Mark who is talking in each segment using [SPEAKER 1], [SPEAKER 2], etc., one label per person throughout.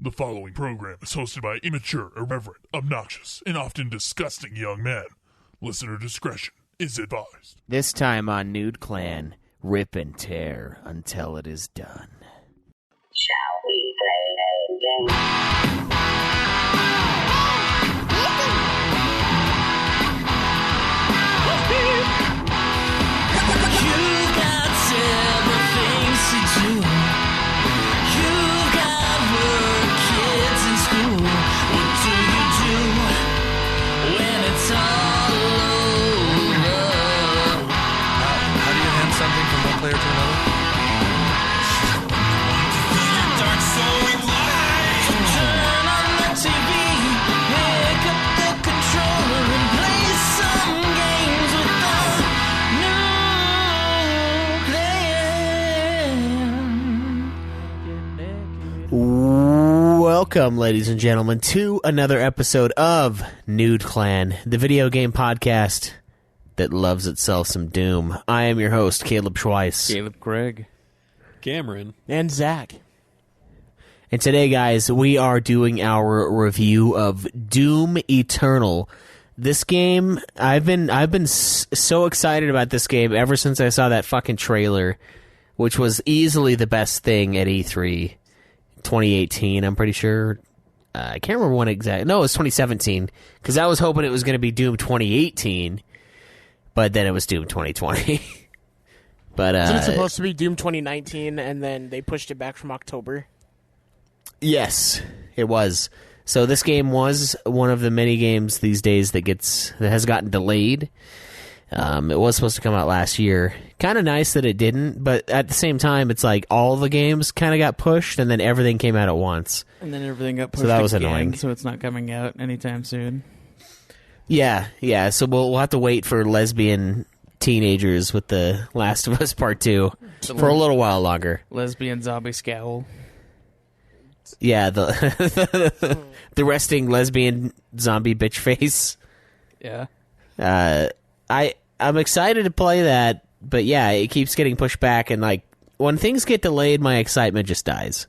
[SPEAKER 1] The following program is hosted by immature, irreverent, obnoxious, and often disgusting young men. Listener discretion is advised.
[SPEAKER 2] This time on Nude Clan, rip and tear until it is done.
[SPEAKER 3] Shall we play a game?
[SPEAKER 4] You got several things to do. You got work, kids in school. What do you do when it's all over?
[SPEAKER 5] How do you hand something from one player to another?
[SPEAKER 4] Dark soul light. Turn on the TV, pick up the controller and play some games with the new clan.
[SPEAKER 2] Welcome, ladies and gentlemen, to another episode of Nude Clan, the video game podcast that loves itself some Doom. I am your host, Caleb Schweiss.
[SPEAKER 6] Caleb Craig.
[SPEAKER 7] Cameron.
[SPEAKER 6] And Zach.
[SPEAKER 2] And today, guys, we are doing our review of Doom Eternal. This game, I've been so excited about this game ever since I saw that fucking trailer, which was easily the best thing at E3 2018, I'm pretty sure. I can't remember when exactly. No, it was 2017, because I was hoping it was going to be Doom 2018, but then it was Doom 2020. But
[SPEAKER 6] Isn't it supposed to be Doom 2019, and then they pushed it back from October?
[SPEAKER 2] Yes, it was. So this game was one of the many games these days that has gotten delayed. It was supposed to come out last year. Kind of nice that it didn't, but at the same time, it's like all the games kind of got pushed, and then everything came out at once.
[SPEAKER 7] And then everything got pushed
[SPEAKER 2] So that was
[SPEAKER 7] again,
[SPEAKER 2] annoying.
[SPEAKER 7] so it's not coming out anytime soon.
[SPEAKER 2] Yeah. So we'll have to wait for lesbian teenagers with The Last of Us Part 2 for a little while longer.
[SPEAKER 7] Lesbian zombie scowl.
[SPEAKER 2] Yeah, the resting lesbian zombie bitch face.
[SPEAKER 7] Yeah.
[SPEAKER 2] I'm excited to play that, but yeah, it keeps getting pushed back, and like when things get delayed, my excitement just dies.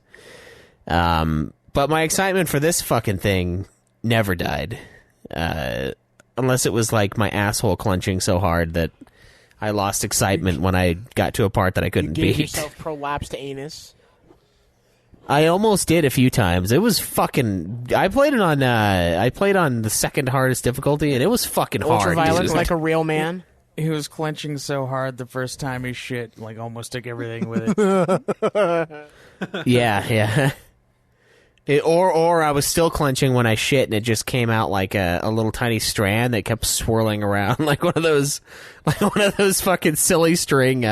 [SPEAKER 2] But my excitement for this fucking thing never died, unless it was like my asshole clenching so hard that I lost excitement when I got to a part that I couldn't
[SPEAKER 6] You gave
[SPEAKER 2] beat.
[SPEAKER 6] yourself prolapsed anus.
[SPEAKER 2] I almost did a few times. It was fucking. I played on the second hardest difficulty, and it was fucking hard.
[SPEAKER 6] Ultraviolence
[SPEAKER 2] dude.
[SPEAKER 6] like a real man.
[SPEAKER 7] He was clenching so hard the first time he shit, like almost took everything with it.
[SPEAKER 2] Yeah. Or I was still clenching when I shit, and it just came out like a little tiny strand that kept swirling around like one of those fucking silly string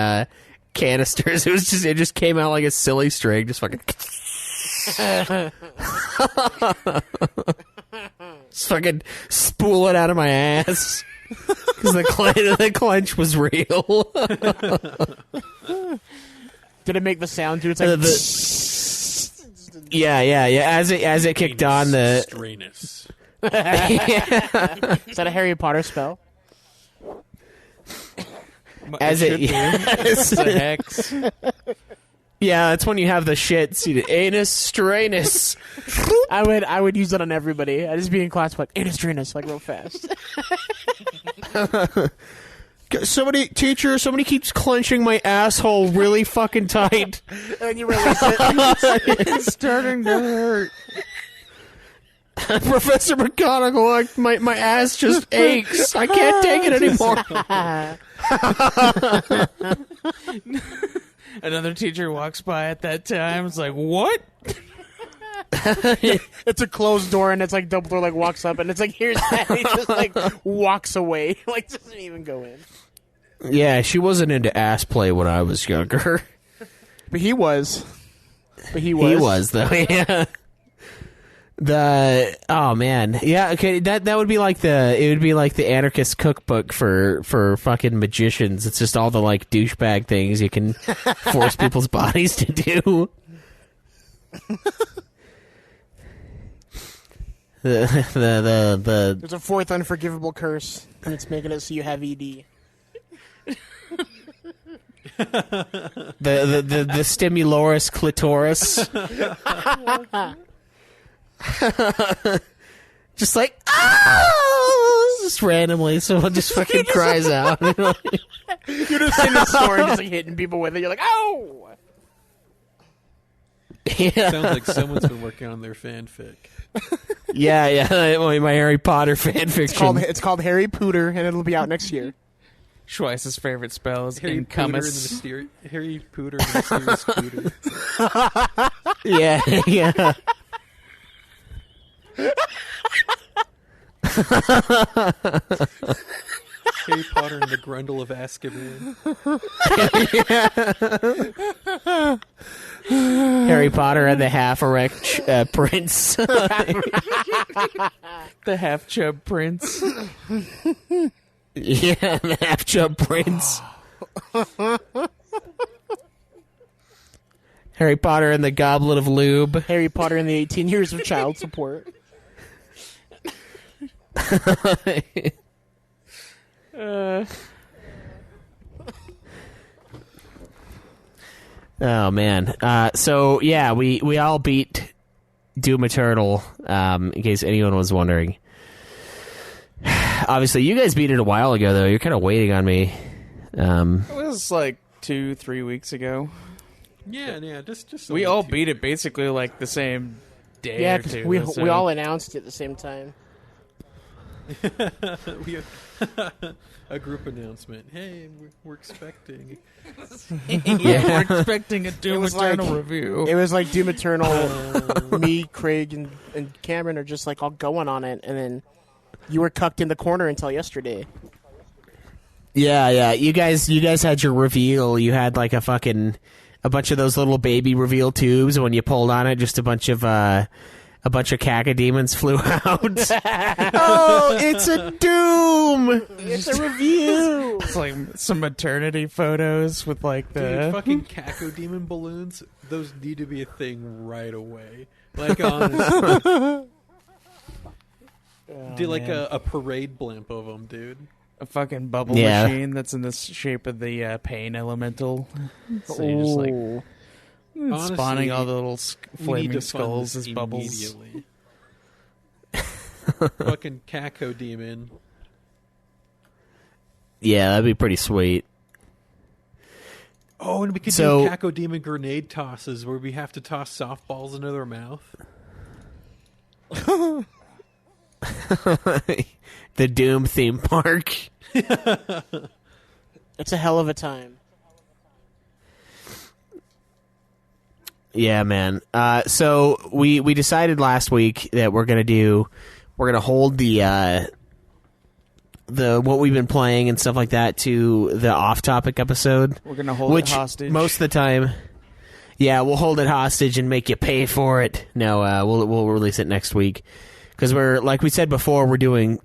[SPEAKER 2] canisters. It just came out like a silly string, just fucking. Just fucking spool it out of my ass because the clench was real.
[SPEAKER 6] Did it make the sound too? It's like
[SPEAKER 2] Yeah. As it kicked on, the
[SPEAKER 7] Stranus.
[SPEAKER 6] Is that a Harry Potter spell?
[SPEAKER 2] as it
[SPEAKER 7] It's a hex.
[SPEAKER 2] yeah, that's when you have the shit. See the anus stranus.
[SPEAKER 6] I would use that on everybody. I just be in class like anus stranus like real fast.
[SPEAKER 2] Somebody keeps clenching my asshole really fucking tight.
[SPEAKER 6] And then you realize it.
[SPEAKER 7] It's starting to hurt.
[SPEAKER 2] Professor McGonagall, my ass just aches. I can't take it anymore.
[SPEAKER 7] Another teacher walks by at that time. It's like, what?
[SPEAKER 6] It's a closed door, and it's like Dumbledore like walks up, and it's like here's that. He just like walks away, like doesn't even go in.
[SPEAKER 2] Yeah, she wasn't into ass play when I was younger.
[SPEAKER 6] But he was.
[SPEAKER 2] He was though. Yeah. Oh man, yeah. Okay, that would be like the anarchist cookbook for fucking magicians. It's just all the like douchebag things you can force people's bodies to do.
[SPEAKER 6] There's a fourth unforgivable curse, and it's making it so you have ED.
[SPEAKER 2] the Stimulorus clitoris. Just like, oh, just randomly, someone just fucking cries out.
[SPEAKER 6] You're just in the store just like hitting people with it. You're like, oh!
[SPEAKER 2] Yeah.
[SPEAKER 8] Sounds like someone's been working on their fanfic.
[SPEAKER 2] Yeah. My Harry Potter fan fiction.
[SPEAKER 6] It's called Harry Pooter, and it'll be out next year.
[SPEAKER 7] Schweiss's favorite spell is
[SPEAKER 8] Harry Pooter and the
[SPEAKER 7] Incumbus.
[SPEAKER 8] Harry Pooter and the Mysterious Pooter.
[SPEAKER 2] Yeah.
[SPEAKER 8] Harry Potter and the Grundle of Azkaban.
[SPEAKER 2] Harry Potter and the half-erect prince.
[SPEAKER 7] The half chub prince.
[SPEAKER 2] Yeah, the half-chub prince. Harry Potter and the Goblet of Lube.
[SPEAKER 6] Harry Potter and the 18 Years of Child Support.
[SPEAKER 2] Oh man. So yeah, we all beat Doom Eternal. In case anyone was wondering. Obviously, you guys beat it a while ago, though. You're kind of waiting on me.
[SPEAKER 7] It was like 2-3 weeks ago.
[SPEAKER 8] Yeah, just
[SPEAKER 7] We all beat it basically like the same day.
[SPEAKER 6] Yeah,
[SPEAKER 7] or
[SPEAKER 6] 'cause
[SPEAKER 7] two,
[SPEAKER 6] we
[SPEAKER 7] so-
[SPEAKER 6] all announced it at the same time.
[SPEAKER 8] we have a group announcement. Hey, we're expecting.
[SPEAKER 7] Yeah, we're expecting a Doom
[SPEAKER 6] was
[SPEAKER 7] Eternal
[SPEAKER 6] like-
[SPEAKER 7] review.
[SPEAKER 6] It was like Doom Eternal. Me, Craig, and Cameron are just like all going on it, and then you were cucked in the corner until yesterday.
[SPEAKER 2] Yeah. You guys had your reveal. You had like a bunch of those little baby reveal tubes. When you pulled on it, just a bunch of cacodemons flew out. Oh, it's a Doom!
[SPEAKER 6] It's a review.
[SPEAKER 7] It's like some maternity photos with like
[SPEAKER 8] Dude,
[SPEAKER 7] the
[SPEAKER 8] fucking cacodemon balloons, those need to be a thing right away. Like, honestly. Do like a parade blimp of them, dude.
[SPEAKER 7] a fucking bubble
[SPEAKER 2] Yeah.
[SPEAKER 7] machine that's in the shape of the pain elemental. So you're just like
[SPEAKER 8] Honestly,
[SPEAKER 7] spawning all the little
[SPEAKER 8] We need
[SPEAKER 7] flaming
[SPEAKER 8] to fund
[SPEAKER 7] skulls
[SPEAKER 8] this
[SPEAKER 7] as bubbles.
[SPEAKER 8] immediately. Fucking cacodemon.
[SPEAKER 2] Yeah, that'd be pretty sweet.
[SPEAKER 8] Oh, and we could
[SPEAKER 2] So-
[SPEAKER 8] do cacodemon grenade tosses where we have to toss softballs into their mouth.
[SPEAKER 2] The Doom theme park.
[SPEAKER 6] It's a hell of a time.
[SPEAKER 2] Yeah, man. So we decided last week that we're gonna hold the what we've been playing and stuff like that to the off-topic episode.
[SPEAKER 7] We're gonna hold
[SPEAKER 2] Which
[SPEAKER 7] it hostage.
[SPEAKER 2] most of the time, yeah, we'll hold it hostage and make you pay for it. No, we'll release it next week because we're, like we said before, we're doing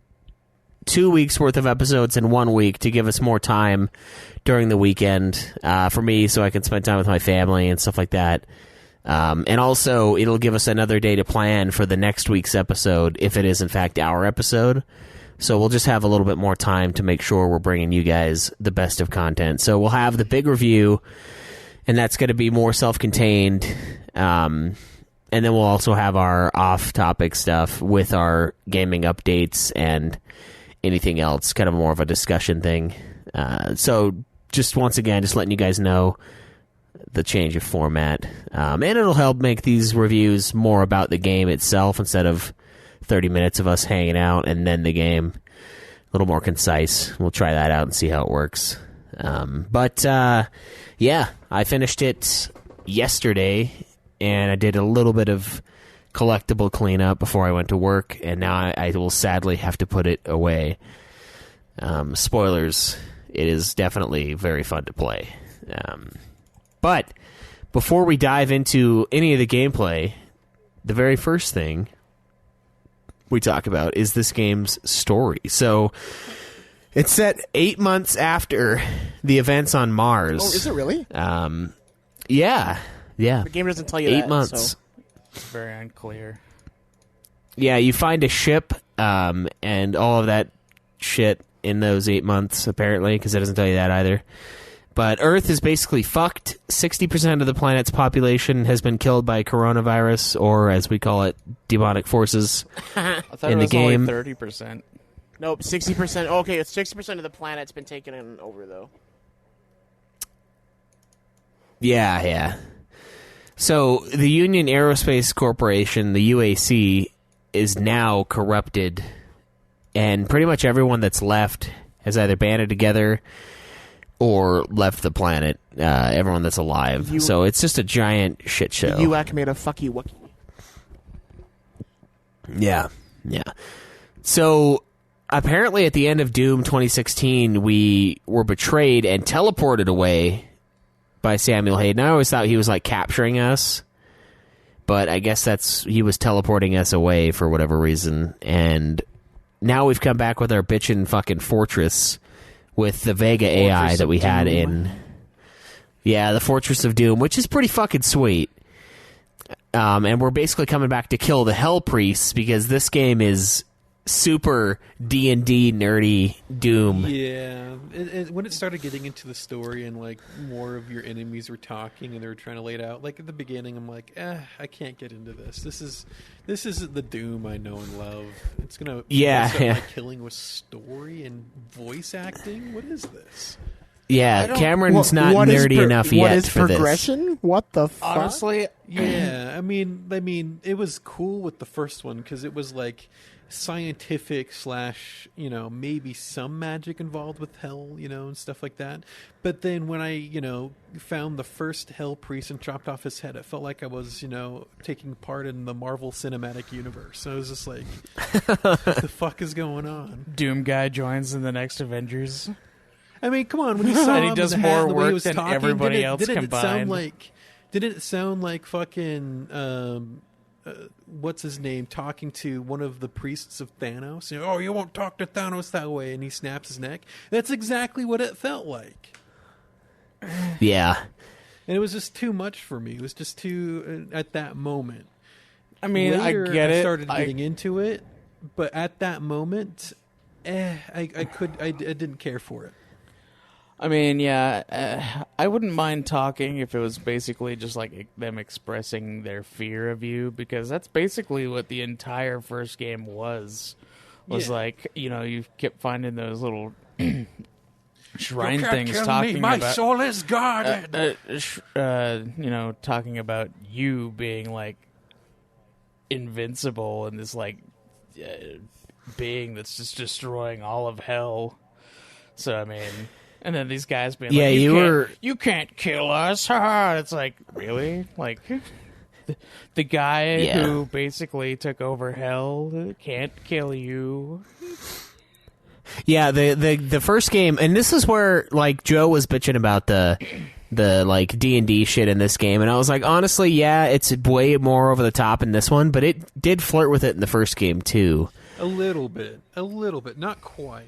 [SPEAKER 2] 2 weeks worth of episodes in 1 week to give us more time during the weekend for me, so I can spend time with my family and stuff like that. And also, it'll give us another day to plan for the next week's episode if it is in fact our episode. So we'll just have a little bit more time to make sure we're bringing you guys the best of content. So we'll have the big review, and that's going to be more self-contained. And then we'll also have our off-topic stuff with our gaming updates and anything else, kind of more of a discussion thing. So just once again, just letting you guys know the change of format. And it'll help make these reviews more about the game itself instead of 30 minutes of us hanging out and then the game. A little more concise. We'll try that out and see how it works. But yeah, I finished it yesterday, and I did a little bit of collectible cleanup before I went to work, and now I will sadly have to put it away. Spoilers, it is definitely very fun to play. But before we dive into any of the gameplay, the very first thing we talk about is this game's story. So it's set 8 months after the events on Mars.
[SPEAKER 6] Oh, is it really?
[SPEAKER 2] Yeah.
[SPEAKER 6] The game doesn't tell you
[SPEAKER 2] 8
[SPEAKER 6] that.
[SPEAKER 2] months.
[SPEAKER 6] So.
[SPEAKER 7] It's very unclear.
[SPEAKER 2] Yeah, you find a ship and all of that shit in those 8 months, apparently, because it doesn't tell you that either. But Earth is basically fucked. 60% of the planet's population has been killed by coronavirus, or as we call it, demonic forces.
[SPEAKER 7] I thought
[SPEAKER 2] In
[SPEAKER 7] it
[SPEAKER 2] the
[SPEAKER 7] was
[SPEAKER 2] game.
[SPEAKER 7] only 30%.
[SPEAKER 6] Nope, 60%. Okay, it's 60% of the planet's been taken over, though.
[SPEAKER 2] Yeah. So the Union Aerospace Corporation, the UAC, is now corrupted, and pretty much everyone that's left has either banded together or left the planet. Everyone that's alive. So it's just a giant shit show.
[SPEAKER 6] UAC made a fucky wucky.
[SPEAKER 2] Yeah. So apparently at the end of Doom 2016, we were betrayed and teleported away by Samuel Hayden. I always thought he was like capturing us, but I guess he was teleporting us away for whatever reason. And now we've come back with our bitchin' fucking fortress with the Vega AI that we had in... Yeah, the Fortress of Doom, which is pretty fucking sweet. And we're basically coming back to kill the Hell Priests because this game is super D&D nerdy Doom.
[SPEAKER 8] Yeah, when it started getting into the story and like more of your enemies were talking and they were trying to lay it out, like at the beginning, I'm like, I can't get into this. This isn't the Doom I know and love. It's gonna my killing with story and voice acting. What is this?
[SPEAKER 2] Yeah, Cameron's not nerdy enough yet
[SPEAKER 6] What is
[SPEAKER 2] for
[SPEAKER 6] progression? What the fuck?
[SPEAKER 7] Honestly,
[SPEAKER 8] Yeah, I mean, it was cool with the first one because it was like scientific / maybe some magic involved with hell, and stuff like that. But then when I, found the first Hell Priest and chopped off his head, it felt like I was, taking part in the Marvel Cinematic Universe. So I was just like, what the fuck is going on?
[SPEAKER 7] Doom guy joins in the next Avengers.
[SPEAKER 8] I mean, come on, when you saw
[SPEAKER 7] And he
[SPEAKER 8] him
[SPEAKER 7] does
[SPEAKER 8] in the hat
[SPEAKER 7] more
[SPEAKER 8] and the way he
[SPEAKER 7] work
[SPEAKER 8] was
[SPEAKER 7] than
[SPEAKER 8] talking,
[SPEAKER 7] everybody else
[SPEAKER 8] didn't
[SPEAKER 7] combined.
[SPEAKER 8] Didn't it sound like fucking what's his name talking to one of the priests of Thanos? Oh, you won't talk to Thanos that way, and he snaps his neck. That's exactly what it felt like.
[SPEAKER 2] Yeah.
[SPEAKER 8] And it was just too much for me. It was just too at that moment.
[SPEAKER 7] I mean,
[SPEAKER 8] Later,
[SPEAKER 7] I get it.
[SPEAKER 8] I started getting into it, but at that moment, I didn't care for it.
[SPEAKER 7] I mean, yeah, I wouldn't mind talking if it was basically just like them expressing their fear of you, because that's basically what the entire first game was. Was like, you kept finding those little shrine things talking
[SPEAKER 8] my
[SPEAKER 7] about
[SPEAKER 8] soul is guarded.
[SPEAKER 7] Talking about you being like invincible and this like being that's just destroying all of hell. So I mean. And then these guys being like, you can't kill us. It's like, really? Like, the guy who basically took over hell can't kill you.
[SPEAKER 2] Yeah, the first game, and this is where, like, Joe was bitching about the like, D&D shit in this game, and I was like, honestly, yeah, it's way more over the top in this one, but it did flirt with it in the first game, too.
[SPEAKER 8] A little bit. Not quite.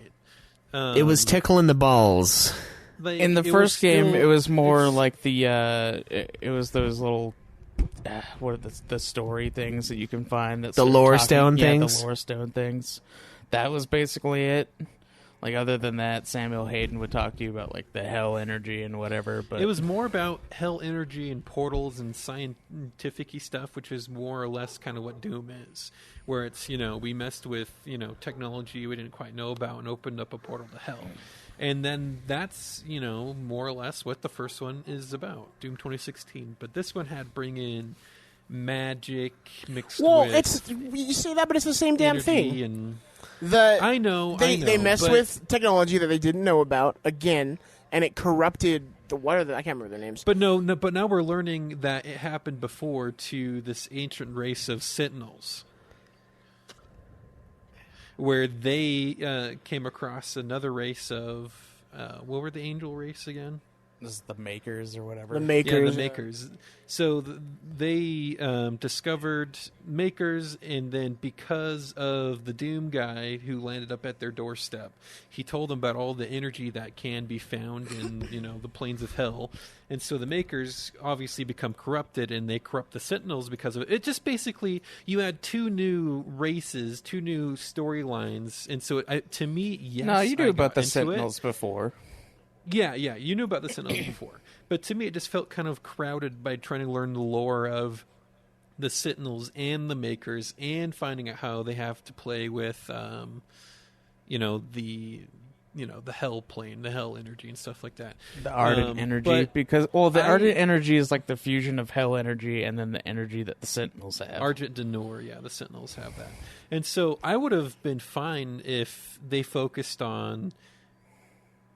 [SPEAKER 2] It was tickling the balls.
[SPEAKER 8] Like,
[SPEAKER 7] in the first game, it was more like the it was those little what are the story things that you can find. That's
[SPEAKER 2] the lore stone things.
[SPEAKER 7] The lore stone things. That was basically it. Like, other than that, Samuel Hayden would talk to you about like the hell energy and whatever. But
[SPEAKER 8] it was more about hell energy and portals and scientific-y stuff, which is more or less kind of what Doom is. Where it's, we messed with, technology we didn't quite know about and opened up a portal to hell. And then that's, more or less what the first one is about, Doom 2016. But this one had bring in magic mixed with...
[SPEAKER 6] you say that, but it's the same damn thing.
[SPEAKER 8] And
[SPEAKER 6] I know. They messed with technology that they didn't know about, again, and it corrupted... I can't remember their names.
[SPEAKER 8] But but now we're learning that it happened before to this ancient race of Sentinels, where they came across another race of what were the angel race again?
[SPEAKER 7] This is the Makers or whatever.
[SPEAKER 6] The Makers.
[SPEAKER 8] Yeah, the Makers. So they discovered Makers, and then because of the Doom guy who landed up at their doorstep, he told them about all the energy that can be found in the planes of hell. And so the Makers obviously become corrupted, and they corrupt the Sentinels because of it. It just basically, you had two new races, two new storylines, and so to me, yes.
[SPEAKER 7] No, you knew about the
[SPEAKER 8] into
[SPEAKER 7] Sentinels before.
[SPEAKER 8] Yeah, you knew about the Sentinels before. But to me, it just felt kind of crowded by trying to learn the lore of the Sentinels and the Makers and finding out how they have to play with, the Hell plane, the Hell energy and stuff like that.
[SPEAKER 7] The Ardent energy, because the Ardent energy is like the fusion of Hell energy and then the energy that the Sentinels have.
[SPEAKER 8] Argent Denor, the Sentinels have that. And so I would have been fine if they focused on,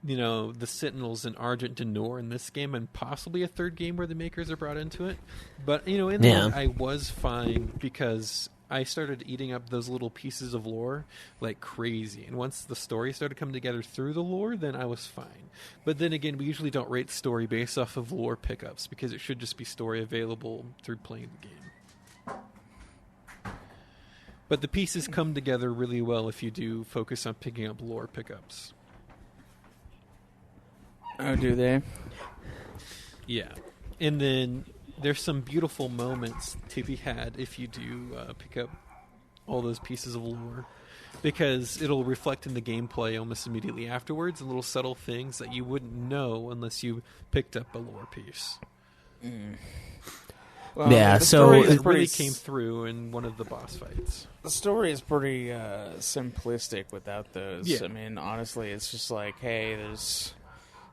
[SPEAKER 8] the Sentinels and Argent Denor in this game and possibly a third game where the Makers are brought into it. But, in the end, I was fine because I started eating up those little pieces of lore like crazy. And once the story started coming together through the lore, then I was fine. But then again, we usually don't rate story based off of lore pickups because it should just be story available through playing the game. But the pieces come together really well if you do focus on picking up lore pickups.
[SPEAKER 7] Oh, do they?
[SPEAKER 8] Yeah. And then there's some beautiful moments to be had if you do pick up all those pieces of lore, because it'll reflect in the gameplay almost immediately afterwards, and little subtle things that you wouldn't know unless you picked up a lore piece.
[SPEAKER 7] Well,
[SPEAKER 2] so
[SPEAKER 8] it really came through in one of the boss fights.
[SPEAKER 7] The story is pretty simplistic without those.
[SPEAKER 8] Yeah.
[SPEAKER 7] I mean, honestly, it's just like, hey, there's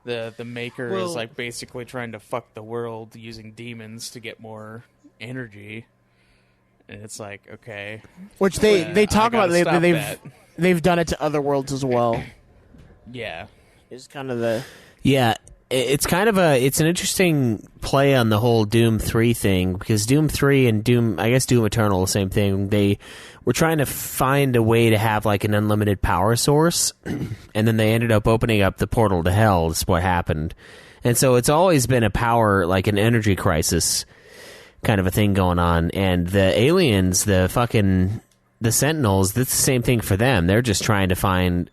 [SPEAKER 7] the Maker is like basically trying to fuck the world using demons to get more energy, and it's like, okay,
[SPEAKER 6] which they talk about. They've done it to other worlds as well.
[SPEAKER 7] Yeah,
[SPEAKER 6] It's kind of the
[SPEAKER 2] It's an interesting play on the whole Doom 3 thing, because Doom 3 and Doom Eternal, the same thing. They were trying to find a way to have like an unlimited power source, and then they ended up opening up the portal to hell. Is what happened. And so it's always been a power, like an energy crisis kind of a thing going on. And the aliens, the Sentinels, that's the same thing for them. They're just trying to find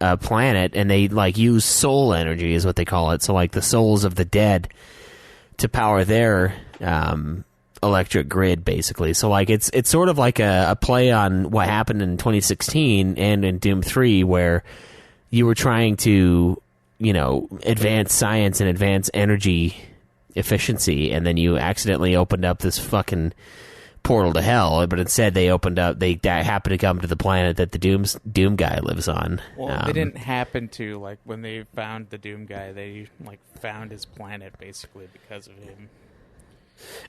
[SPEAKER 2] a planet, and they like use soul energy is what they call it. So like the souls of the dead to power their electric grid, basically. So like it's sort of like a play on what happened in 2016 and in Doom 3, where you were trying to advance science and advance energy efficiency, and then you accidentally opened up this fucking portal to hell, but instead they happened to come to the planet that the Doom guy lives on.
[SPEAKER 7] Well, they didn't happen to, like, when they found the Doom guy, they like found his planet basically because of him.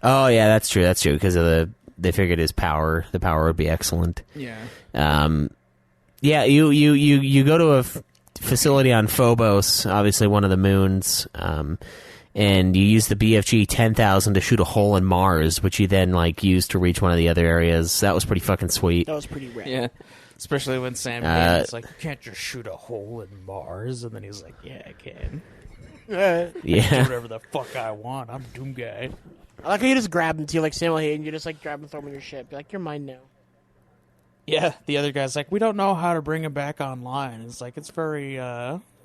[SPEAKER 2] Oh yeah, that's true, because of they figured the power would be excellent.
[SPEAKER 7] Yeah.
[SPEAKER 2] You go to a facility on Phobos, obviously one of the moons, and you use the BFG 10,000 to shoot a hole in Mars, which you then like use to reach one of the other areas. That was pretty fucking sweet.
[SPEAKER 6] That was pretty rad.
[SPEAKER 7] Yeah. Especially when Sam Gaines like, you can't just shoot a hole in Mars, and then he's like, yeah, I can. I can do whatever the fuck I want. I'm Doom guy.
[SPEAKER 6] I like how you just grab him too, like Samuel Hayden. You just like grab him, throw him in your ship. You're like, you're mine now.
[SPEAKER 7] Yeah, the other guy's like, we don't know how to bring him back online. It's like, it's very,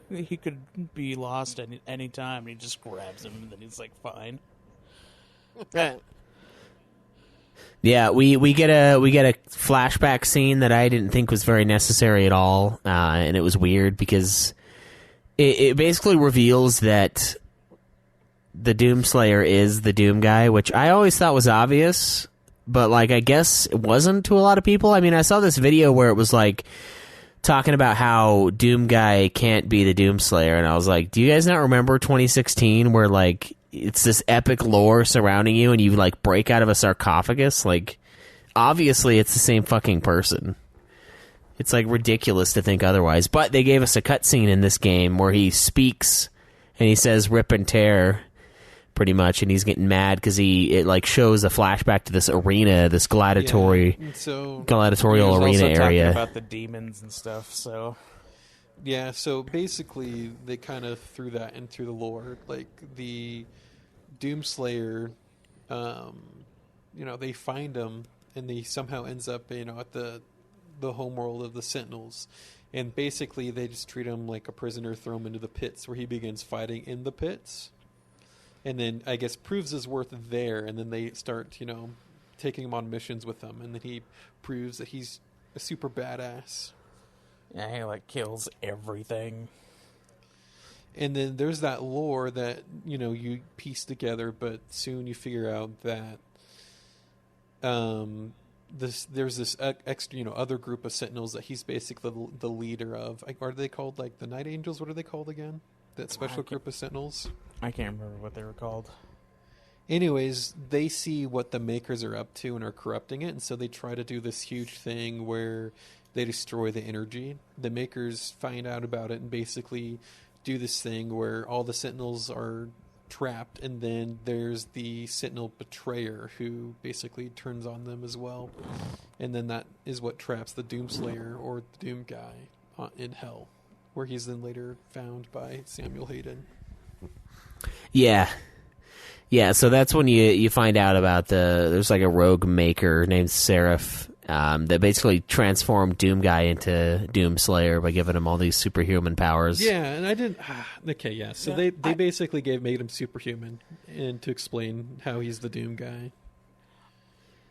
[SPEAKER 7] he could be lost at any time. And he just grabs him, and then he's like, fine.
[SPEAKER 2] Yeah, we get a flashback scene that I didn't think was very necessary at all, and it was weird because it basically reveals that the Doomslayer is the Doom guy, which I always thought was obvious, but like I guess it wasn't to a lot of people. I mean, I saw this video where it was like talking about how Doom guy can't be the Doomslayer, and I was like, do you guys not remember 2016 where like it's this epic lore surrounding you and you like break out of a sarcophagus? Like obviously it's the same fucking person. It's like ridiculous to think otherwise. But they gave us a cutscene in this game where he speaks and he says rip and tear pretty much, and he's getting mad because it like shows a flashback to this arena, this gladiatorial arena area
[SPEAKER 7] about the demons and stuff. So
[SPEAKER 8] yeah, so basically they kind of threw that into the lore, like the Doomslayer. They find him, and he somehow ends up, at the homeworld of the Sentinels, and basically they just treat him like a prisoner, throw him into the pits, where he begins fighting in the pits. And then, I guess, proves his worth there, and then they start, taking him on missions with him, and then he proves that he's a super badass.
[SPEAKER 7] Yeah, he, like, kills everything.
[SPEAKER 8] And then there's that lore that, you piece together, but soon you figure out that there's this extra, other group of Sentinels that he's basically the leader of. Are they called, like, the Night Angels? What are they called again? That special group of Sentinels?
[SPEAKER 7] I can't remember what they were called.
[SPEAKER 8] Anyways, they see what the Makers are up to and are corrupting it, and so they try to do this huge thing where they destroy the energy. The Makers find out about it and basically do this thing where all the Sentinels are trapped, and then there's the Sentinel Betrayer who basically turns on them as well. And then that is what traps the Doomslayer, or the Doom Guy, in Hell, where he's then later found by Samuel Hayden.
[SPEAKER 2] Yeah. Yeah, so that's when you find out about there's like a rogue maker named Seraph that basically transformed Doom Guy into Doomslayer by giving him all these superhuman powers.
[SPEAKER 8] Yeah, and I didn't... okay, yeah. So they basically made him superhuman, and to explain how he's the Doom Guy.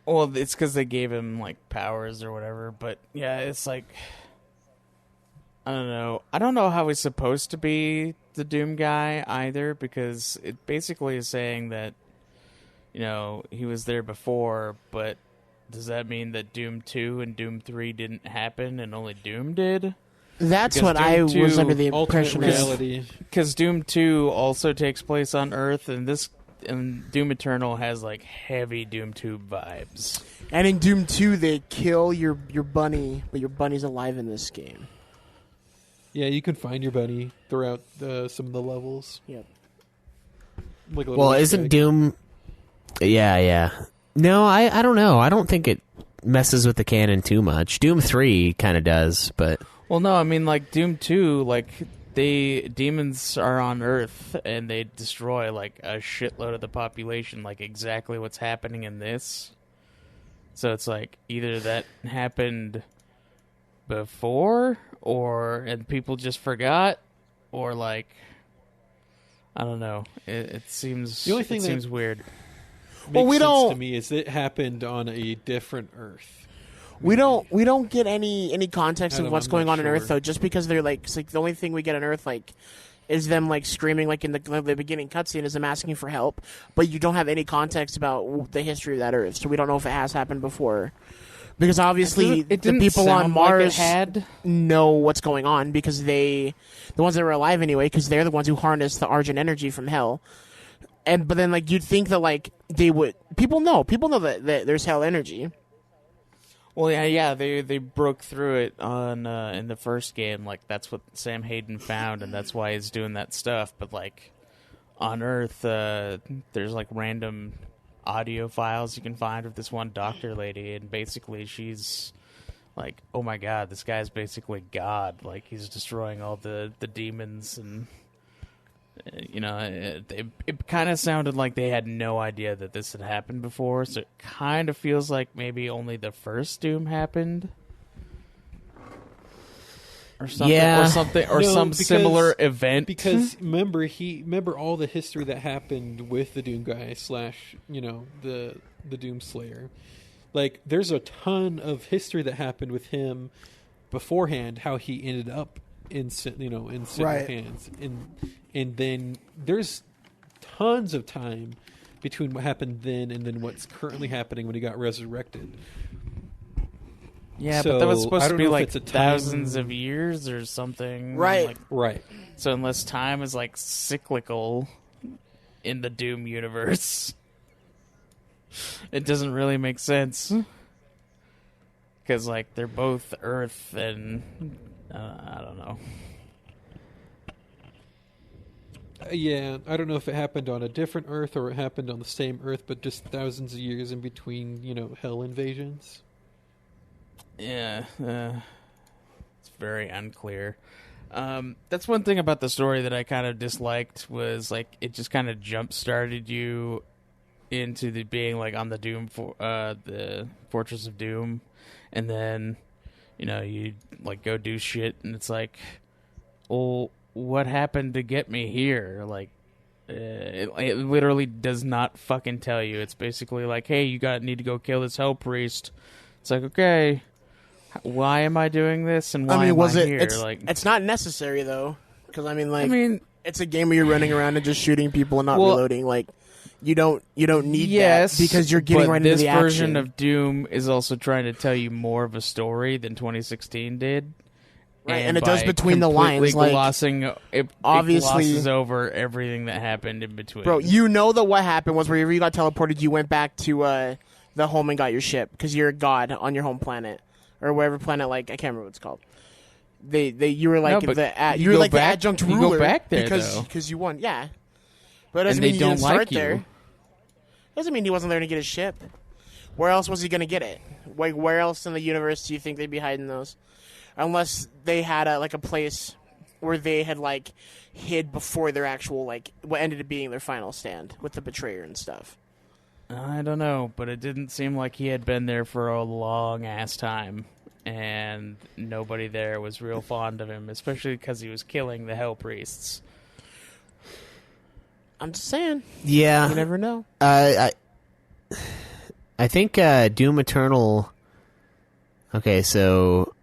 [SPEAKER 7] Well, it's because they gave him, like, powers or whatever, but yeah, it's like... I don't know. I don't know how he's supposed to be the Doom Guy either, because it basically is saying that, he was there before, but does that mean that Doom 2 and Doom 3 didn't happen and only Doom did?
[SPEAKER 6] That's
[SPEAKER 7] Because
[SPEAKER 6] what I
[SPEAKER 7] Doom 2
[SPEAKER 6] was under the impression
[SPEAKER 8] reality.
[SPEAKER 7] Because Doom 2 also takes place on Earth, and Doom Eternal has, like, heavy Doom 2 vibes.
[SPEAKER 6] And in Doom 2, they kill your bunny, but your bunny's alive in this game.
[SPEAKER 8] Yeah, you can find your bunny throughout some of the levels.
[SPEAKER 6] Yep.
[SPEAKER 8] Like
[SPEAKER 2] isn't Doom... Yeah. No, I don't know. I don't think it messes with the canon too much. Doom 3 kind of does, but...
[SPEAKER 7] Well, no, I mean, like, Doom 2, like, demons are on Earth, and they destroy, like, a shitload of the population, like, exactly what's happening in this. So it's like, either that happened before, and people just forgot, or, like, I don't know. It seems...
[SPEAKER 8] The only thing
[SPEAKER 7] it seems weird.
[SPEAKER 6] Well, we don't.
[SPEAKER 8] To me, is it happened on a different Earth.
[SPEAKER 6] We don't get any context of what's going on in
[SPEAKER 8] sure.
[SPEAKER 6] Earth though. Just because they're like, it's like the only thing we get on Earth like is them like screaming like in the beginning cutscene is them asking for help, but you don't have any context about the history of that Earth, so we don't know if it has happened before. Because obviously
[SPEAKER 7] It
[SPEAKER 6] the
[SPEAKER 7] didn't
[SPEAKER 6] people on
[SPEAKER 7] sound like it
[SPEAKER 6] Mars
[SPEAKER 7] had.
[SPEAKER 6] know what's going on because the ones that were alive anyway, because they're the ones who harness the Argent energy from Hell. But then like you'd think that like they would people know that there's Hell energy.
[SPEAKER 7] Well, yeah, they broke through it on in the first game. Like that's what Sam Hayden found, and that's why he's doing that stuff. But like on Earth, there's like random audio files you can find of this one doctor lady, and basically she's like, "Oh my God, this guy's basically God. Like he's destroying all the demons." And it kind of sounded like they had no idea that this had happened before, so it kind of feels like maybe only the first Doom happened, or something, or some similar event.
[SPEAKER 8] Because remember all the history that happened with the Doom Guy / the Doom Slayer. Like, there's a ton of history that happened with him beforehand. How he ended up in Sentinel hands, and then there's tons of time between what happened then and then what's currently happening when he got resurrected.
[SPEAKER 7] Yeah,
[SPEAKER 8] So,
[SPEAKER 7] but that was supposed
[SPEAKER 8] I
[SPEAKER 7] to
[SPEAKER 8] don't
[SPEAKER 7] be
[SPEAKER 8] know if
[SPEAKER 7] like
[SPEAKER 8] it's a
[SPEAKER 7] thousands
[SPEAKER 8] time-
[SPEAKER 7] of years or something.
[SPEAKER 6] Right.
[SPEAKER 7] Like,
[SPEAKER 8] Right.
[SPEAKER 7] so unless time is like cyclical in the Doom universe, it doesn't really make sense. Because like they're both Earth and I don't know.
[SPEAKER 8] Yeah, I don't know if it happened on a different Earth or it happened on the same Earth, but just thousands of years in between, Hell invasions.
[SPEAKER 7] Yeah, it's very unclear. That's one thing about the story that I kind of disliked was like it just kind of jump started you into the being like on the the Fortress of Doom, and then you like go do shit, and it's like, well, what happened to get me here? Like, it literally does not fucking tell you. It's basically like, hey, you need to go kill this Hell Priest. It's like, okay, why am I doing this, and why am I here?
[SPEAKER 6] It's not necessary though, because It's a game where you're running around and just shooting people and not reloading. Like, you don't need that because you're getting right into the action.
[SPEAKER 7] This version of Doom is also trying to tell you more of a story than 2016 did.
[SPEAKER 6] Right, and it does between the lines. Like,
[SPEAKER 7] it glosses over everything that happened in between.
[SPEAKER 6] Bro, you know that what happened was wherever you got teleported, you went back to the home and got your ship because you're a god on your home planet or wherever planet. Like, I can't remember what it's called. You were like the adjunct ruler.
[SPEAKER 7] You go back there
[SPEAKER 6] because you won. Yeah, but it doesn't mean you didn't start there. Doesn't mean he wasn't there to get his ship. Where else was he going to get it? Like, where else in the universe do you think they'd be hiding those? Unless they had a place where they had hid before their actual what ended up being their final stand with the betrayer and stuff.
[SPEAKER 7] I don't know, but it didn't seem like he had been there for a long ass time, and nobody there was real fond of him, especially because he was killing the Hell Priests.
[SPEAKER 6] I'm just saying.
[SPEAKER 2] Yeah,
[SPEAKER 6] you never know.
[SPEAKER 2] I think Doom Eternal. Okay, so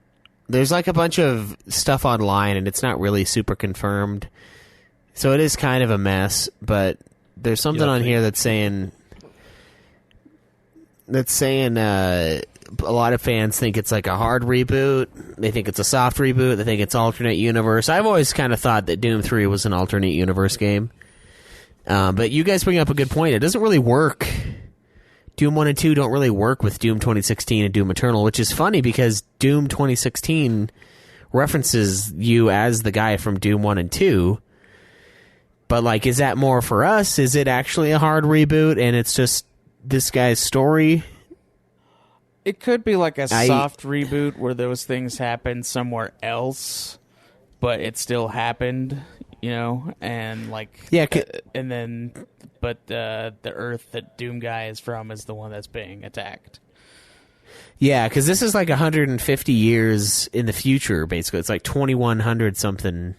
[SPEAKER 2] there's a bunch of stuff online, and it's not really super confirmed. So it is kind of a mess, but there's something on here that's saying a lot of fans think it's a hard reboot. They think it's a soft reboot. They think it's alternate universe. I've always kind of thought that Doom 3 was an alternate universe game. But you guys bring up a good point. It doesn't really work. Doom 1 and 2 don't really work with Doom 2016 and Doom Eternal, which is funny because Doom 2016 references you as the guy from Doom 1 and 2. But, is that more for us? Is it actually a hard reboot and it's just this guy's story?
[SPEAKER 7] It could be a soft reboot where those things happened somewhere else, but it still happened, and and then... But the Earth that Doom guy is from is the one that's being attacked.
[SPEAKER 2] Yeah, because this is 150 years in the future, basically. It's 2100 something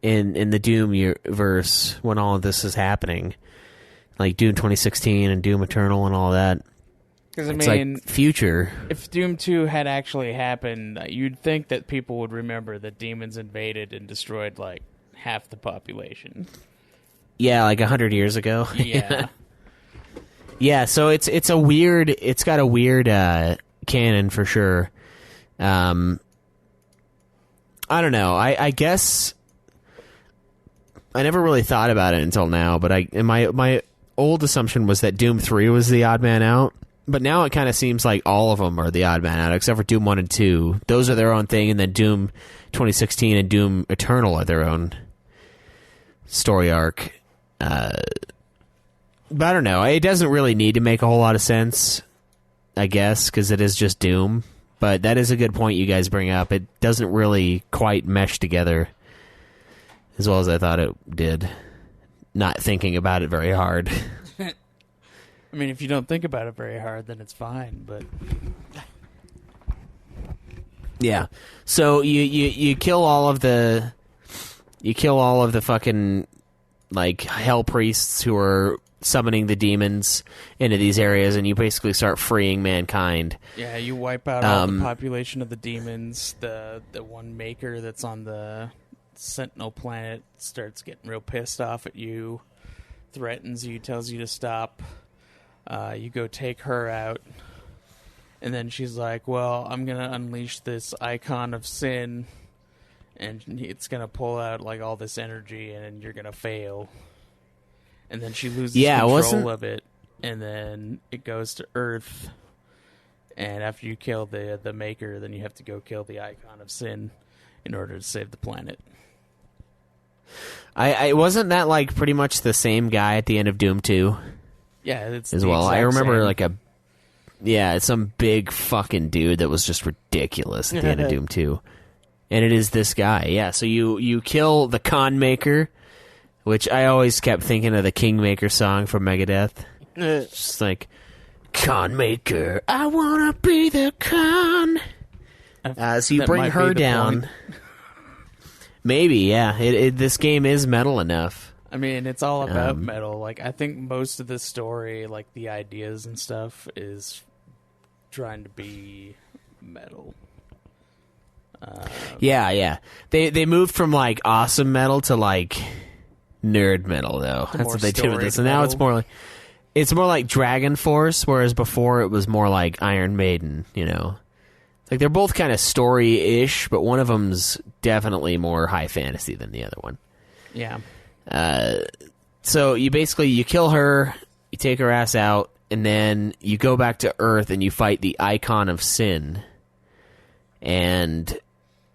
[SPEAKER 2] in the Doom universe when all of this is happening. Doom 2016 and Doom Eternal and all that.
[SPEAKER 7] Because,
[SPEAKER 2] it's future.
[SPEAKER 7] If Doom 2 had actually happened, you'd think that people would remember that demons invaded and destroyed, half the population.
[SPEAKER 2] Yeah, 100 years ago.
[SPEAKER 7] Yeah.
[SPEAKER 2] Yeah, so it's got a weird canon for sure. I don't know. I guess I never really thought about it until now, but my old assumption was that Doom 3 was the odd man out. But now it kind of seems like all of them are the odd man out, except for Doom 1 and 2. Those are their own thing, and then Doom 2016 and Doom Eternal are their own story arc. But I don't know. It doesn't really need to make a whole lot of sense, I guess, because it is just Doom. But that is a good point you guys bring up. It doesn't really quite mesh together as well as I thought it did. Not thinking about it very hard.
[SPEAKER 7] I mean, if you don't think about it very hard, then it's fine, but...
[SPEAKER 2] Yeah. So you kill all of the... You kill all of the fucking... hell priests who are summoning the demons into these areas, and you basically start freeing mankind.
[SPEAKER 7] Yeah, you wipe out all the population of the demons. The one maker that's on the Sentinel planet starts getting real pissed off at you, threatens you, tells you to stop. You go take her out, and then she's like, well, I'm going to unleash this icon of sin, and it's going to pull out all this energy, and you're going to fail. And then she loses control of it, and then it goes to Earth. And after you kill the Maker, then you have to go kill the Icon of Sin in order to save the planet.
[SPEAKER 2] I wasn't that pretty much the same guy at the end of Doom 2?
[SPEAKER 7] Yeah, it's
[SPEAKER 2] as well. I remember some big fucking dude that was just ridiculous at the end of Doom 2. And it is this guy, yeah. So you kill the Con Maker, which I always kept thinking of the Kingmaker song from Megadeth. It's just Con Maker, I wanna be the con. So you bring her down. Maybe, yeah. This game is metal enough.
[SPEAKER 7] I mean, it's all about metal. I think most of the story, the ideas and stuff, is trying to be metal.
[SPEAKER 2] Yeah. They moved from awesome metal to nerd metal, though. That's what they did with this. And now
[SPEAKER 7] metal.
[SPEAKER 2] it's more like Dragon Force, whereas before it was more like Iron Maiden, you know. Like, they're both kind of story-ish, but one of them's definitely more high fantasy than the other one.
[SPEAKER 7] Yeah.
[SPEAKER 2] So you kill her, you take her ass out, and then you go back to Earth and you fight the Icon of Sin. And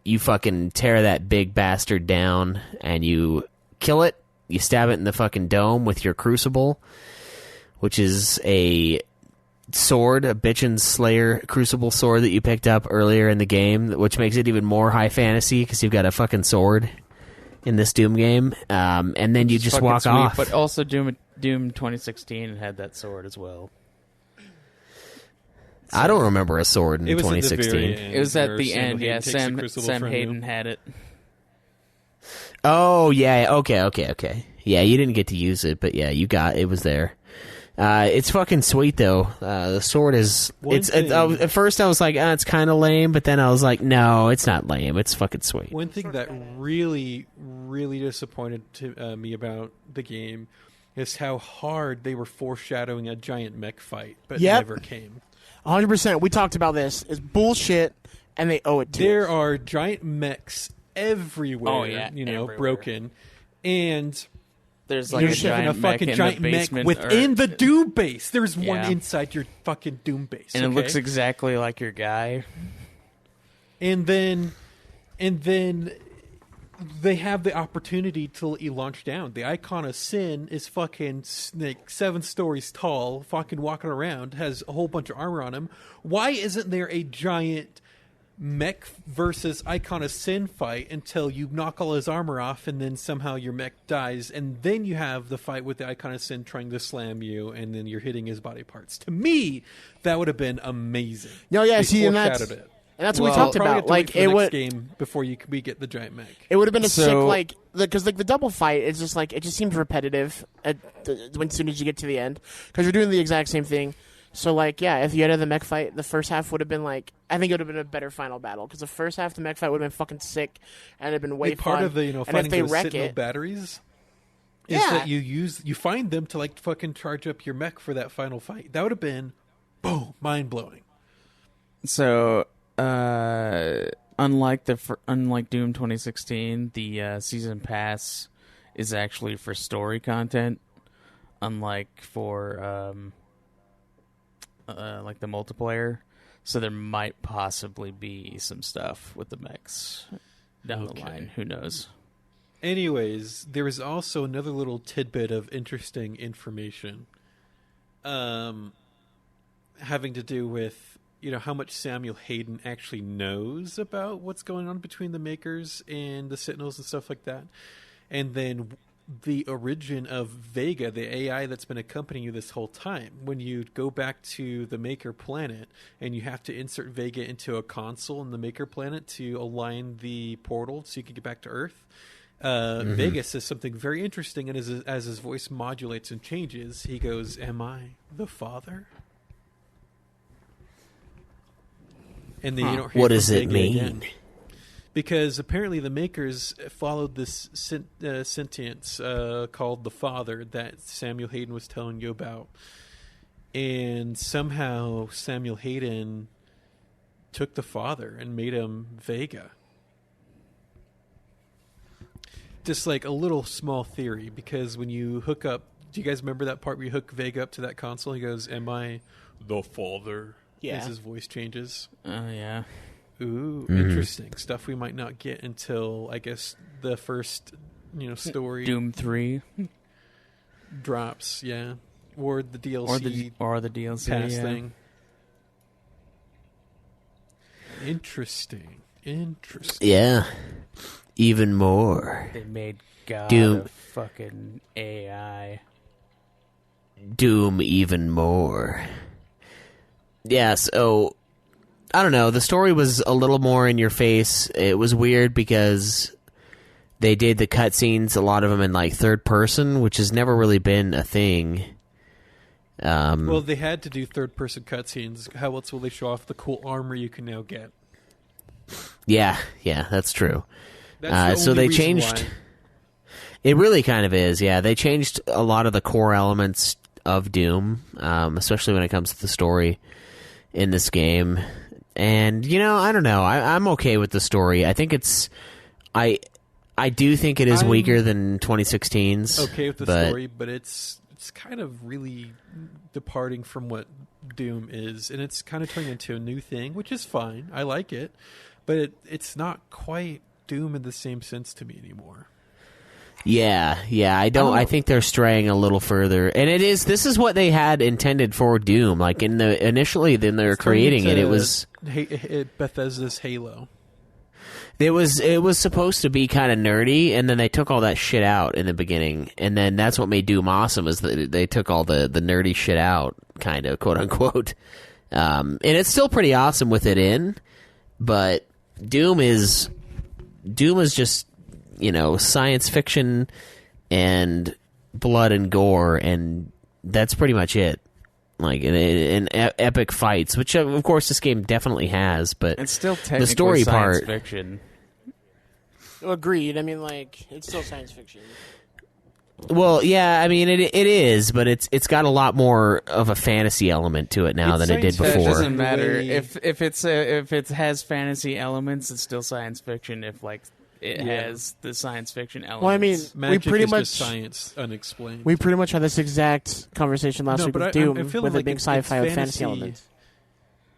[SPEAKER 2] you fucking tear that big bastard down, and you kill it. You stab it in the fucking dome with your crucible, which is a sword, a bitchin' slayer crucible sword that you picked up earlier in the game, which makes it even more high fantasy because you've got a fucking sword in this Doom game. And then you just walk
[SPEAKER 7] sweet,
[SPEAKER 2] off.
[SPEAKER 7] But also Doom 2016 had that sword as well.
[SPEAKER 2] I don't remember a sword in
[SPEAKER 8] It was at the
[SPEAKER 2] 2016.
[SPEAKER 8] very end,
[SPEAKER 7] It was at
[SPEAKER 8] where
[SPEAKER 7] the
[SPEAKER 8] Sam
[SPEAKER 7] end,
[SPEAKER 8] Hayden
[SPEAKER 7] yeah.
[SPEAKER 8] takes the crucible
[SPEAKER 7] Sam
[SPEAKER 8] from
[SPEAKER 7] Hayden
[SPEAKER 8] you.
[SPEAKER 7] had it.
[SPEAKER 2] Oh, yeah. Okay. Yeah, you didn't get to use it, but yeah, it was there. It's fucking sweet, though. The sword is... at first I was like, it's kind of lame, but then I was like, no, it's not lame. It's fucking sweet.
[SPEAKER 8] One thing that really, really disappointed me about the game is how hard they were foreshadowing a giant mech fight, but never came.
[SPEAKER 6] 100%. We talked about this. It's bullshit, and they owe it to
[SPEAKER 8] There
[SPEAKER 6] us.
[SPEAKER 8] are giant mechs everywhere,
[SPEAKER 7] Oh, yeah,
[SPEAKER 8] everywhere.
[SPEAKER 7] everywhere.
[SPEAKER 8] broken, and...
[SPEAKER 7] There's like
[SPEAKER 8] You're
[SPEAKER 7] a
[SPEAKER 8] shoving
[SPEAKER 7] giant
[SPEAKER 8] a fucking
[SPEAKER 7] mech
[SPEAKER 8] giant
[SPEAKER 7] in the
[SPEAKER 8] mech
[SPEAKER 7] basement
[SPEAKER 8] within the Doom base. There's one
[SPEAKER 7] Yeah.
[SPEAKER 8] inside your fucking Doom base,
[SPEAKER 7] and it
[SPEAKER 8] okay?
[SPEAKER 7] looks exactly like your guy.
[SPEAKER 8] And then they have the opportunity to let you launch down. The Icon of Sin is fucking like 7 stories tall, fucking walking around, has a whole bunch of armor on him. Why isn't there a giant mech versus Icon of Sin fight until you knock all his armor off and then somehow your mech dies, and then you have the fight with the Icon of Sin trying to slam you and then you're hitting his body parts? To me, that would have been amazing.
[SPEAKER 6] No, yeah,
[SPEAKER 8] They
[SPEAKER 6] see, and
[SPEAKER 8] foreshadowed
[SPEAKER 6] that's
[SPEAKER 8] it.
[SPEAKER 6] and that's what we
[SPEAKER 8] Well,
[SPEAKER 6] talked
[SPEAKER 8] probably
[SPEAKER 6] about.
[SPEAKER 8] have to wait
[SPEAKER 6] Like
[SPEAKER 8] for the
[SPEAKER 6] it
[SPEAKER 8] next
[SPEAKER 6] would,
[SPEAKER 8] game before we get the giant mech.
[SPEAKER 6] it would have been a
[SPEAKER 7] So-
[SPEAKER 6] sick like because like the double fight. It's just like it just seems repetitive as soon as you get to the end because you're doing the exact same thing. So like yeah, if you had the mech fight, the first half would have been like I think it would have been a better final battle because the first half the mech fight would have been fucking sick and it'd been way
[SPEAKER 8] Big part
[SPEAKER 6] fun.
[SPEAKER 8] of the
[SPEAKER 6] and
[SPEAKER 8] finding
[SPEAKER 6] if they
[SPEAKER 8] those
[SPEAKER 6] wreck
[SPEAKER 8] Sentinel
[SPEAKER 6] it,
[SPEAKER 8] batteries is
[SPEAKER 6] Yeah.
[SPEAKER 8] that you find them to like fucking charge up your mech for that final fight. That would have been boom, mind blowing.
[SPEAKER 7] So, unlike Doom 2016, the season pass is actually for story content. Unlike for like the multiplayer, so there might possibly be some stuff with the mechs down the line. Who knows?
[SPEAKER 8] Anyways, there is also another little tidbit of interesting information, having to do with how much Samuel Hayden actually knows about what's going on between the Makers and the Sentinels and stuff like that, and then the origin of Vega, the AI that's been accompanying you this whole time. When you go back to the Maker planet and you have to insert Vega into a console in the Maker planet to align the portal so you can get back to Earth, Vega says something very interesting, and as his voice modulates and changes, he goes, "Am I the father?" And then you don't hear
[SPEAKER 2] What
[SPEAKER 8] from
[SPEAKER 2] does it
[SPEAKER 8] Vega
[SPEAKER 2] mean?
[SPEAKER 8] again. Because apparently the Makers followed this sentience called the Father that Samuel Hayden was telling you about. And somehow Samuel Hayden took the Father and made him Vega. Just like a little small theory, because when you hook up... Do you guys remember that part where you hook Vega up to that console? He goes, "Am I the Father?"
[SPEAKER 6] Yeah.
[SPEAKER 8] As his voice changes.
[SPEAKER 7] Oh yeah.
[SPEAKER 8] Ooh, interesting stuff we might not get until I guess the first, story
[SPEAKER 7] Doom 3
[SPEAKER 8] drops, yeah, or the DLC
[SPEAKER 7] or the DLC
[SPEAKER 8] pass
[SPEAKER 7] yeah.
[SPEAKER 8] thing. Interesting.
[SPEAKER 2] Yeah. Even more.
[SPEAKER 7] They made God
[SPEAKER 2] Doom.
[SPEAKER 7] a fucking AI.
[SPEAKER 2] Doom even more. Yeah, so I don't know. The story was a little more in your face. It was weird because they did the cutscenes, a lot of them in like third person, which has never really been a thing.
[SPEAKER 8] Well, they had to do third person cutscenes. How else will they show off the cool armor you can now get?
[SPEAKER 2] Yeah, that's true.
[SPEAKER 8] That's the
[SPEAKER 2] So
[SPEAKER 8] only
[SPEAKER 2] they
[SPEAKER 8] reason
[SPEAKER 2] changed.
[SPEAKER 8] why.
[SPEAKER 2] It really kind of is, yeah. They changed a lot of the core elements of Doom, especially when it comes to the story in this game. And, I don't know. I'm okay with the story. I think it's... I do think it is weaker than 2016's.
[SPEAKER 8] Okay with the story, but it's kind of really departing from what Doom is, and it's kind of turning into a new thing, which is fine. I like it, but it's not quite Doom in the same sense to me anymore.
[SPEAKER 2] Yeah, I don't. I think they're straying a little further, and this is what they had intended for Doom. Like initially, then they were creating it. It was
[SPEAKER 8] Bethesda's Halo.
[SPEAKER 2] It was supposed to be kind of nerdy, and then they took all that shit out in the beginning, and then that's what made Doom awesome. Is that they took all the nerdy shit out, kind of, quote unquote, and it's still pretty awesome with it in, but Doom is just science fiction and blood and gore, and that's pretty much it. Like in epic fights, which of course this game definitely has, but
[SPEAKER 7] it's still technically
[SPEAKER 2] the story
[SPEAKER 7] science
[SPEAKER 2] part.
[SPEAKER 7] Fiction.
[SPEAKER 6] Agreed. I mean, like, it's still science fiction.
[SPEAKER 2] Well, yeah, I mean it is, but it's got a lot more of a fantasy element to it now than it did before.
[SPEAKER 7] It doesn't matter if it has fantasy elements, it's still science fiction. If it has the science fiction elements.
[SPEAKER 6] Well, I mean,
[SPEAKER 8] Magic
[SPEAKER 6] we pretty
[SPEAKER 8] is
[SPEAKER 6] much
[SPEAKER 8] just science unexplained.
[SPEAKER 6] We pretty much had this exact conversation last week with Doom, with it being sci-fi with fantasy elements.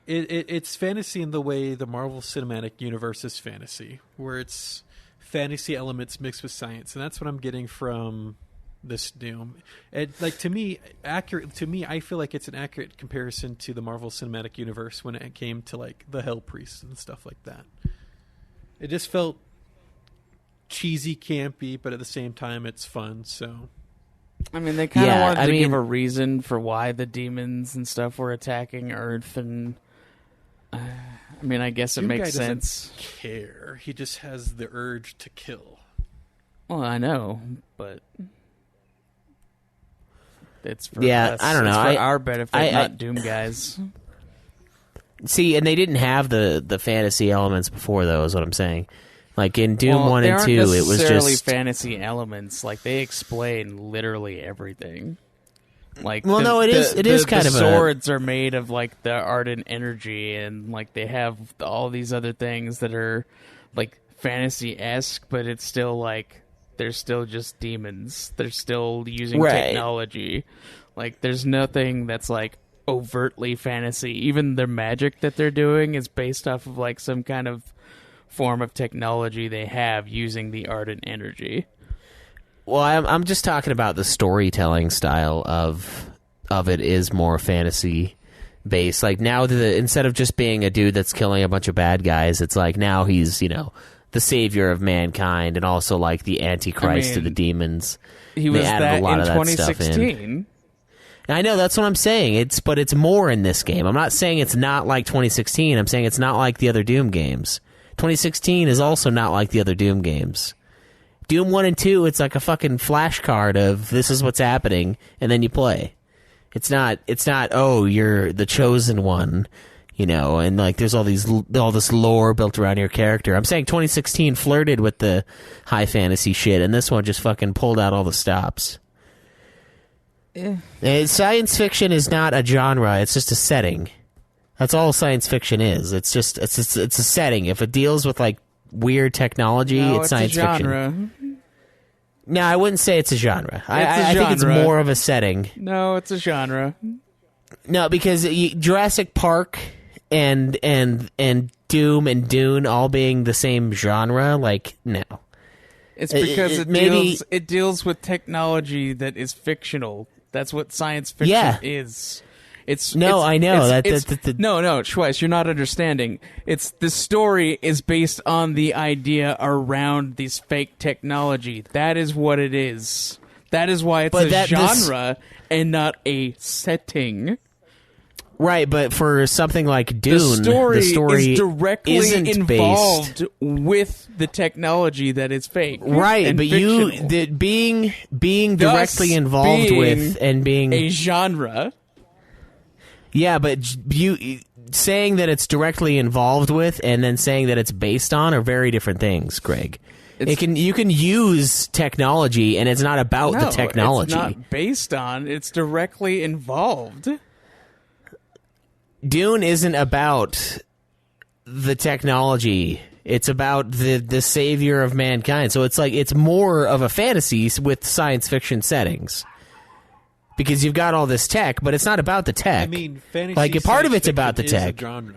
[SPEAKER 8] It's fantasy in the way the Marvel Cinematic Universe is fantasy, where it's fantasy elements mixed with science, and that's what I'm getting from this Doom. To me, I feel like it's an accurate comparison to the Marvel Cinematic Universe when it came to the Hell Priests and stuff like that. It just felt cheesy, campy, but at the same time it's fun. So
[SPEAKER 7] I mean, they kind of wanted to give a reason for why the demons and stuff were attacking Earth, and I mean, I guess it makes sense.
[SPEAKER 8] Doesn't care. He just has the urge to kill.
[SPEAKER 7] Well, I know, but it's for us.
[SPEAKER 2] I don't know.
[SPEAKER 7] It's for our benefit, not Doom guys.
[SPEAKER 2] See, and they didn't have the fantasy elements before, though, is what I'm saying. Like in Doom 1 and 2, it was just...
[SPEAKER 7] necessarily fantasy elements. Like, they explain literally everything. Like,
[SPEAKER 2] it is kind of
[SPEAKER 7] the swords are made of, the ardent energy, and, they have all these other things that are, fantasy-esque, but it's still, they're still just demons. They're still using technology. There's nothing that's, overtly fantasy. Even their magic that they're doing is based off of, some kind of form of technology they have using the ardent energy.
[SPEAKER 2] Well, I'm just talking about the storytelling style of it is more fantasy based. Now instead of just being a dude that's killing a bunch of bad guys, it's now he's the savior of mankind and also the antichrist of the demons.
[SPEAKER 7] He was that in 2016.
[SPEAKER 2] I know, that's what I'm saying. But it's more in this game. I'm not saying it's not like 2016. I'm saying it's not like the other Doom games. 2016 is also not like the other Doom games. Doom 1 and 2, it's like a fucking flashcard of this is what's happening, and then you play. It's not, oh, you're the chosen one, and there's all this lore built around your character. I'm saying 2016 flirted with the high fantasy shit, and this one just fucking pulled out all the stops. Science fiction is not a genre, it's just a setting. That's all science fiction is. It's a setting. If it deals with weird technology, it's science fiction. No, I wouldn't say it's a genre. I think it's more of a setting.
[SPEAKER 7] No, it's a genre.
[SPEAKER 2] No, because Jurassic Park and Doom and Dune all being the same genre, no.
[SPEAKER 7] It's because it deals with technology that is fictional. That's what science fiction is. I know. No, Schweiss, you're not understanding. The story is based on the idea around this fake technology. That is what it is. That is why it's a genre and not a setting.
[SPEAKER 2] Right, but for something like Dune,
[SPEAKER 7] the story is directly
[SPEAKER 2] isn't
[SPEAKER 7] involved
[SPEAKER 2] based
[SPEAKER 7] with the technology that is fake.
[SPEAKER 2] Right, but
[SPEAKER 7] fictional.
[SPEAKER 2] being directly involved with and being
[SPEAKER 7] a genre.
[SPEAKER 2] Yeah, but you saying that it's directly involved with and then saying that it's based on are very different things, Greg. You can use technology, and it's not about the technology.
[SPEAKER 7] It's not based on. It's directly involved.
[SPEAKER 2] Dune isn't about the technology. It's about the savior of mankind. So it's more of a fantasy with science fiction settings. Because you've got all this tech, but it's not about the tech.
[SPEAKER 8] I mean, fantasy
[SPEAKER 2] part of it's about the
[SPEAKER 8] is
[SPEAKER 2] tech.
[SPEAKER 8] A genre.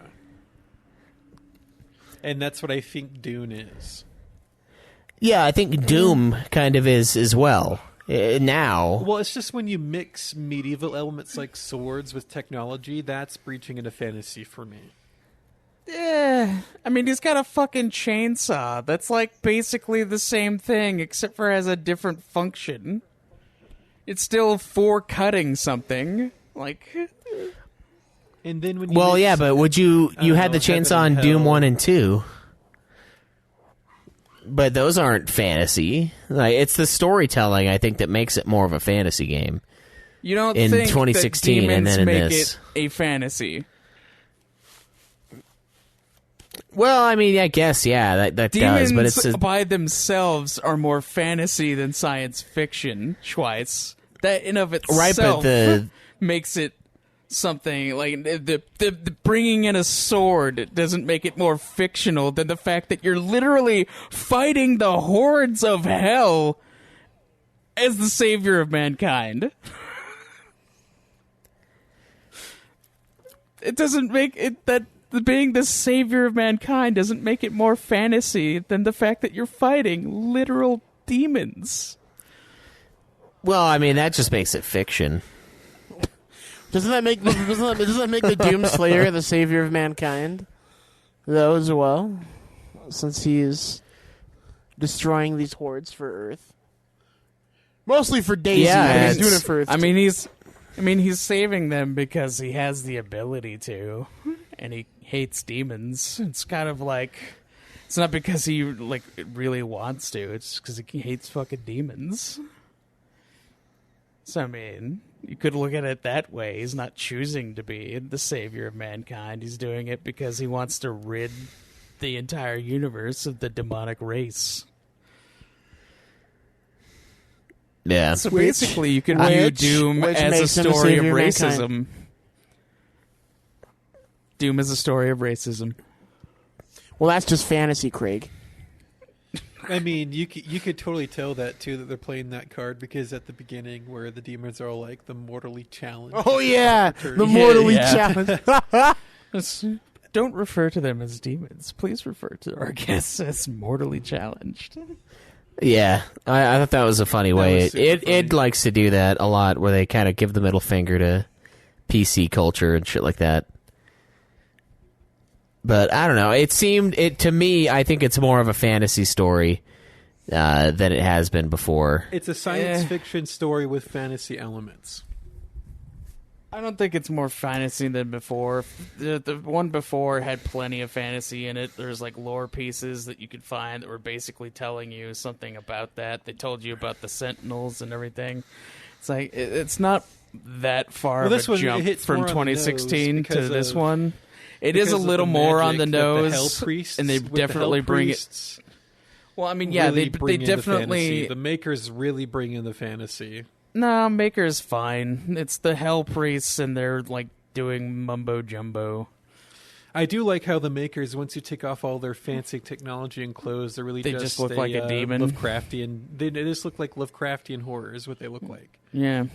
[SPEAKER 8] And that's what I think Dune is.
[SPEAKER 2] Yeah, I think Doom kind of is as well. Now.
[SPEAKER 8] Well, it's just when you mix medieval elements like swords with technology, that's breaching into fantasy for me.
[SPEAKER 7] Yeah, I mean, he's got a fucking chainsaw. That's like basically the same thing, except for it has a different function. It's still for cutting something. Like,
[SPEAKER 8] and then when
[SPEAKER 2] but would you had the chainsaw in Doom 1 and 2? But those aren't fantasy. Like, it's the storytelling, I think, that makes it more of a fantasy game.
[SPEAKER 7] You don't
[SPEAKER 2] in
[SPEAKER 7] think
[SPEAKER 2] 2016
[SPEAKER 7] that
[SPEAKER 2] and then in
[SPEAKER 7] make
[SPEAKER 2] this
[SPEAKER 7] it a fantasy?
[SPEAKER 2] Well, I mean, I guess that
[SPEAKER 7] Demons
[SPEAKER 2] does, but it's
[SPEAKER 7] by themselves are more fantasy than science fiction. Schweitz. That in of itself makes it something like the bringing in a sword doesn't make it more fictional than the fact that you're literally fighting the hordes of hell as the savior of mankind. It doesn't make it that being the savior of mankind doesn't make it more fantasy than the fact that you're fighting literal demons.
[SPEAKER 2] Well, I mean, that just makes it fiction.
[SPEAKER 6] Doesn't that make the Doom Slayer the savior of mankind, though, as well? Since he is destroying these hordes for Earth, mostly for Daisy.
[SPEAKER 2] Yeah,
[SPEAKER 6] but he's doing it for Earth.
[SPEAKER 7] I mean, he's saving them because he has the ability to, and he hates demons. It's kind of like it's not because he like really wants to. It's because he hates fucking demons. So I mean, you could look at it that way. He's not choosing to be the savior of mankind. He's doing it because he wants to rid the entire universe of the demonic race.
[SPEAKER 2] Yeah.
[SPEAKER 7] So basically, you can view Doom as a story of racism. Doom is a story of racism.
[SPEAKER 6] Well, that's just fantasy, Craig.
[SPEAKER 8] I mean, you could totally tell that too, that they're playing that card, because at the beginning where the demons are all like the mortally challenged.
[SPEAKER 6] Oh yeah, the mortally challenged.
[SPEAKER 7] Don't refer to them as demons. Please refer to our guests as mortally challenged.
[SPEAKER 2] Yeah, I thought that was a funny way. It likes to do that a lot, where they kind of give the middle finger to PC culture and shit like that. But I don't know. To me, I think it's more of a fantasy story than it has been before.
[SPEAKER 8] It's a science fiction story with fantasy elements.
[SPEAKER 7] I don't think it's more fantasy than before. The one before had plenty of fantasy in it. There's like lore pieces that you could find that were basically telling you something about that. They told you about the Sentinels and everything. It's like it's not that far of a jump from 2016 to this one. It is a little more on the nose,
[SPEAKER 8] the Hell Priests,
[SPEAKER 7] and they definitely bring it. Well, I mean, yeah, they definitely
[SPEAKER 8] the makers really bring in the fantasy.
[SPEAKER 7] No, Maker's fine. It's the Hell Priests, and they're like doing mumbo jumbo.
[SPEAKER 8] I do like how the makers, once you take off all their fancy technology and clothes, they
[SPEAKER 7] just look like a demon.
[SPEAKER 8] Lovecraftian. They just look like Lovecraftian horror is what they look like.
[SPEAKER 7] Yeah.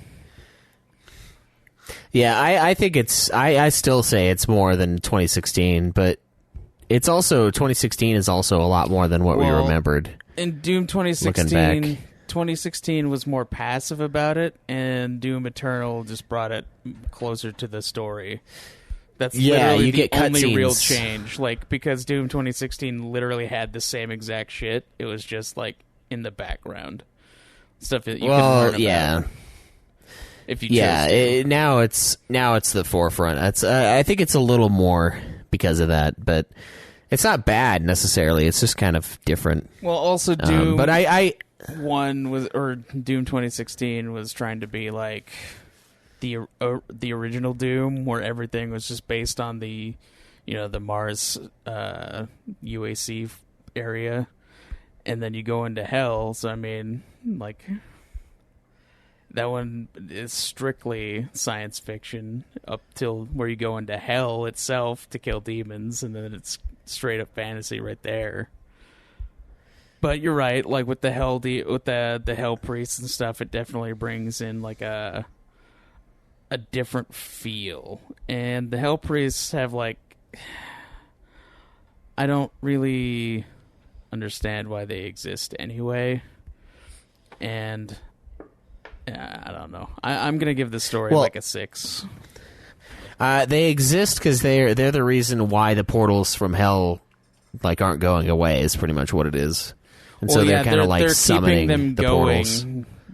[SPEAKER 2] Yeah, I think it's. I still say it's more than 2016, but it's also 2016 is also a lot more than what we remembered.
[SPEAKER 7] In Doom 2016, 2016 was more passive about it, and Doom Eternal just brought it closer to the story. That's literally the only real change. Like, because Doom 2016 literally had the same exact shit. It was just like in the background stuff that you could learn about. If you
[SPEAKER 2] now it's the forefront. I think it's a little more because of that, but it's not bad necessarily. It's just kind of different.
[SPEAKER 7] Well, also Doom,
[SPEAKER 2] but
[SPEAKER 7] Doom 2016 was trying to be like the original Doom, where everything was just based on the Mars UAC area. and then you go into hell. So I mean, like, that one is strictly science fiction up till where you go into hell itself to kill demons, and then it's straight up fantasy right there. But you're right, like with the with the hell priests and stuff, it definitely brings in like a different feel. And the hell priests have like, I don't really understand why they exist anyway. And I don't know. I'm gonna give this story like a 6.
[SPEAKER 2] They exist because they're the reason why the portals from hell like aren't going away. Is pretty much what it is. And so they're kind of like summoning
[SPEAKER 7] them
[SPEAKER 2] the
[SPEAKER 7] going
[SPEAKER 2] portals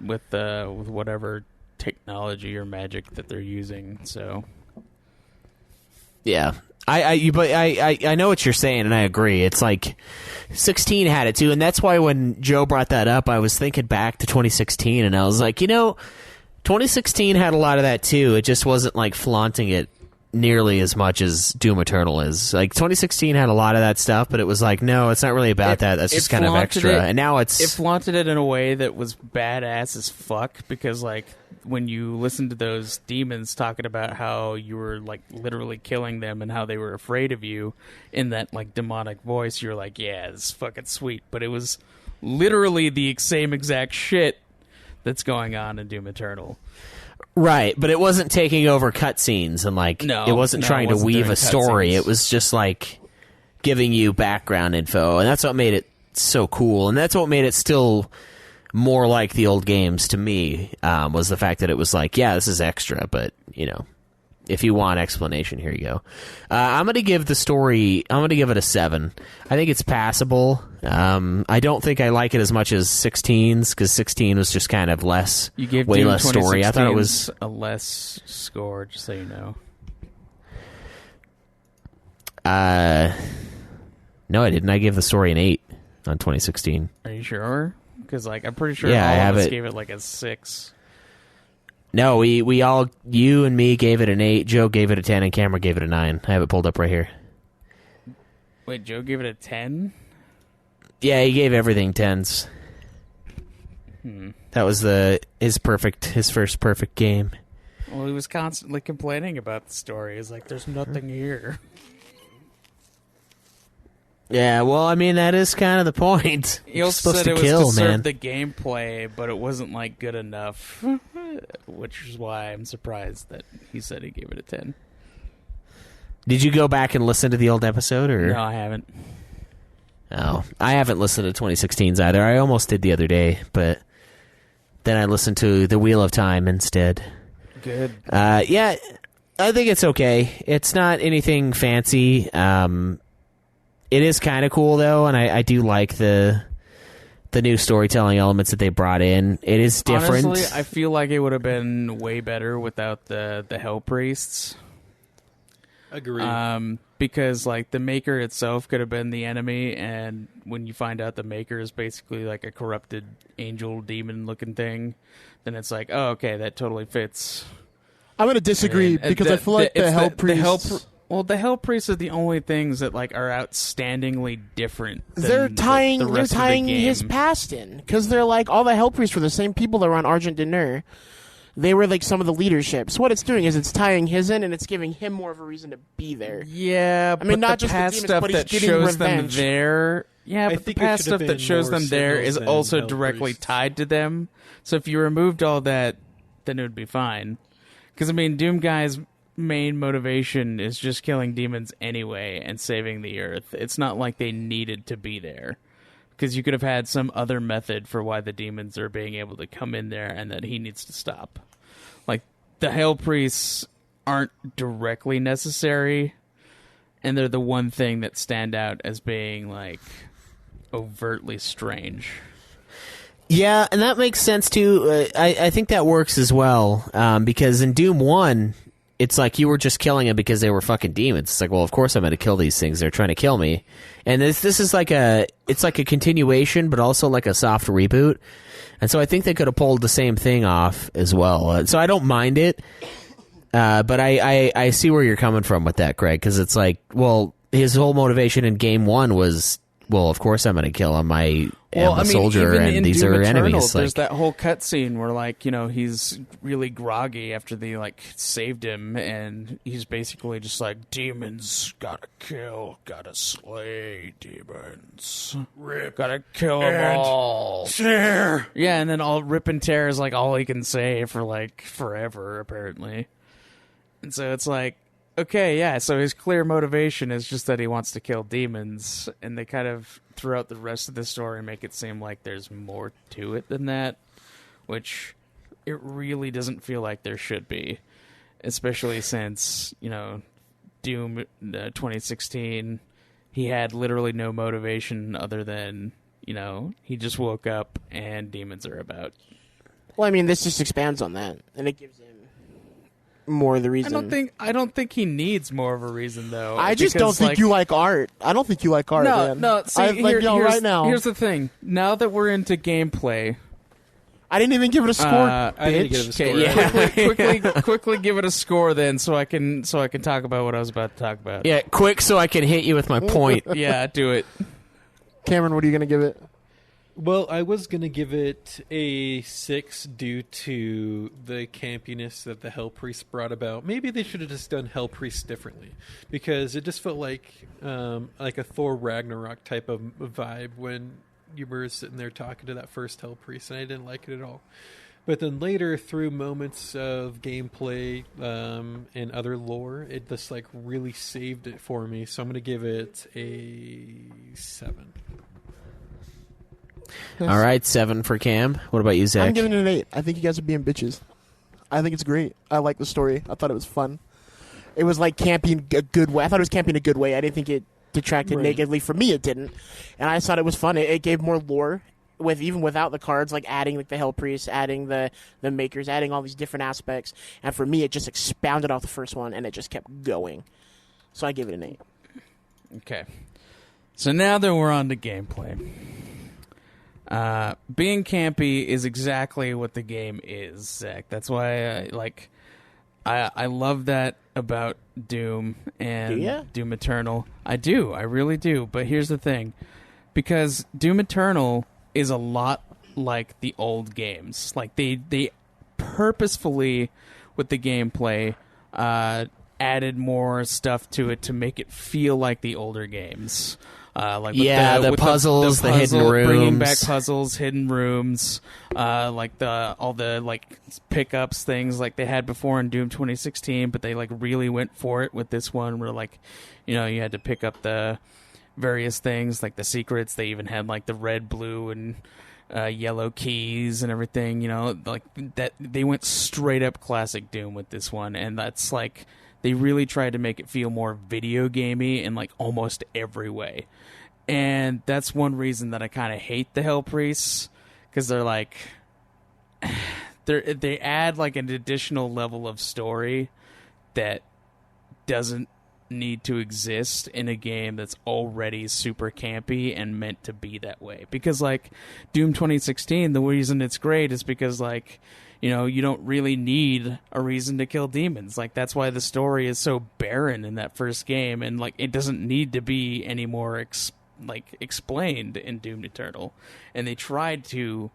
[SPEAKER 7] with whatever technology or magic that they're using. So
[SPEAKER 2] yeah. I know what you're saying, and I agree. It's like 16 had it too, and that's why when Joe brought that up, I was thinking back to 2016, and I was like, 2016 had a lot of that too. It just wasn't like flaunting it nearly as much as Doom Eternal is. Like 2016 had a lot of that stuff, but it was like, no, it's not really about that. That's just kind of extra. And now it
[SPEAKER 7] flaunted it in a way that was badass as fuck, because like when you listen to those demons talking about how you were like literally killing them and how they were afraid of you in that like demonic voice, you're like, yeah, it's fucking sweet. But it was literally the same exact shit that's going on in Doom Eternal.
[SPEAKER 2] Right, but it wasn't taking over cutscenes and like it wasn't trying to weave a story. It was just like giving you background info, and that's what made it so cool. And that's what made it still more like the old games to me, was the fact that it was like, yeah, this is extra, but if you want explanation, here you go. I'm going to give the story, I'm going to give it a 7. I think it's passable. I don't think I like it as much as 16's, because 16 was just kind of less,
[SPEAKER 7] you gave
[SPEAKER 2] way
[SPEAKER 7] Doom
[SPEAKER 2] less story. I thought it was
[SPEAKER 7] a less score, just so you know.
[SPEAKER 2] No, I didn't. I gave the story an 8 on 2016.
[SPEAKER 7] Are you sure? Because like I'm pretty sure
[SPEAKER 2] I have
[SPEAKER 7] of us
[SPEAKER 2] it.
[SPEAKER 7] gave it like a 6.
[SPEAKER 2] No, we all, you and me gave it an 8, Joe gave it a 10, and Cameron gave it a 9. I have it pulled up right here.
[SPEAKER 7] Wait, Joe gave it a 10?
[SPEAKER 2] Yeah, he gave everything 10s. That was his first perfect game.
[SPEAKER 7] Well, he was constantly complaining about the story. He's like, there's nothing here.
[SPEAKER 2] Yeah, well, I mean, that is kind of the point.
[SPEAKER 7] He also said it was to serve the gameplay, but it wasn't like good enough, which is why I'm surprised that he said he gave it a 10.
[SPEAKER 2] Did you go back and listen to the old episode, or
[SPEAKER 7] no? I haven't.
[SPEAKER 2] Oh, I haven't listened to 2016's either. I almost did the other day, but then I listened to the Wheel of Time instead.
[SPEAKER 7] Good.
[SPEAKER 2] Yeah, I think it's okay. It's not anything fancy. It is kind of cool though, and I do like the new storytelling elements that they brought in. It is different.
[SPEAKER 7] Honestly, I feel like it would have been way better without the Hell Priests.
[SPEAKER 8] Agreed.
[SPEAKER 7] Because like the Maker itself could have been the enemy, and when you find out the Maker is basically like a corrupted angel demon looking thing, then it's like, oh, okay, that totally fits.
[SPEAKER 6] I'm going to disagree because I feel like the Hell Priests...
[SPEAKER 7] Well, the Hell Priests are the only things that like are outstandingly different.
[SPEAKER 6] They're tying
[SPEAKER 7] the rest of the game.
[SPEAKER 6] his past in, because they're like all the Hell Priests were the same people that were on Argent D'Nur. They were like some of the leadership. So what it's doing is it's tying his in, and it's giving him more of a reason to be there.
[SPEAKER 7] Yeah,
[SPEAKER 6] I mean,
[SPEAKER 7] but
[SPEAKER 6] not
[SPEAKER 7] the
[SPEAKER 6] just
[SPEAKER 7] past
[SPEAKER 6] the demons,
[SPEAKER 7] stuff
[SPEAKER 6] but he's
[SPEAKER 7] that
[SPEAKER 6] getting
[SPEAKER 7] shows
[SPEAKER 6] revenge.
[SPEAKER 7] them there. Yeah,
[SPEAKER 8] I
[SPEAKER 7] but the
[SPEAKER 8] think it
[SPEAKER 7] past
[SPEAKER 8] should have
[SPEAKER 7] stuff that
[SPEAKER 8] been
[SPEAKER 7] shows
[SPEAKER 8] more
[SPEAKER 7] them there is
[SPEAKER 8] Sentinels than
[SPEAKER 7] also
[SPEAKER 8] Hell
[SPEAKER 7] directly
[SPEAKER 8] Priests.
[SPEAKER 7] tied to them. So if you removed all that, then it would be fine. Because I mean, Doom Guy's main motivation is just killing demons anyway and saving the Earth. It's not like they needed to be there, because you could have had some other method for why the demons are being able to come in there and that he needs to stop. Like, the Hell Priests aren't directly necessary, and they're the one thing that stand out as being like overtly strange.
[SPEAKER 2] Yeah, and that makes sense too. I think that works as well, because in Doom 1, it's like you were just killing them because they were fucking demons. It's like, well, of course I'm going to kill these things. They're trying to kill me. And this is like it's like a continuation, but also like a soft reboot. And so I think they could have pulled the same thing off as well. So I don't mind it, but I see where you're coming from with that, Greg, because it's like, well, his whole motivation in Game 1 was well, of course I'm going to kill him. I am a soldier, and these are enemies.
[SPEAKER 7] There's that whole cutscene where, like, you know, he's really groggy after they, like, saved him, and he's basically just like, demons, gotta kill, gotta slay demons. Rip. Gotta kill them all. Tear. Yeah, and then all rip and tear is, like, all he can say for, like, forever, apparently. And so it's like, okay, yeah, so his clear motivation is just that he wants to kill demons, and they kind of, throughout the rest of the story, make it seem like there's more to it than that, which it really doesn't feel like there should be, especially since, you know, Doom 2016, he had literally no motivation other than, you know, he just woke up and demons are about.
[SPEAKER 6] Well, I mean, this just expands on that, and it gives him more of the reason.
[SPEAKER 7] I don't think he needs more of a reason, though.
[SPEAKER 6] I just don't think you like art. I don't think you like art, man.
[SPEAKER 7] No, see,
[SPEAKER 6] right now.
[SPEAKER 7] Here's the thing. Now that we're into gameplay,
[SPEAKER 6] I didn't even give it a score.
[SPEAKER 8] I didn't give it a score.
[SPEAKER 7] Yeah. quickly give it a score then, so I can talk about what I was about to talk about.
[SPEAKER 2] Yeah, quick, so I can hit you with my point.
[SPEAKER 7] Yeah, do it.
[SPEAKER 6] Cameron, what are you going to give it?
[SPEAKER 8] Well, I was going to give it a 6 due to the campiness that the Hell Priest brought about. Maybe they should have just done Hell Priest differently, because it just felt like a Thor Ragnarok type of vibe when you were sitting there talking to that first Hell Priest, and I didn't like it at all. But then later, through moments of gameplay and other lore, it just like really saved it for me. So I'm going to give it a 7.
[SPEAKER 2] All right, 7 for Cam. What about you, Zach?
[SPEAKER 6] I'm giving it an 8. I think you guys are being bitches. I think it's great. I like the story. I thought it was fun. It was like camping a good way. I thought it was camping a good way. I didn't think it detracted negatively. For me, it didn't. And I thought it was fun. It gave more lore, even without the cards, like adding like the Hell Priest, adding the Makers, adding all these different aspects. And for me, it just expounded off the first one, and it just kept going. So I give it an 8.
[SPEAKER 7] Okay. So now that we're on to gameplay. Being campy is exactly what the game is, Zach. That's why I love that about Doom and Doom Eternal. I do. I really do. But here's the thing. Because Doom Eternal is a lot like the old games. Like, they purposefully, with the gameplay, added more stuff to it to make it feel like the older games.
[SPEAKER 2] The puzzles, the hidden rooms,
[SPEAKER 7] bringing back puzzles, hidden rooms, all the pickups things like they had before in Doom 2016, but they like really went for it with this one, where like, you know, you had to pick up the various things like the secrets. They even had like the red, blue, and yellow keys and everything. You know, like that. They went straight up classic Doom with this one, and that's like. They really tried to make it feel more video gamey in like almost every way. And that's one reason that I kind of hate the Hell Priests, because they're like they add like an additional level of story that doesn't need to exist in a game that's already super campy and meant to be that way. Because like Doom 2016, the reason it's great is because like, you know, you don't really need a reason to kill demons. Like, that's why the story is so barren in that first game, and like it doesn't need to be any more explained in Doom Eternal. And they tried to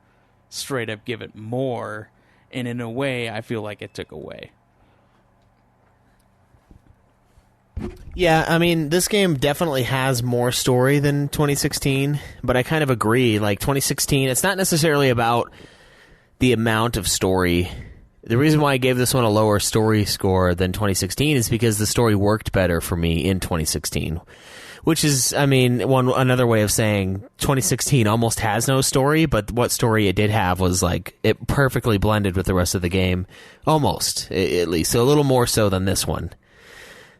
[SPEAKER 7] straight up give it more, and in a way, I feel like it took away.
[SPEAKER 2] Yeah, I mean, this game definitely has more story than 2016, but I kind of agree. Like, 2016, it's not necessarily about the amount of story. The reason why I gave this one a lower story score than 2016 is because the story worked better for me in 2016. Which is, I mean, another way of saying 2016 almost has no story, but what story it did have was like, it perfectly blended with the rest of the game. Almost, at least. So a little more so than this one.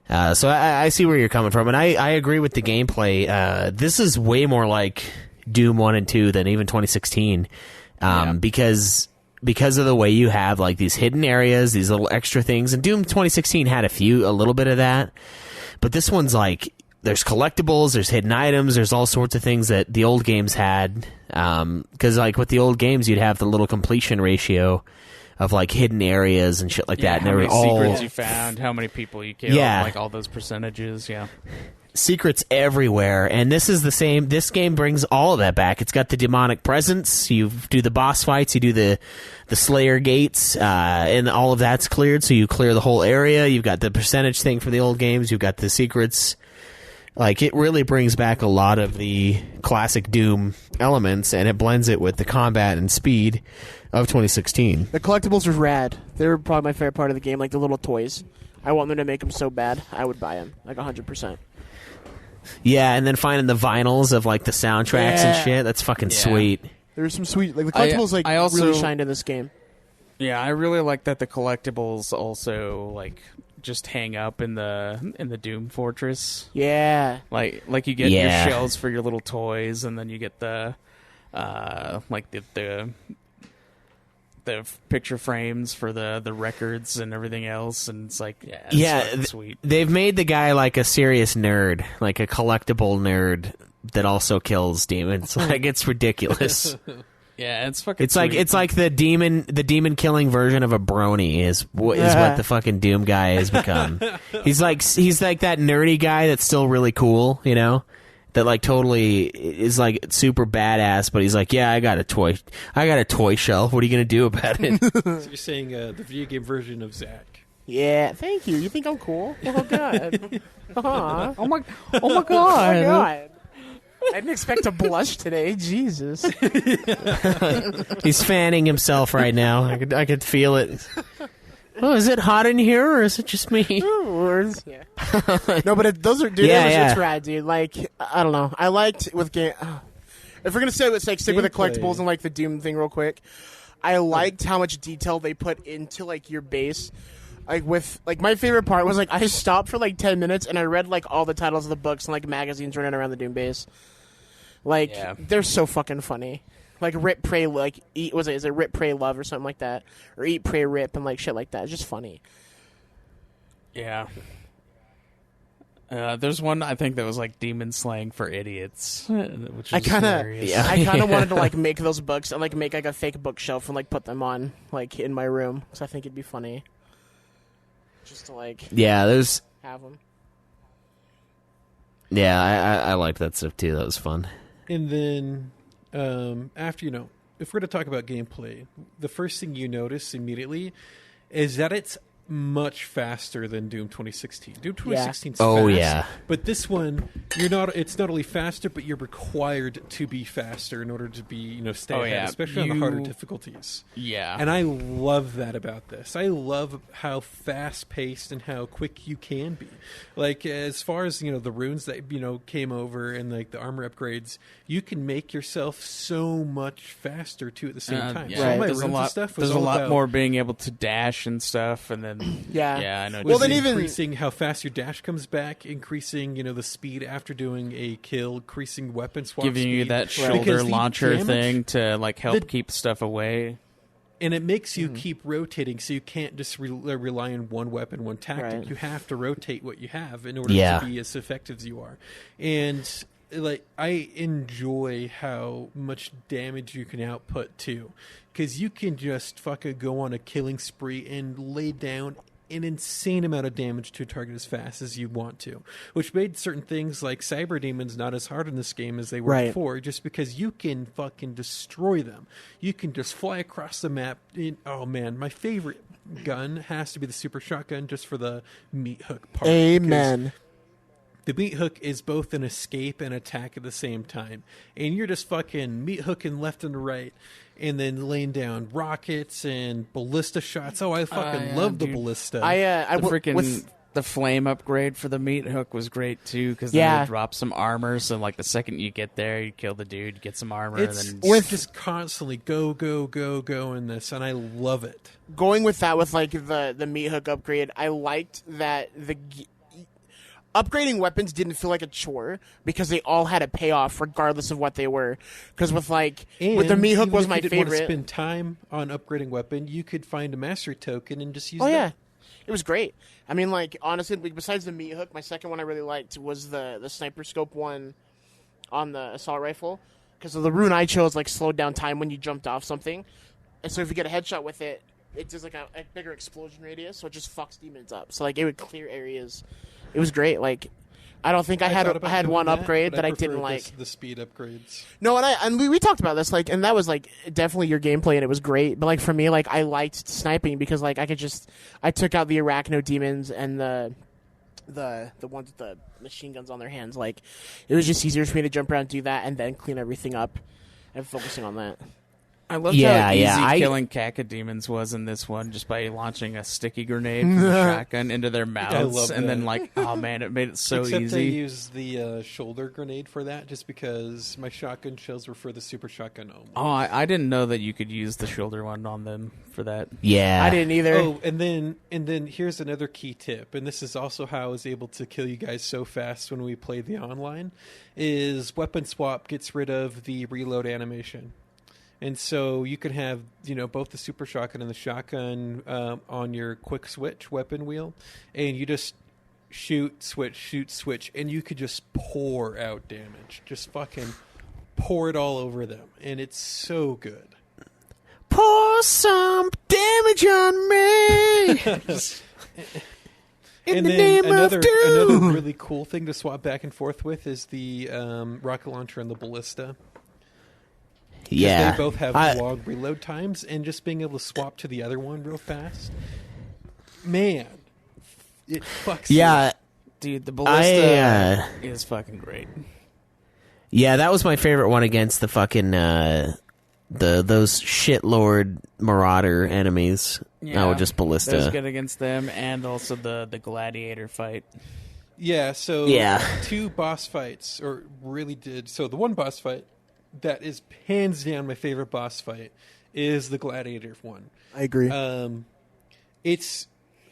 [SPEAKER 2] So I see where you're coming from, and I agree with the gameplay. This is way more like Doom 1 and 2 than even 2016. Because of the way you have like these hidden areas, these little extra things, and Doom 2016 had a little bit of that, but this one's like there's collectibles, there's hidden items, there's all sorts of things that the old games had. Because like with the old games, you'd have the little completion ratio of like hidden areas and shit like that. And
[SPEAKER 7] how many
[SPEAKER 2] all
[SPEAKER 7] secrets you found, how many people you killed, like all those percentages.
[SPEAKER 2] secrets everywhere, and this is the same. This game brings all of that back. It's got the demonic presence. You do the boss fights. You do the Slayer gates, and all of that's cleared. So you clear the whole area. You've got the percentage thing from the old games. You've got the secrets. Like, it really brings back a lot of the classic Doom elements, and it blends it with the combat and speed of 2016.
[SPEAKER 6] The collectibles are rad. They're probably my favorite part of the game, like the little toys. I want them to make them so bad, I would buy them, like 100%.
[SPEAKER 2] Yeah, and then finding the vinyls of, like, the soundtracks and shit. That's fucking sweet.
[SPEAKER 6] There's some sweet... Like, the collectibles,
[SPEAKER 7] I also,
[SPEAKER 6] really shined in this game.
[SPEAKER 7] Yeah, I really like that the collectibles also, like... just hang up in the Doom Fortress.
[SPEAKER 6] Yeah.
[SPEAKER 7] Like you get your shells for your little toys, and then you get the like the picture frames for the records and everything else, and it's like it's sweet. They've
[SPEAKER 2] made the guy like a serious nerd, like a collectible nerd that also kills demons. Like, it's ridiculous.
[SPEAKER 7] Yeah, it's fucking.
[SPEAKER 2] It's like the demon killing version of a brony is what the fucking Doom guy has become. he's like that nerdy guy that's still really cool, you know, that like totally is like super badass. But he's like, yeah, I got a toy shelf. What are you gonna do about it?
[SPEAKER 8] So you're saying the video game version of Zach?
[SPEAKER 6] Yeah, thank you. You think I'm cool? Oh god.
[SPEAKER 7] Oh my god.
[SPEAKER 6] Oh my god. I didn't expect to blush today. Jesus.
[SPEAKER 2] He's fanning himself right now. I could feel it. Oh, is it hot in here, or is it just me?
[SPEAKER 6] Yeah. No, but those are, dude. It's rad, dude. Like, I don't know. I liked with game. If we're gonna say let's like stick with the collectibles and like the Doom thing real quick, I liked how much detail they put into like your base. Like with like my favorite part was like I stopped for like 10 minutes and I read like all the titles of the books and like magazines running around the Doom base. Like they're so fucking funny. Like Rip Pray like eat is it Rip Pray Love or something like that, or Eat Pray Rip and like shit like that. It's just funny.
[SPEAKER 7] Yeah. There's one I think that was like demon slang for idiots, which is hilarious.
[SPEAKER 6] I kind of wanted to like make those books and like make like a fake bookshelf and like put them on like in my room because I think it'd be funny. Just to like
[SPEAKER 2] there's
[SPEAKER 6] have them.
[SPEAKER 2] Yeah, I liked that stuff too. That was fun.
[SPEAKER 8] And then after, if we're going to talk about gameplay, the first thing you notice immediately is that it's much faster than Doom 2016. Doom 2016 is fast, but this one it's not only faster, but you're required to be faster in order to be stay ahead, especially on the harder difficulties.
[SPEAKER 7] Yeah,
[SPEAKER 8] and I love that about this. I love how fast paced and how quick you can be. Like, as far as the runes that came over and like the armor upgrades, you can make yourself so much faster too at the same time.
[SPEAKER 7] Yeah,
[SPEAKER 8] so
[SPEAKER 7] there's a lot more being able to dash and stuff, and then I know.
[SPEAKER 8] Well, then increasing how fast your dash comes back, increasing the speed after doing a kill, increasing weapon swap,
[SPEAKER 7] giving you that shoulder launcher thing to like help keep stuff away.
[SPEAKER 8] And it makes you keep rotating, so you can't just rely on one weapon, one tactic. Right. You have to rotate what you have in order to be as effective as you are. And like, I enjoy how much damage you can output too, because you can just fucking go on a killing spree and lay down an insane amount of damage to a target as fast as you want to, which made certain things like cyber demons not as hard in this game as they were before, just because you can fucking destroy them. You can just fly across the map. Oh man, my favorite gun has to be the super shotgun, just for the meat hook part.
[SPEAKER 6] Amen.
[SPEAKER 8] The meat hook is both an escape and attack at the same time. And you're just fucking meat hooking left and right, and then laying down rockets and ballista shots. Oh, I fucking love the ballista.
[SPEAKER 7] The flame upgrade for the meat hook was great too, because then they drop some armor. So like the second you get there, you kill the dude, get some armor.
[SPEAKER 8] It's just constantly go in this, and I love it.
[SPEAKER 6] Going with that, with like the meat hook upgrade, I liked that upgrading weapons didn't feel like a chore because they all had a payoff regardless of what they were. Because with the meat hook was my favorite.
[SPEAKER 8] Want to spend time on upgrading weapon, you could find a mastery token and just use that.
[SPEAKER 6] Yeah, it was great. I mean, like, honestly, besides the meat hook, my second one I really liked was the sniper scope one on the assault rifle, because the rune I chose like slowed down time when you jumped off something, and so if you get a headshot with it, it does like a bigger explosion radius, so it just fucks demons up. So like it would clear areas. It was great. Like, I don't think I
[SPEAKER 8] thought
[SPEAKER 6] had
[SPEAKER 8] about
[SPEAKER 6] one
[SPEAKER 8] doing
[SPEAKER 6] upgrade
[SPEAKER 8] but
[SPEAKER 6] that I
[SPEAKER 8] prefer
[SPEAKER 6] didn't like.
[SPEAKER 8] the speed upgrades.
[SPEAKER 6] No, and we talked about this, like, and that was like definitely your gameplay, and it was great. But like for me, like I liked sniping because like I took out the arachno demons and the ones with the machine guns on their hands. Like it was just easier for me to jump around and do that, and then clean everything up, and focusing on that.
[SPEAKER 7] I loved how easy killing cacodemons was in this one, just by launching a sticky grenade from the shotgun into their mouths, and then like, oh man, it made it so
[SPEAKER 8] Except
[SPEAKER 7] easy.
[SPEAKER 8] I used the shoulder grenade for that, just because my shotgun shells were for the super shotgun only.
[SPEAKER 7] Oh, I didn't know that you could use the shoulder one on them for that.
[SPEAKER 2] Yeah,
[SPEAKER 6] I didn't either.
[SPEAKER 8] Oh, and then here's another key tip, and this is also how I was able to kill you guys so fast when we played the online, is weapon swap gets rid of the reload animation. And so you can have, both the super shotgun and the shotgun on your quick switch weapon wheel, and you just shoot, switch, and you could just pour out damage. Just fucking pour it all over them, and it's so good.
[SPEAKER 2] Pour some damage on me.
[SPEAKER 8] And then another really cool thing to swap back and forth with is the rocket launcher and the ballista.
[SPEAKER 2] Yeah,
[SPEAKER 8] they both have long reload times, and just being able to swap to the other one real fast, man, it fucks.
[SPEAKER 2] Yeah,
[SPEAKER 7] dude, the ballista is fucking great.
[SPEAKER 2] Yeah, that was my favorite one against the fucking those shitlord marauder enemies.
[SPEAKER 7] Yeah,
[SPEAKER 2] would just ballista.
[SPEAKER 7] That was good against them, and also the gladiator fight.
[SPEAKER 8] Yeah, so two boss fights, or really did. So the one boss fight that is hands down my favorite boss fight is the gladiator one.
[SPEAKER 6] I agree.
[SPEAKER 8] It's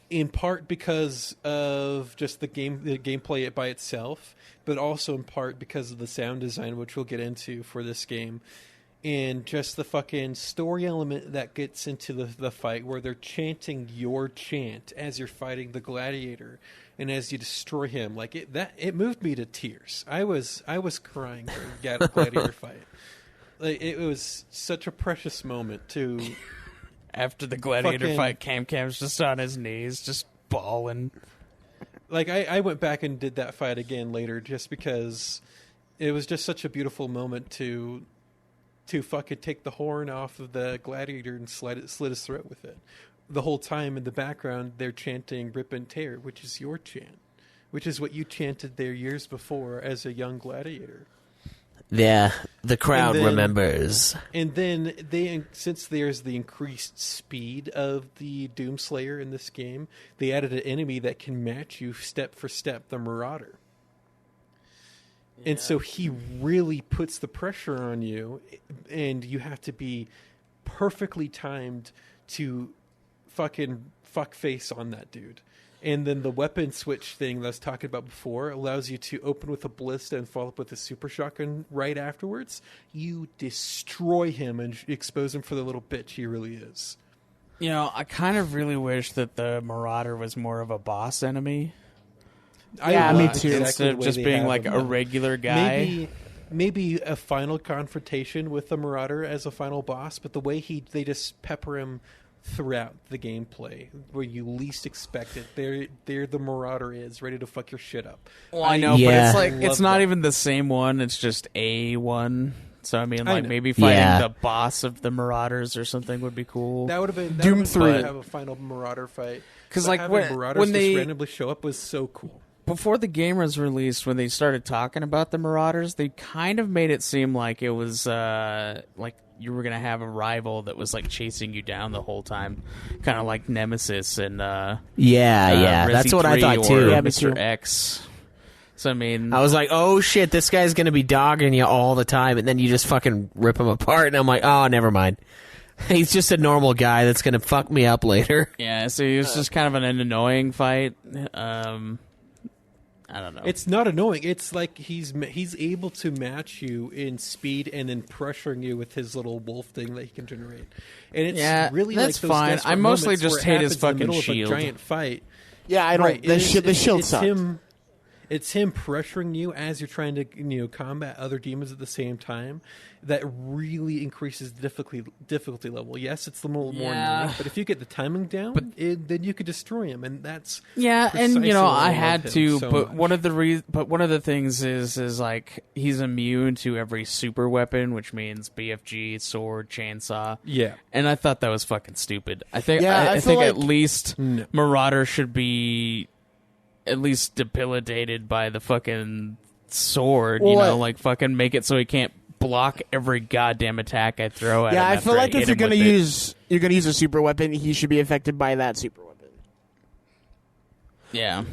[SPEAKER 8] in part because of just the gameplay it by itself, but also in part because of the sound design, which we'll get into for this game, and just the fucking story element that gets into the fight, where they're chanting your chant as you're fighting the gladiator, and as you destroy him. Like it moved me to tears. I was crying during the gladiator fight. Like, it was such a precious moment to.
[SPEAKER 7] After the gladiator fight, Cam's just on his knees, just bawling.
[SPEAKER 8] Like I went back and did that fight again later, just because it was just such a beautiful moment to fucking take the horn off of the gladiator and slit his throat with it. The whole time in the background, they're chanting "Rip and Tear," which is your chant, which is what you chanted there years before as a young gladiator.
[SPEAKER 2] Yeah, the crowd remembers.
[SPEAKER 8] And then since there's the increased speed of the Doomslayer in this game, they added an enemy that can match you step for step, the Marauder. Yeah. And so he really puts the pressure on you, and you have to be perfectly timed to fucking fuck face on that dude. And then the weapon switch thing that I was talking about before allows you to open with a ballista and follow up with a super shotgun right afterwards. You destroy him and expose him for the little bitch he really is.
[SPEAKER 7] I kind of really wish that the Marauder was more of a boss enemy.
[SPEAKER 6] Yeah, me too.
[SPEAKER 7] Instead of just being like a regular guy.
[SPEAKER 8] Maybe a final confrontation with the Marauder as a final boss, but the way they just pepper him throughout the gameplay, where you least expect it, there the Marauder is ready to fuck your shit up.
[SPEAKER 7] Well, I know, but it's like it's not even the same one. It's just a one. So I mean, like maybe fighting the boss of the Marauders or something would be cool.
[SPEAKER 8] That would have been
[SPEAKER 6] Doom 3.
[SPEAKER 8] Have a final Marauder fight,
[SPEAKER 7] because like
[SPEAKER 8] Marauders
[SPEAKER 7] when they
[SPEAKER 8] just randomly show up was so cool.
[SPEAKER 7] Before the game was released, when they started talking about the Marauders, they kind of made it seem like it was like you were going to have a rival that was like chasing you down the whole time, kind of like Nemesis and
[SPEAKER 2] that's what I thought too.
[SPEAKER 7] Yeah, Mr. X. So I mean,
[SPEAKER 2] I was like, oh shit, this guy's going to be dogging you all the time, and then you just fucking rip him apart, and I'm like, oh, never mind. He's just a normal guy that's going to fuck me up later.
[SPEAKER 7] Yeah, so he was just kind of an annoying fight. I don't know.
[SPEAKER 8] It's not annoying. It's like he's able to match you in speed and then pressuring you with his little wolf thing that he can generate. And it's really
[SPEAKER 7] that's
[SPEAKER 8] like those
[SPEAKER 7] fine. I mostly just hate his fucking
[SPEAKER 8] in the middle
[SPEAKER 7] shield.
[SPEAKER 8] Of a giant fight.
[SPEAKER 6] Yeah, I don't. The shield sucked.
[SPEAKER 8] It's him pressuring you as you're trying to combat other demons at the same time. That really increases the difficulty level. Yes, it's a little more annoying, but if you get the timing down, then you could destroy him, and that's
[SPEAKER 7] and I
[SPEAKER 8] why
[SPEAKER 7] had
[SPEAKER 8] love
[SPEAKER 7] to.
[SPEAKER 8] him so
[SPEAKER 7] But
[SPEAKER 8] much.
[SPEAKER 7] one of the things is like he's immune to every super weapon, which means BFG, sword, chainsaw.
[SPEAKER 8] Yeah.
[SPEAKER 7] And I thought that was fucking stupid. I think
[SPEAKER 6] Yeah,
[SPEAKER 7] I
[SPEAKER 6] I
[SPEAKER 7] think
[SPEAKER 6] feel
[SPEAKER 7] at
[SPEAKER 6] like-
[SPEAKER 7] least
[SPEAKER 8] No.
[SPEAKER 7] Marauder should be at least debilitated by the fucking sword.
[SPEAKER 6] Well,
[SPEAKER 7] Like fucking make it so he can't block every goddamn attack I throw at him.
[SPEAKER 6] Yeah, I
[SPEAKER 7] after
[SPEAKER 6] feel like
[SPEAKER 7] hit
[SPEAKER 6] if you're
[SPEAKER 7] him
[SPEAKER 6] gonna
[SPEAKER 7] with it.
[SPEAKER 6] use a super weapon, he should be affected by that super weapon.
[SPEAKER 7] Yeah.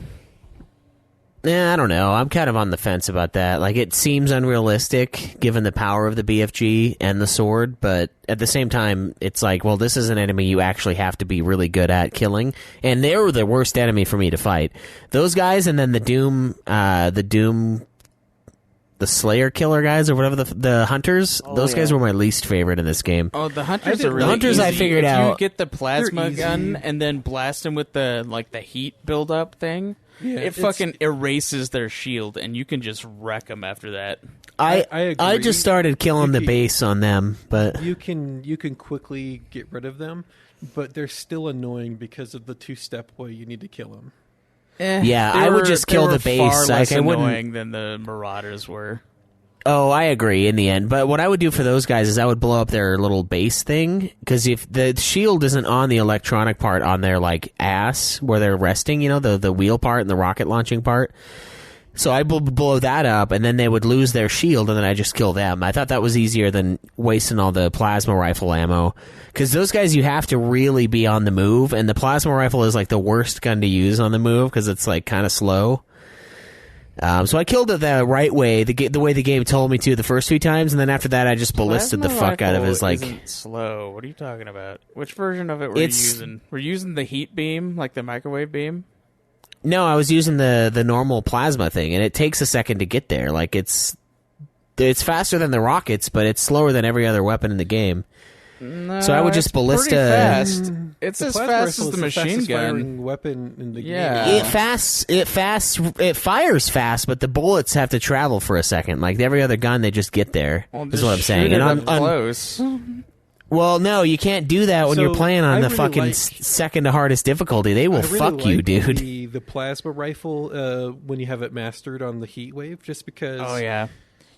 [SPEAKER 2] Yeah, I don't know. I'm kind of on the fence about that. Like, it seems unrealistic given the power of the BFG and the sword, but at the same time, it's like, well, this is an enemy you actually have to be really good at killing, and they were the worst enemy for me to fight. Those guys, and then the Slayer killer guys, or whatever, the Hunters, those guys were my least favorite in this game.
[SPEAKER 7] Oh, the hunters
[SPEAKER 8] think
[SPEAKER 7] are really
[SPEAKER 8] the
[SPEAKER 2] hunters
[SPEAKER 7] easy.
[SPEAKER 2] I figured
[SPEAKER 7] if
[SPEAKER 2] out-
[SPEAKER 7] you get the plasma
[SPEAKER 8] They're easy.
[SPEAKER 7] gun and then blast them with the heat buildup thing,
[SPEAKER 8] Yeah,
[SPEAKER 7] it
[SPEAKER 8] it's-
[SPEAKER 7] fucking erases their shield, and you can just wreck them after that.
[SPEAKER 8] I
[SPEAKER 2] I
[SPEAKER 8] agree.
[SPEAKER 2] just started killing the
[SPEAKER 8] You-
[SPEAKER 2] base on them, but
[SPEAKER 8] You can quickly get rid of them, but they're still annoying because of the 2-step way you need to kill them.
[SPEAKER 2] Yeah,
[SPEAKER 7] They
[SPEAKER 2] I would
[SPEAKER 7] were-
[SPEAKER 2] just
[SPEAKER 7] they
[SPEAKER 2] kill
[SPEAKER 7] were
[SPEAKER 2] the base.
[SPEAKER 7] Far less
[SPEAKER 2] Like, I wouldn't-
[SPEAKER 7] annoying than the Marauders were.
[SPEAKER 2] Oh, I agree in the end. But what I would do for those guys is I would blow up their little base thing, because if the shield isn't on the electronic part on their like ass where they're resting, the wheel part and the rocket launching part. So I would blow that up, and then they would lose their shield, and then I just kill them. I thought that was easier than wasting all the plasma rifle ammo, because those guys you have to really be on the move, and the plasma rifle is like the worst gun to use on the move because it's like kind of slow. So I killed it the right way, the way the game told me to the first few times, and then after that I just ballisted the
[SPEAKER 7] Plasma
[SPEAKER 2] fuck out of
[SPEAKER 7] rifle
[SPEAKER 2] his like.
[SPEAKER 7] isn't slow. What are you talking about? Which version of it were you
[SPEAKER 2] It's-
[SPEAKER 7] using? Were you using the heat beam, like the microwave beam?
[SPEAKER 2] No, I was using the normal plasma thing, and it takes a second to get there. Like it's faster than the rockets, but it's slower than every other weapon in the game.
[SPEAKER 7] No,
[SPEAKER 2] So I would just
[SPEAKER 7] it's pretty
[SPEAKER 2] ballista-
[SPEAKER 7] fast. It's
[SPEAKER 8] The
[SPEAKER 7] as
[SPEAKER 8] plasma
[SPEAKER 7] fast
[SPEAKER 8] rifle
[SPEAKER 7] as the
[SPEAKER 8] is
[SPEAKER 7] machine
[SPEAKER 8] fastest
[SPEAKER 7] gun.
[SPEAKER 8] firing weapon in the
[SPEAKER 7] Yeah.
[SPEAKER 8] game.
[SPEAKER 2] It fires fast, but the bullets have to travel for a second. Like every other gun, they just get there.
[SPEAKER 7] Well,
[SPEAKER 2] Is
[SPEAKER 7] just
[SPEAKER 2] what I'm saying.
[SPEAKER 7] shoot
[SPEAKER 2] And
[SPEAKER 7] it
[SPEAKER 2] I'm,
[SPEAKER 7] up close.
[SPEAKER 2] well, no, you can't do that when
[SPEAKER 8] So,
[SPEAKER 2] you're playing on
[SPEAKER 8] I
[SPEAKER 2] the
[SPEAKER 8] really
[SPEAKER 2] fucking
[SPEAKER 8] like-
[SPEAKER 2] second to hardest difficulty. They will
[SPEAKER 8] I really
[SPEAKER 2] fuck you,
[SPEAKER 8] like
[SPEAKER 2] dude.
[SPEAKER 8] The plasma rifle when you have it mastered on the heat wave, just because.
[SPEAKER 7] Oh yeah,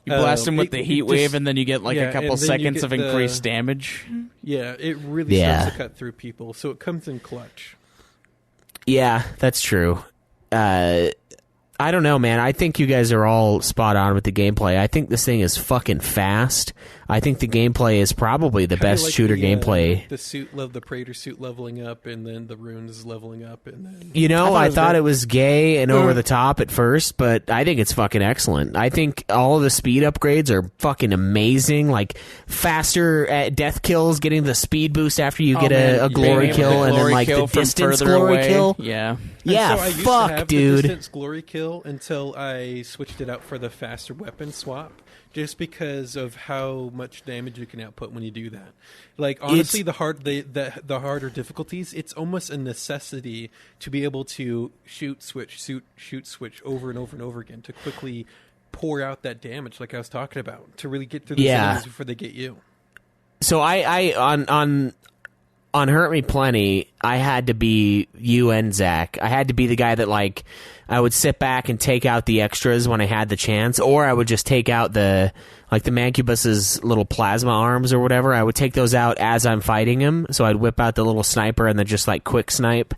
[SPEAKER 7] you blast them with
[SPEAKER 8] it-
[SPEAKER 7] the
[SPEAKER 8] it
[SPEAKER 7] heat
[SPEAKER 8] just-
[SPEAKER 7] wave, and then you get like
[SPEAKER 8] yeah,
[SPEAKER 7] a couple
[SPEAKER 8] and then you
[SPEAKER 7] seconds
[SPEAKER 8] get
[SPEAKER 7] of
[SPEAKER 8] the-
[SPEAKER 7] increased damage.
[SPEAKER 8] Yeah, it really
[SPEAKER 2] Yeah.
[SPEAKER 8] starts to cut through people, so it comes in clutch.
[SPEAKER 2] Yeah, that's true. I don't know, man. I think you guys are all spot on with the gameplay. I think this thing is fucking fast. I think the gameplay is probably the
[SPEAKER 8] Kinda
[SPEAKER 2] best
[SPEAKER 8] like
[SPEAKER 2] shooter
[SPEAKER 8] the,
[SPEAKER 2] gameplay.
[SPEAKER 8] The Praetor suit leveling up, and then the runes leveling up, and then
[SPEAKER 2] I thought
[SPEAKER 6] great.
[SPEAKER 2] it was gay and over the top at first, but I think it's fucking excellent. I think all of the speed upgrades are fucking amazing. Like faster at death kills, getting the speed boost after you get a glory
[SPEAKER 7] Being able
[SPEAKER 2] kill,
[SPEAKER 7] to
[SPEAKER 2] and then
[SPEAKER 7] glory
[SPEAKER 2] like
[SPEAKER 7] kill
[SPEAKER 2] the
[SPEAKER 7] from
[SPEAKER 2] distance
[SPEAKER 7] further
[SPEAKER 2] glory
[SPEAKER 7] away.
[SPEAKER 2] kill.
[SPEAKER 7] Yeah.
[SPEAKER 2] Yeah,
[SPEAKER 8] And so I used to
[SPEAKER 2] fuck,
[SPEAKER 8] have
[SPEAKER 2] dude.
[SPEAKER 8] the distance glory kill until I switched it out for the faster weapon swap, just because of how much damage you can output when you do that. Like honestly, the harder difficulties, it's almost a necessity to be able to shoot switch over and over and over again to quickly pour out that damage, like I was talking about, to really get through the enemies before they get you.
[SPEAKER 2] So I on Hurt Me Plenty, I had to be you and Zach. I had to be the guy that, like, I would sit back and take out the extras when I had the chance, or I would just take out the Mancubus's little plasma arms or whatever. I would take those out as I'm fighting him, so I'd whip out the little sniper and then just, like, quick snipe,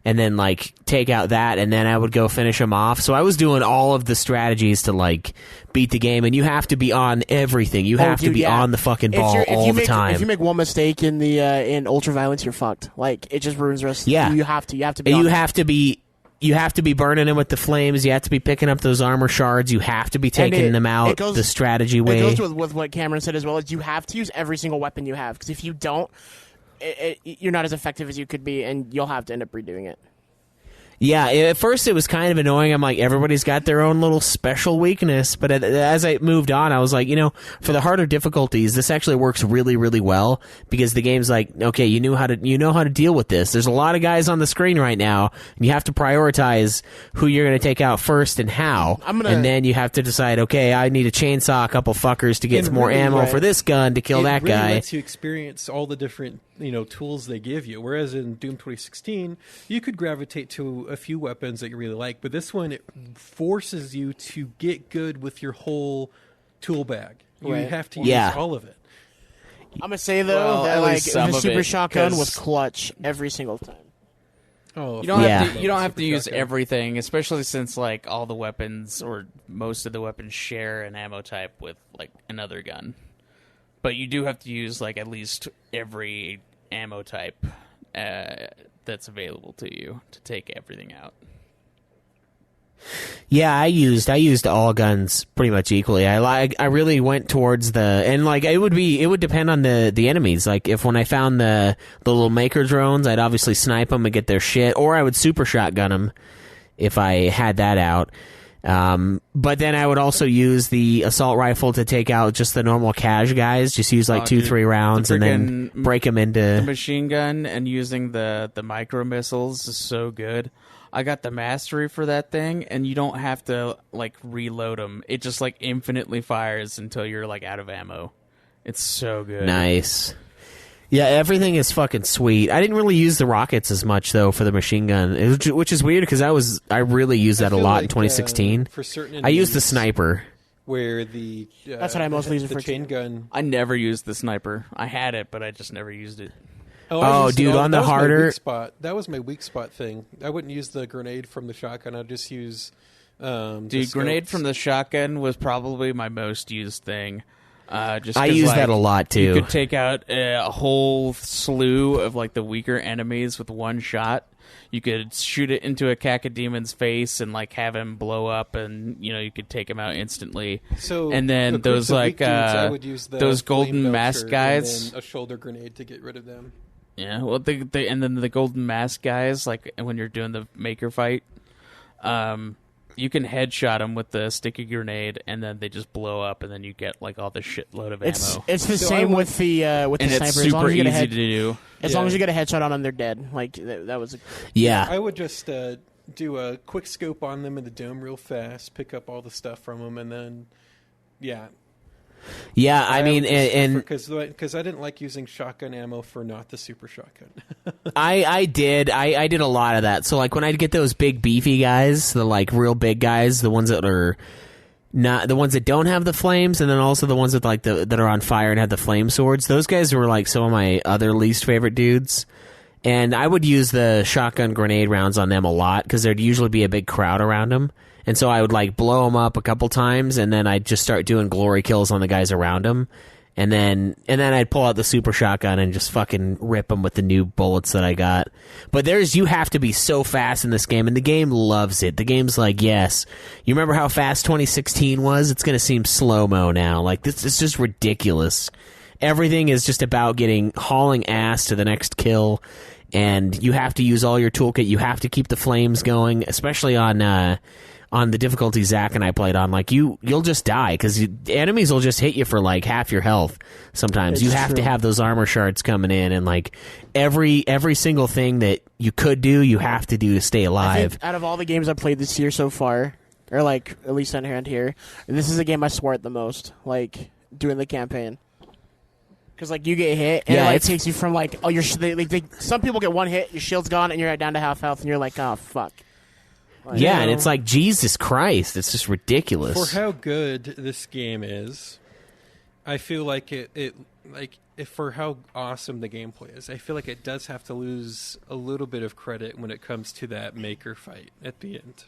[SPEAKER 2] and then, like, take out that, and then I would go finish him off. So I was doing all of the strategies to, like, beat the game, and you have to be on everything. You have to be on the fucking ball all the time.
[SPEAKER 6] If you make one mistake in the in ultraviolence, you're fucked. Like it just ruins the rest.
[SPEAKER 2] Yeah.
[SPEAKER 6] You have to be.
[SPEAKER 2] And
[SPEAKER 6] on
[SPEAKER 2] you
[SPEAKER 6] it.
[SPEAKER 2] have to be burning him with the flames. You have to be picking up those armor shards. You have to be
[SPEAKER 6] And
[SPEAKER 2] taking them out
[SPEAKER 6] it goes-
[SPEAKER 2] the strategy way.
[SPEAKER 6] It goes with what Cameron said as well. Is you have to use every single weapon you have, because if you don't, you're not as effective as you could be, and you'll have to end up redoing it.
[SPEAKER 2] Yeah, at first it was kind of annoying. I'm like, everybody's got their own little special weakness. But as I moved on, I was like, for the harder difficulties, this actually works really, really well because the game's like, okay, you know how to deal with this. There's a lot of guys on the screen right now, and you have to prioritize who you're going to take out first and how. And then you have to decide, okay, I need to chainsaw a couple fuckers to get some more ammo for this gun to kill that guy.
[SPEAKER 8] It lets you experience all the different tools they give you. Whereas in Doom 2016, you could gravitate to a few weapons that you really like, but this one, it forces you to get good with your whole tool bag. You have to use all of it.
[SPEAKER 6] I'm gonna say though that like the super shotgun was clutch every single time.
[SPEAKER 8] Oh,
[SPEAKER 7] you don't have to use everything, especially since like all the weapons or most of the weapons share an ammo type with like another gun. But you do have to use like at least every ammo type that's available to you to take everything out.
[SPEAKER 2] Yeah, I used all guns pretty much equally. I really went towards and like it would depend on the enemies. Like if when I found the little maker drones, I'd obviously snipe them and get their shit, or I would super shotgun them if I had that out. But then I would also use the assault rifle to take out just the normal cash guys. Just use like 2-3 rounds and then break them into
[SPEAKER 7] the machine gun. And using the micro missiles is so good. I got the mastery for that thing, and you don't have to like reload them. It just like infinitely fires until you're like out of ammo. It's so good.
[SPEAKER 2] Nice. Yeah, everything is fucking sweet. I didn't really use the rockets as much though for the machine gun, which is weird because I really used that a lot in 2016.
[SPEAKER 8] For certain
[SPEAKER 2] I used the sniper.
[SPEAKER 8] Where the
[SPEAKER 6] that's what I mostly use it for.
[SPEAKER 8] Chain gun.
[SPEAKER 7] I never used the sniper. I had it, but I just never used it.
[SPEAKER 2] Dude, on the harder
[SPEAKER 8] spot, that was my weak spot thing. I wouldn't use the grenade from the shotgun. I'd just use.
[SPEAKER 7] Dude, grenade from the shotgun was probably my most used thing. Just
[SPEAKER 2] I use that a lot too.
[SPEAKER 7] You could take out a whole slew of like the weaker enemies with one shot. You could shoot it into a cacademon's face and like have him blow up, and you could take him out instantly.
[SPEAKER 8] So
[SPEAKER 7] and then those like
[SPEAKER 8] I would use
[SPEAKER 7] those golden mask guys,
[SPEAKER 8] and then a shoulder grenade to get rid of them.
[SPEAKER 7] Yeah, well, and then the golden mask guys, like when you're doing the maker fight, you can headshot them with the sticky grenade, and then they just blow up, and then you get like all the shitload of ammo.
[SPEAKER 6] It's the same with the sniper.
[SPEAKER 7] It's super easy to do.
[SPEAKER 6] As long as you get a headshot on them, they're dead. Like that was.
[SPEAKER 2] I
[SPEAKER 8] would just do a quick scope on them in the dome real fast, pick up all the stuff from them, and then
[SPEAKER 2] Yeah, I mean,
[SPEAKER 8] because I didn't like using shotgun ammo for not the super shotgun.
[SPEAKER 2] I did a lot of that. So like when I'd get those big beefy guys, the like real big guys, the ones that are not the ones that don't have the flames, and then also the ones that like that are on fire and have the flame swords. Those guys were like some of my other least favorite dudes. And I would use the shotgun grenade rounds on them a lot because there'd usually be a big crowd around them. And so I would like blow them up a couple times, and then I'd just start doing glory kills on the guys around them, and then I'd pull out the super shotgun and just fucking rip them with the new bullets that I got. But you have to be so fast in this game, and the game loves it. The game's like, yes, you remember how fast 2016 was? It's gonna seem slow mo now. Like this is just ridiculous. Everything is just about hauling ass to the next kill, and you have to use all your toolkit. You have to keep the flames going, especially on the difficulty Zach and I played on. Like you'll just die because enemies will just hit you for like half your health. Sometimes you have to have those armor shards coming in, and like every single thing that you could do, you have to do to stay alive.
[SPEAKER 6] I think out of all the games I've played this year so far, or like at least on hand here, this is the game I swore at the most. Like doing the campaign. Because like you get hit, and it takes you from like some people get one hit, your shield's gone, and you're down to half health, and you're like, oh fuck.
[SPEAKER 2] Like, and it's like Jesus Christ, it's just ridiculous.
[SPEAKER 8] For how good this game is, I feel like for how awesome the gameplay is, I feel like it does have to lose a little bit of credit when it comes to that maker fight at the end.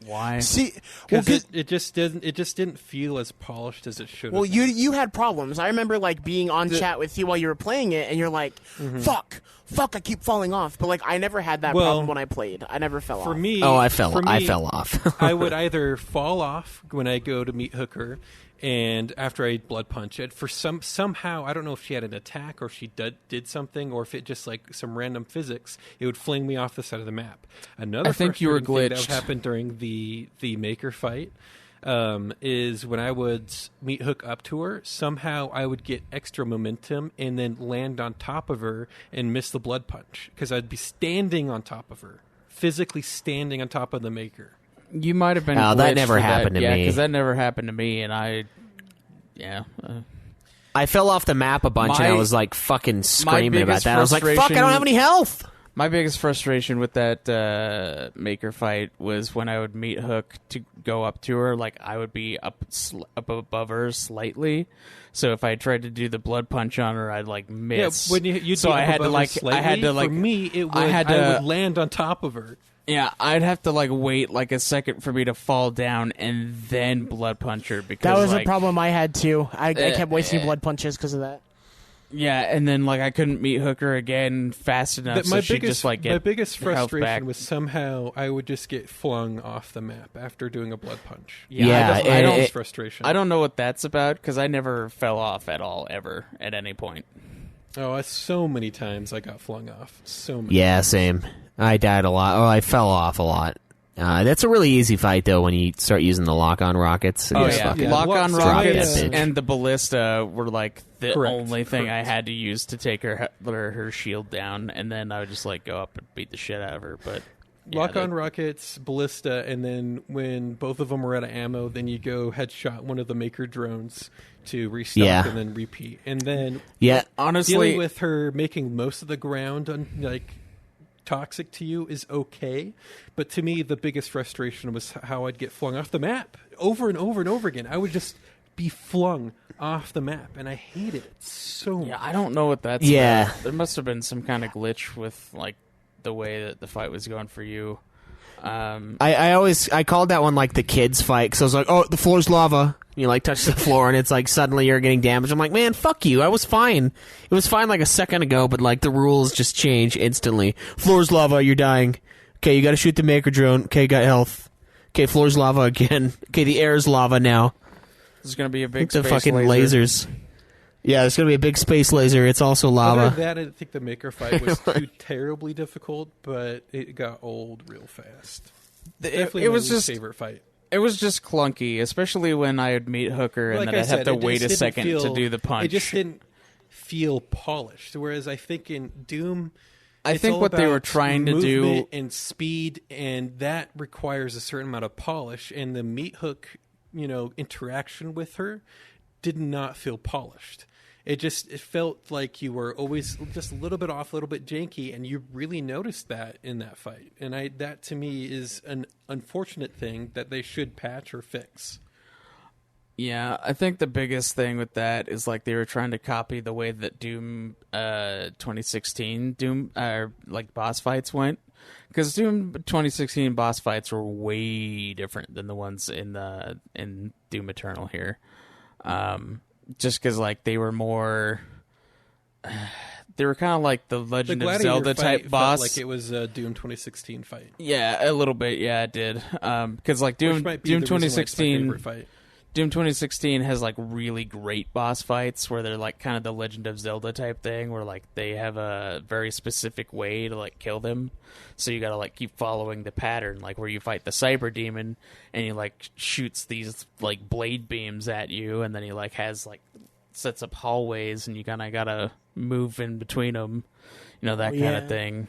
[SPEAKER 7] Why?
[SPEAKER 6] See,
[SPEAKER 8] because it just didn't feel as polished as it should.
[SPEAKER 6] Well, you had problems. I remember like being on chat with you while you were playing it, and you're like, "Fuck, I keep falling off." But like, I never had that problem when I played. I never fell off.
[SPEAKER 8] For me,
[SPEAKER 2] I fell off.
[SPEAKER 8] I would either fall off when I go to meet Hooker, And after I blood punch it, for somehow, I don't know if she had an attack or if she did something, or if it just like some random physics, it would fling me off the side of the map. Another
[SPEAKER 7] I think you were
[SPEAKER 8] frustrating thing
[SPEAKER 7] glitched.
[SPEAKER 8] that would happen during the Maker fight is when I would meat hook up to her, somehow I would get extra momentum and then land on top of her and miss the blood punch because I'd be standing on top of her, physically standing on top of the Maker.
[SPEAKER 7] You might have been.
[SPEAKER 2] Oh, that
[SPEAKER 7] glitched
[SPEAKER 2] never
[SPEAKER 7] for
[SPEAKER 2] happened to
[SPEAKER 7] yeah,
[SPEAKER 2] me.
[SPEAKER 7] because that never happened to me, and I
[SPEAKER 2] fell off the map a bunch, and I was like fucking screaming about
[SPEAKER 7] biggest
[SPEAKER 2] that. I was like, "Fuck! I
[SPEAKER 7] frustration-
[SPEAKER 2] don't have any health."
[SPEAKER 7] My biggest frustration with that Maker fight was when I would meat hook to go up to her, like I would be up above her slightly. So if I tried to do the blood punch on her, I'd like miss.
[SPEAKER 8] Yeah, when you'd
[SPEAKER 7] so
[SPEAKER 8] be
[SPEAKER 7] I
[SPEAKER 8] up
[SPEAKER 7] had to
[SPEAKER 8] above her
[SPEAKER 7] like
[SPEAKER 8] slightly.
[SPEAKER 7] I had to like
[SPEAKER 8] for me it would
[SPEAKER 7] I
[SPEAKER 8] would land on top of her.
[SPEAKER 7] Yeah, I'd have to like wait like a second for me to fall down and then blood punch her because
[SPEAKER 6] That was
[SPEAKER 7] like,
[SPEAKER 6] a problem I had too. I kept wasting blood punches because of that.
[SPEAKER 7] Yeah, and then like I couldn't meet hook her again fast enough, so she'd just like get
[SPEAKER 8] my biggest
[SPEAKER 7] her health back.
[SPEAKER 8] frustration was somehow I would just get flung off the map after doing a blood punch.
[SPEAKER 2] Yeah,
[SPEAKER 8] I don't
[SPEAKER 2] it-
[SPEAKER 8] frustration.
[SPEAKER 7] I don't know what that's about because I never fell off at all ever at any point.
[SPEAKER 8] Oh, so many times I got flung off. So many.
[SPEAKER 2] Yeah, same. I died a lot. Oh, I fell off a lot. That's a really easy fight, though, when you start using the lock-on rockets.
[SPEAKER 7] Oh
[SPEAKER 2] Just
[SPEAKER 7] yeah,
[SPEAKER 2] fucking
[SPEAKER 7] lock-on
[SPEAKER 2] drop that
[SPEAKER 7] rockets
[SPEAKER 2] bitch.
[SPEAKER 7] and the ballista were like the
[SPEAKER 8] Correct,
[SPEAKER 7] only thing
[SPEAKER 8] correct.
[SPEAKER 7] I had to use to take her shield down, and then I would just like go up and beat the shit out of her. But yeah,
[SPEAKER 8] Lock-on rockets, ballista, and then when both of them were out of ammo, then you go headshot one of the Maker drones to restock
[SPEAKER 2] Yeah.
[SPEAKER 8] and then repeat. And then
[SPEAKER 2] Yeah,
[SPEAKER 7] honestly,
[SPEAKER 8] dealing with her making most of the ground like toxic to you is okay, but to me the biggest frustration was how I'd get flung off the map over and over and over again. I would just be flung off the map, and I hated it so much.
[SPEAKER 7] yeah, I don't know what that's.
[SPEAKER 2] Yeah.
[SPEAKER 7] about. There must have been some kind of glitch with like the way that the fight was going for you.
[SPEAKER 2] I called that one like the kids fight because I was like, oh, the floor's lava. You like touch the floor and it's like suddenly you're getting damaged. I'm like, man, fuck you. I was fine. It was fine like a second ago, but like the rules just change instantly. Floor's lava, you're dying. Okay, you got to shoot the Maker drone. Okay, got health. Okay, floor's lava again. Okay, the air's lava now.
[SPEAKER 7] There's gonna be a big
[SPEAKER 2] The
[SPEAKER 7] space
[SPEAKER 2] fucking
[SPEAKER 7] laser.
[SPEAKER 2] lasers. Yeah, there's gonna be a big space laser. It's also
[SPEAKER 8] Other
[SPEAKER 2] lava.
[SPEAKER 8] than that, I didn't think the Maker fight was too terribly difficult, but it got old real fast. Definitely
[SPEAKER 7] It
[SPEAKER 8] my
[SPEAKER 7] was
[SPEAKER 8] least
[SPEAKER 7] just
[SPEAKER 8] favorite fight.
[SPEAKER 7] It was just clunky, especially when I would meet hooker and
[SPEAKER 8] Like
[SPEAKER 7] then
[SPEAKER 8] I
[SPEAKER 7] I'd
[SPEAKER 8] said,
[SPEAKER 7] have to
[SPEAKER 8] it
[SPEAKER 7] wait
[SPEAKER 8] just
[SPEAKER 7] a
[SPEAKER 8] didn't
[SPEAKER 7] second to
[SPEAKER 8] feel-
[SPEAKER 7] do the punch.
[SPEAKER 8] It just didn't feel polished. Whereas I think in Doom,
[SPEAKER 7] I
[SPEAKER 8] it's
[SPEAKER 7] think
[SPEAKER 8] all
[SPEAKER 7] what they
[SPEAKER 8] about
[SPEAKER 7] were trying to do
[SPEAKER 8] movement and speed, and that requires a certain amount of polish. And the meat hook, interaction with her did not feel polished. It felt like you were always just a little bit off, a little bit janky, and you really noticed that in that fight. And that to me is an unfortunate thing that they should patch or fix.
[SPEAKER 7] Yeah, I think the biggest thing with that is like they were trying to copy the way that Doom 2016 like boss fights went, because Doom 2016 boss fights were way different than the ones in Doom Eternal here. Just because like they were more, they were kind of like the Legend of
[SPEAKER 8] Gladiator
[SPEAKER 7] Zelda
[SPEAKER 8] fight
[SPEAKER 7] type
[SPEAKER 8] felt
[SPEAKER 7] boss.
[SPEAKER 8] like it was a Doom 2016 fight.
[SPEAKER 7] Yeah, a little bit. Yeah, it did. Because like
[SPEAKER 8] Which might be
[SPEAKER 7] Doom
[SPEAKER 8] the reason why it's my
[SPEAKER 7] 2016.
[SPEAKER 8] favorite fight.
[SPEAKER 7] Doom 2016 has like really great boss fights where they're like kind of the Legend of Zelda type thing where like they have a very specific way to like kill them. So you gotta like keep following the pattern, like where you fight the cyber demon and he like shoots these like blade beams at you, and then he like has like sets up hallways and you kind of gotta move in between them, that kind of thing.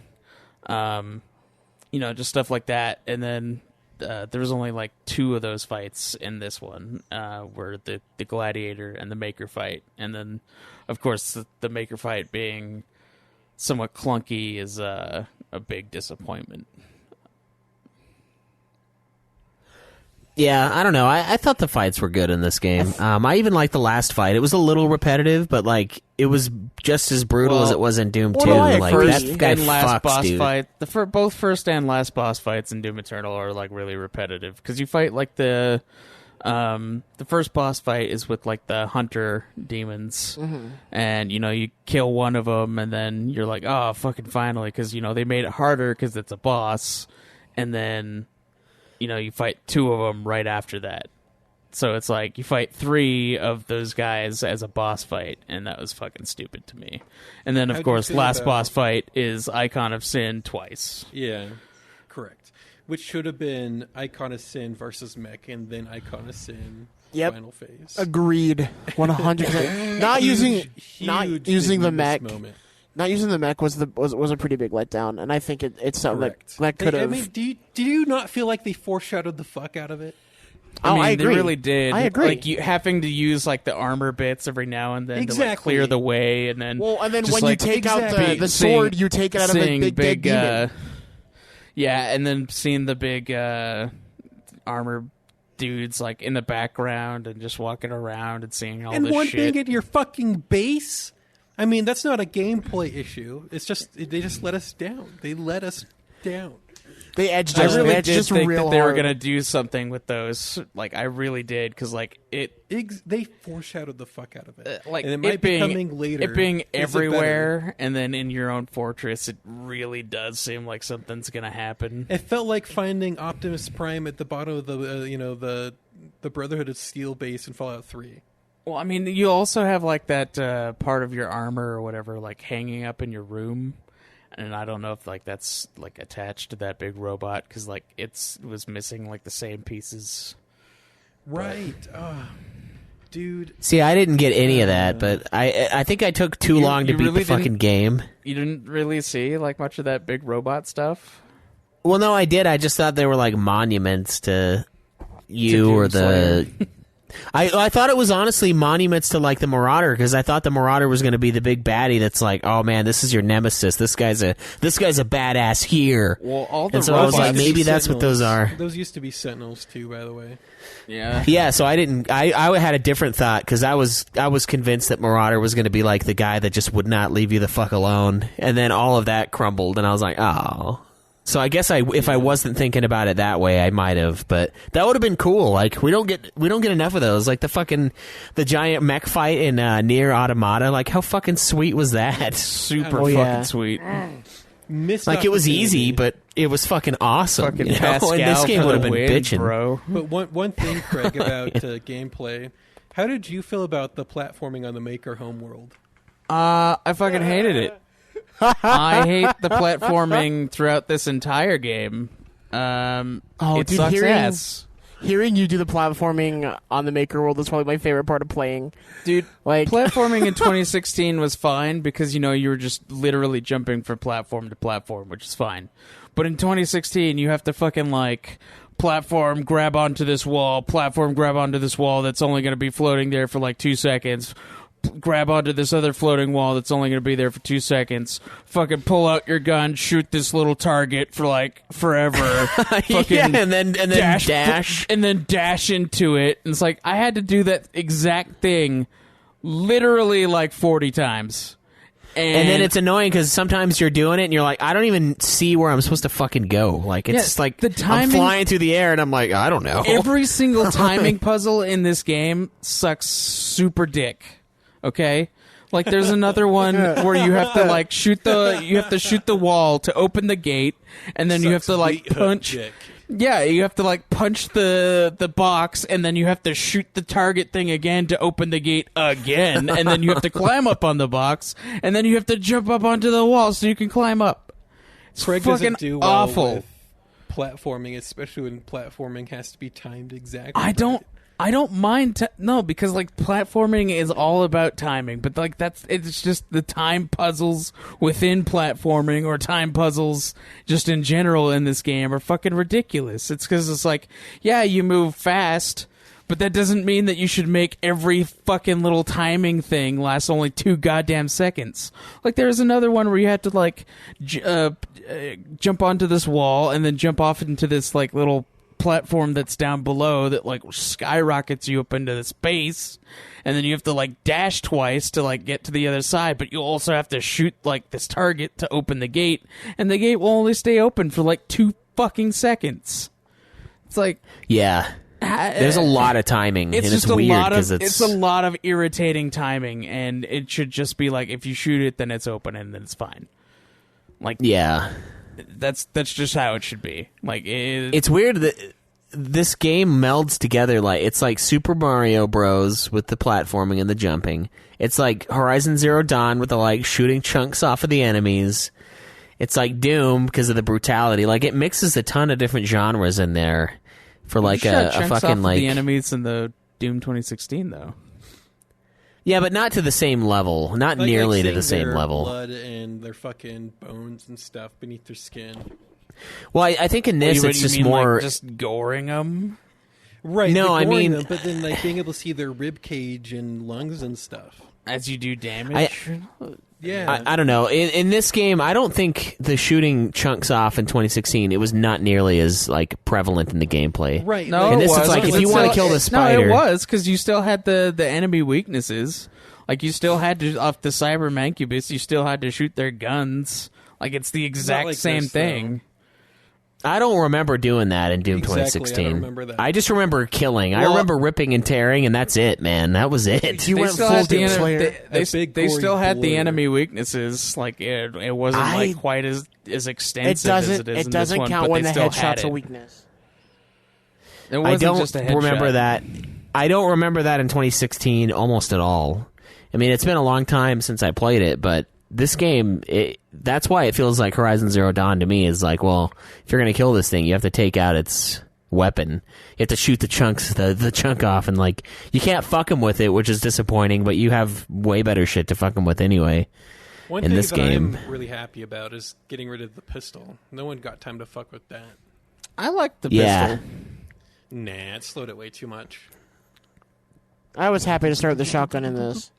[SPEAKER 7] Just stuff like that. And then there was only like 2 of those fights in this one, were the Gladiator and the Maker fight, and then of course the Maker fight being somewhat clunky is a big disappointment.
[SPEAKER 2] Yeah, I don't know. I thought the fights were good in this game. I even liked the last fight. It was a little repetitive, but like it was just as brutal as it was in Doom 2.
[SPEAKER 6] no, I
[SPEAKER 2] Like
[SPEAKER 6] agree.
[SPEAKER 2] that guy
[SPEAKER 7] and last
[SPEAKER 2] fucks,
[SPEAKER 7] boss
[SPEAKER 2] dude.
[SPEAKER 7] fight, both first and last boss fights in Doom Eternal are like really repetitive because you fight like the first boss fight is with like the hunter demons, and you kill one of them, and then you're like, oh fucking finally, because they made it harder because it's a boss, and then you fight 2 of them right after that. So it's like you fight 3 of those guys as a boss fight, and that was fucking stupid to me. And then, of
[SPEAKER 8] How'd you
[SPEAKER 7] course,
[SPEAKER 8] feel
[SPEAKER 7] last
[SPEAKER 8] about-
[SPEAKER 7] boss fight is Icon of Sin twice.
[SPEAKER 8] Yeah, correct. Which should have been Icon of Sin versus Mech, and then Icon of Sin
[SPEAKER 6] Yep.
[SPEAKER 8] final phase.
[SPEAKER 6] Agreed, 100%. Not using the mech.
[SPEAKER 8] Moment.
[SPEAKER 6] Not using the mech was a pretty big letdown, and I think it's something
[SPEAKER 8] Correct.
[SPEAKER 6] that could have.
[SPEAKER 8] I mean, do you not feel like they foreshadowed the fuck out of it?
[SPEAKER 7] I mean,
[SPEAKER 6] I agree.
[SPEAKER 7] they really did.
[SPEAKER 6] I agree.
[SPEAKER 7] Like, you having to use, like, the armor bits every now and then to, like,
[SPEAKER 8] Exactly.
[SPEAKER 7] clear the way, and then...
[SPEAKER 6] Well, and then
[SPEAKER 7] just,
[SPEAKER 6] when
[SPEAKER 7] like,
[SPEAKER 6] you take out
[SPEAKER 8] exactly.
[SPEAKER 6] the sword, you take it out of a
[SPEAKER 7] seeing
[SPEAKER 6] big dead demon.
[SPEAKER 7] yeah, and then seeing the big armor dudes, like, in the background and just walking around and seeing all
[SPEAKER 8] And
[SPEAKER 7] this
[SPEAKER 8] one
[SPEAKER 7] shit.
[SPEAKER 8] thing at your fucking base. I mean, that's not a gameplay issue. It's just they just let us down. They let us down.
[SPEAKER 6] They edged
[SPEAKER 7] I
[SPEAKER 6] us.
[SPEAKER 7] really
[SPEAKER 6] They edged
[SPEAKER 7] did
[SPEAKER 6] us
[SPEAKER 7] think
[SPEAKER 6] real
[SPEAKER 7] that they were
[SPEAKER 6] hard.
[SPEAKER 7] going to do something with those. Like, I really did, because, like,
[SPEAKER 8] They foreshadowed the fuck out of it.
[SPEAKER 7] like
[SPEAKER 8] and it might be coming later.
[SPEAKER 7] It being
[SPEAKER 8] Is it better?
[SPEAKER 7] everywhere, and then in your own fortress, it really does seem like something's gonna happen.
[SPEAKER 8] It felt like finding Optimus Prime at the bottom of the the Brotherhood of Steel base in Fallout 3.
[SPEAKER 7] Well, I mean, you also have like that part of your armor or whatever, like hanging up in your room, and I don't know if like that's like attached to that big robot because like it was missing like the same pieces.
[SPEAKER 8] Right. Dude.
[SPEAKER 2] See, I didn't get any of that, but I think I took too long to
[SPEAKER 7] you
[SPEAKER 2] beat
[SPEAKER 7] really
[SPEAKER 2] the fucking
[SPEAKER 7] didn't-
[SPEAKER 2] game.
[SPEAKER 7] You didn't really see like much of that big robot stuff.
[SPEAKER 2] Well, no, I did. I just thought they were like monuments to you
[SPEAKER 7] To
[SPEAKER 2] or the.
[SPEAKER 7] Doomslayer.
[SPEAKER 2] I thought it was honestly monuments to like the Marauder because I thought the Marauder was going to be the big baddie that's like, oh man, this is your nemesis. This guy's a badass here.
[SPEAKER 7] Well, all the
[SPEAKER 2] And so I was like,
[SPEAKER 7] robots-
[SPEAKER 2] maybe that's what those are.
[SPEAKER 8] Those used to be Sentinels too, by the way.
[SPEAKER 7] Yeah.
[SPEAKER 2] Yeah, so I didn't. I had a different thought because I was convinced that Marauder was going to be like the guy that just would not leave you the fuck alone, and then all of that crumbled, and I was like, oh. So I guess if I wasn't thinking about it that way, I might have, but that would have been cool. Like we don't get enough of those. Like the giant mech fight in Nier Automata. Like how fucking sweet was that?
[SPEAKER 7] Super
[SPEAKER 6] Oh,
[SPEAKER 7] fucking
[SPEAKER 6] yeah.
[SPEAKER 7] sweet.
[SPEAKER 8] Missed
[SPEAKER 2] Like it was
[SPEAKER 8] opportunity.
[SPEAKER 2] easy, but it was fucking awesome.
[SPEAKER 7] Fucking
[SPEAKER 2] you know?
[SPEAKER 7] Pascal
[SPEAKER 2] And this game
[SPEAKER 7] for
[SPEAKER 2] would have
[SPEAKER 7] the
[SPEAKER 2] been
[SPEAKER 7] win,
[SPEAKER 2] bitching.
[SPEAKER 7] bro.
[SPEAKER 8] But one thing, Craig, about gameplay. How did you feel about the platforming on the Maker homeworld?
[SPEAKER 7] I fucking hated it. I hate the platforming throughout this entire game. It
[SPEAKER 6] dude,
[SPEAKER 7] sucks ass.
[SPEAKER 6] Hearing you do the platforming on the Maker World is probably my favorite part of playing.
[SPEAKER 7] Dude,
[SPEAKER 6] Like-
[SPEAKER 7] platforming in 2016 was fine because, you were just literally jumping from platform to platform, which is fine. But in 2016, you have to fucking, like, platform, grab onto this wall that's only going to be floating there for, like, 2 seconds. Grab onto this other floating wall that's only going to be there for 2 seconds. Fucking pull out your gun, shoot this little target for like forever. Fucking
[SPEAKER 2] Yeah, and then dash.
[SPEAKER 7] and then dash into it. And it's like I had to do that exact thing literally like 40 times.
[SPEAKER 2] And then it's annoying because sometimes you're doing it and you're like, I don't even see where I'm supposed to fucking go. Like it's just like
[SPEAKER 7] the
[SPEAKER 2] I'm
[SPEAKER 7] timing-
[SPEAKER 2] flying through the air and I'm like, I don't know.
[SPEAKER 7] every single timing puzzle in this game sucks super dick. Okay? Like there's another one where you have to like shoot the wall to open the gate and then you have to like punch Yeah, you have to like punch the box and then you have to shoot the target thing again to open the gate again and then you have to climb up on the box and then you have to jump up onto the wall so you can climb up. It's
[SPEAKER 8] Craig
[SPEAKER 7] fucking
[SPEAKER 8] doesn't do well
[SPEAKER 7] awful.
[SPEAKER 8] with platforming, especially when platforming has to be timed exactly.
[SPEAKER 7] I don't mind no, because like platforming is all about timing, but like it's just the time puzzles within platforming or time puzzles just in general in this game are fucking ridiculous. It's because it's like, yeah, you move fast, but that doesn't mean that you should make every fucking little timing thing last only 2 goddamn seconds. Like there's another one where you had to like jump onto this wall and then jump off into this like little platform that's down below that like skyrockets you up into the space, and then you have to like dash twice to like get to the other side, but you also have to shoot like this target to open the gate, and the gate will only stay open for like 2 fucking seconds. It's like,
[SPEAKER 2] Yeah. There's a lot of timing,
[SPEAKER 7] it's
[SPEAKER 2] and it's
[SPEAKER 7] just
[SPEAKER 2] weird
[SPEAKER 7] a lot
[SPEAKER 2] because
[SPEAKER 7] of it's a lot of irritating timing, and it should just be like if you shoot it, then it's open, and then it's fine. Like
[SPEAKER 2] yeah.
[SPEAKER 7] that's just how it should be. Like
[SPEAKER 2] It's weird that this game melds together like it's like Super Mario Bros. With the platforming and the jumping. It's like Horizon Zero Dawn with the like shooting chunks off of the enemies. It's like Doom because of the brutality. Like it mixes a ton of different genres in there for like a fucking like
[SPEAKER 7] the enemies in the Doom 2016 though.
[SPEAKER 2] Yeah, but not to the same level. Not
[SPEAKER 8] like,
[SPEAKER 2] nearly
[SPEAKER 8] like
[SPEAKER 2] to the same
[SPEAKER 8] their
[SPEAKER 2] level.
[SPEAKER 8] Blood and their fucking bones and stuff beneath their skin.
[SPEAKER 2] Well, I think in this it's just
[SPEAKER 7] mean,
[SPEAKER 2] more
[SPEAKER 7] like, just goring them.
[SPEAKER 8] Right.
[SPEAKER 2] No, I mean,
[SPEAKER 8] them, but then like being able to see their rib cage and lungs and stuff.
[SPEAKER 7] As you do damage.
[SPEAKER 8] Yeah.
[SPEAKER 2] I don't know. In this game, I don't think the shooting chunks off in 2016. It was not nearly as like prevalent in the gameplay.
[SPEAKER 8] Right.
[SPEAKER 7] No,
[SPEAKER 2] and
[SPEAKER 7] it
[SPEAKER 2] this
[SPEAKER 7] was.
[SPEAKER 2] is like if you want to kill the spider.
[SPEAKER 7] No, it was because you still had the enemy weaknesses. Like you still had to off the cyber mancubus. You still had to shoot their guns. Like it's the exact
[SPEAKER 8] like
[SPEAKER 7] same
[SPEAKER 8] this,
[SPEAKER 7] thing.
[SPEAKER 2] I don't remember doing that in Doom
[SPEAKER 8] Exactly,
[SPEAKER 2] 2016.
[SPEAKER 8] I don't remember that.
[SPEAKER 2] I just remember killing. I
[SPEAKER 6] Well-
[SPEAKER 2] remember ripping and tearing, and that's it, man. That was it.
[SPEAKER 6] You
[SPEAKER 7] They
[SPEAKER 6] went
[SPEAKER 7] still
[SPEAKER 6] full
[SPEAKER 7] had the
[SPEAKER 6] Doom
[SPEAKER 7] ene-
[SPEAKER 6] Slayer.
[SPEAKER 7] they
[SPEAKER 8] big
[SPEAKER 7] they
[SPEAKER 8] gory
[SPEAKER 7] still had the
[SPEAKER 8] blur.
[SPEAKER 7] enemy weaknesses. Like it wasn't like quite as
[SPEAKER 6] It
[SPEAKER 7] extensive
[SPEAKER 6] doesn't.
[SPEAKER 7] as it is
[SPEAKER 6] It
[SPEAKER 7] in
[SPEAKER 6] doesn't
[SPEAKER 7] this one,
[SPEAKER 6] count
[SPEAKER 7] but
[SPEAKER 6] when
[SPEAKER 7] they
[SPEAKER 6] the
[SPEAKER 7] still had
[SPEAKER 6] headshot's a
[SPEAKER 7] it.
[SPEAKER 6] weakness.
[SPEAKER 7] It
[SPEAKER 2] I
[SPEAKER 7] wasn't
[SPEAKER 2] don't
[SPEAKER 7] just a headshot.
[SPEAKER 2] remember that. I don't remember that in 2016 almost at all. I mean, it's been a long time since I played it, but this game, that's why it feels like Horizon Zero Dawn to me is like, well, if you're going to kill this thing, you have to take out its weapon. You have to shoot the chunk off, and like, you can't fuck them with it, which is disappointing, but you have way better shit to fuck them with anyway.
[SPEAKER 8] One
[SPEAKER 2] in
[SPEAKER 8] thing
[SPEAKER 2] this
[SPEAKER 8] that
[SPEAKER 2] game.
[SPEAKER 8] I'm really happy about is getting rid of the pistol. No one got time to fuck with that.
[SPEAKER 7] I like the
[SPEAKER 2] Yeah.
[SPEAKER 7] pistol.
[SPEAKER 8] Nah, it slowed it way too much.
[SPEAKER 6] I was happy to start with the shotgun in this.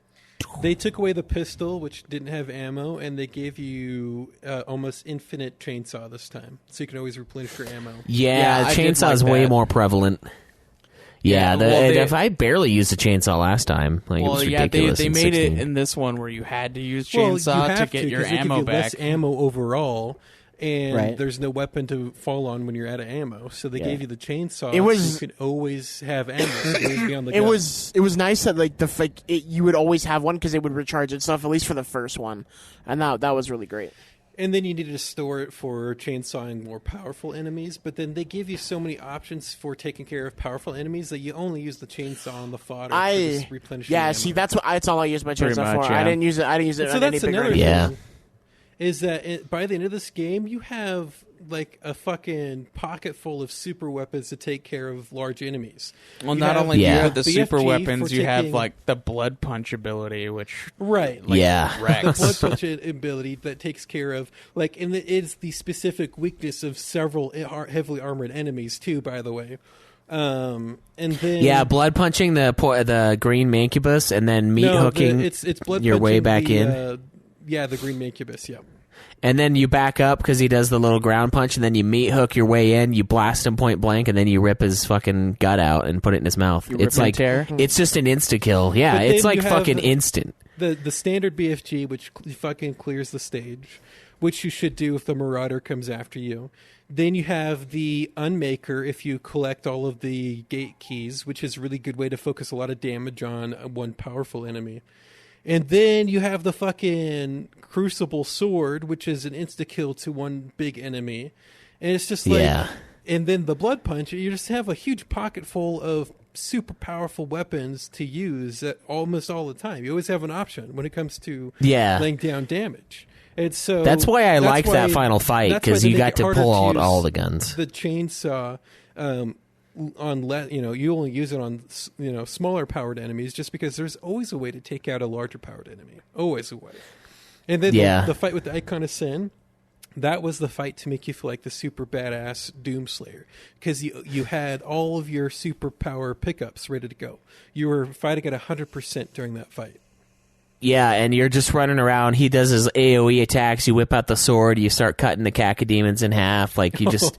[SPEAKER 8] They took away the pistol, which didn't have ammo, and they gave you almost infinite chainsaw this time, so you can always replenish your ammo.
[SPEAKER 2] Yeah,
[SPEAKER 7] I did
[SPEAKER 2] chainsaw is
[SPEAKER 7] like
[SPEAKER 2] way
[SPEAKER 7] that.
[SPEAKER 2] more prevalent. Yeah,
[SPEAKER 7] well,
[SPEAKER 2] I barely used a chainsaw last time. Like, it was ridiculous.
[SPEAKER 7] they
[SPEAKER 2] in
[SPEAKER 7] made
[SPEAKER 2] 16.
[SPEAKER 7] it in this one where you had to use
[SPEAKER 8] Well,
[SPEAKER 7] chainsaw
[SPEAKER 8] you
[SPEAKER 7] to
[SPEAKER 8] have
[SPEAKER 7] get your
[SPEAKER 8] 'cause they give
[SPEAKER 7] ammo
[SPEAKER 8] you
[SPEAKER 7] back.
[SPEAKER 8] less ammo overall, and
[SPEAKER 6] Right.
[SPEAKER 8] there's no weapon to fall on when you're out of ammo. So they
[SPEAKER 6] Yeah.
[SPEAKER 8] gave you the chainsaw.
[SPEAKER 6] It was-
[SPEAKER 8] so you could always have ammo. So you could always be on the
[SPEAKER 6] It
[SPEAKER 8] go.
[SPEAKER 6] was nice that like you would always have one because it would recharge itself at least for the first one, and that was really great.
[SPEAKER 8] And then you needed to store it for chainsawing more powerful enemies. But then they give you so many options for taking care of powerful enemies that you only use the chainsaw on the fodder for just replenishing ammo.
[SPEAKER 6] See, that's all I used my
[SPEAKER 7] Pretty
[SPEAKER 6] chainsaw
[SPEAKER 7] much,
[SPEAKER 6] for.
[SPEAKER 7] yeah.
[SPEAKER 6] I didn't use it. I didn't use it
[SPEAKER 8] So
[SPEAKER 6] on any
[SPEAKER 8] that's
[SPEAKER 6] bigger
[SPEAKER 8] another
[SPEAKER 6] enemies.
[SPEAKER 2] Yeah.
[SPEAKER 8] thing, is that by the end of this game, you have like a fucking pocket full of super weapons to take care of large enemies.
[SPEAKER 7] Well,
[SPEAKER 8] You
[SPEAKER 7] not
[SPEAKER 8] have
[SPEAKER 7] only do you
[SPEAKER 2] Yeah.
[SPEAKER 7] have the super
[SPEAKER 8] BFG
[SPEAKER 7] weapons,
[SPEAKER 8] for
[SPEAKER 7] you have
[SPEAKER 8] taking-
[SPEAKER 7] like the blood punch ability, which
[SPEAKER 8] Right.
[SPEAKER 7] like,
[SPEAKER 2] Yeah.
[SPEAKER 8] The
[SPEAKER 7] wrecks.
[SPEAKER 8] blood punch ability that takes care of and it is the specific weakness of several heavily armored enemies too, by the way. And then
[SPEAKER 2] Yeah, blood punching the green mancubus and then meat hooking
[SPEAKER 8] it's blood
[SPEAKER 2] your way
[SPEAKER 8] punching
[SPEAKER 2] back
[SPEAKER 8] the,
[SPEAKER 2] in.
[SPEAKER 8] The green mancubus. Yeah.
[SPEAKER 2] And then you back up because he does the little ground punch, and then you meat hook your way in, you blast him point blank, and then you rip his fucking gut out and put it in his mouth. It's
[SPEAKER 6] and
[SPEAKER 2] like,
[SPEAKER 6] tear?
[SPEAKER 2] it's just an insta-kill. Yeah,
[SPEAKER 8] But
[SPEAKER 2] it's
[SPEAKER 8] then
[SPEAKER 2] like
[SPEAKER 8] you have
[SPEAKER 2] fucking instant.
[SPEAKER 8] The standard BFG, which fucking clears the stage, which you should do if the Marauder comes after you. Then you have the Unmaker if you collect all of the gate keys, which is a really good way to focus a lot of damage on one powerful enemy. And then you have the fucking Crucible Sword, which is an insta-kill to one big enemy. And it's just like...
[SPEAKER 2] Yeah.
[SPEAKER 8] And then the Blood Punch, you just have a huge pocket full of super powerful weapons to use almost all the time. You always have an option when it comes to
[SPEAKER 2] Yeah.
[SPEAKER 8] laying down damage. And so
[SPEAKER 2] That's why I liked that final fight,
[SPEAKER 8] that's why
[SPEAKER 2] 'cause
[SPEAKER 8] they
[SPEAKER 2] you
[SPEAKER 8] make
[SPEAKER 2] got
[SPEAKER 8] it
[SPEAKER 2] to
[SPEAKER 8] harder
[SPEAKER 2] pull out
[SPEAKER 8] use
[SPEAKER 2] all the guns.
[SPEAKER 8] The chainsaw you only use it on smaller powered enemies, just because there's always a way to take out a larger powered enemy. Always a way. And then
[SPEAKER 2] Yeah.
[SPEAKER 8] the fight with the Icon of Sin, that was the fight to make you feel like the super badass Doomslayer, because you had all of your superpower pickups ready to go. You were fighting at 100% during that fight.
[SPEAKER 2] Yeah, and you're just running around. He does his AoE attacks. You whip out the sword. You start cutting the cacodemons in half. Like, you just...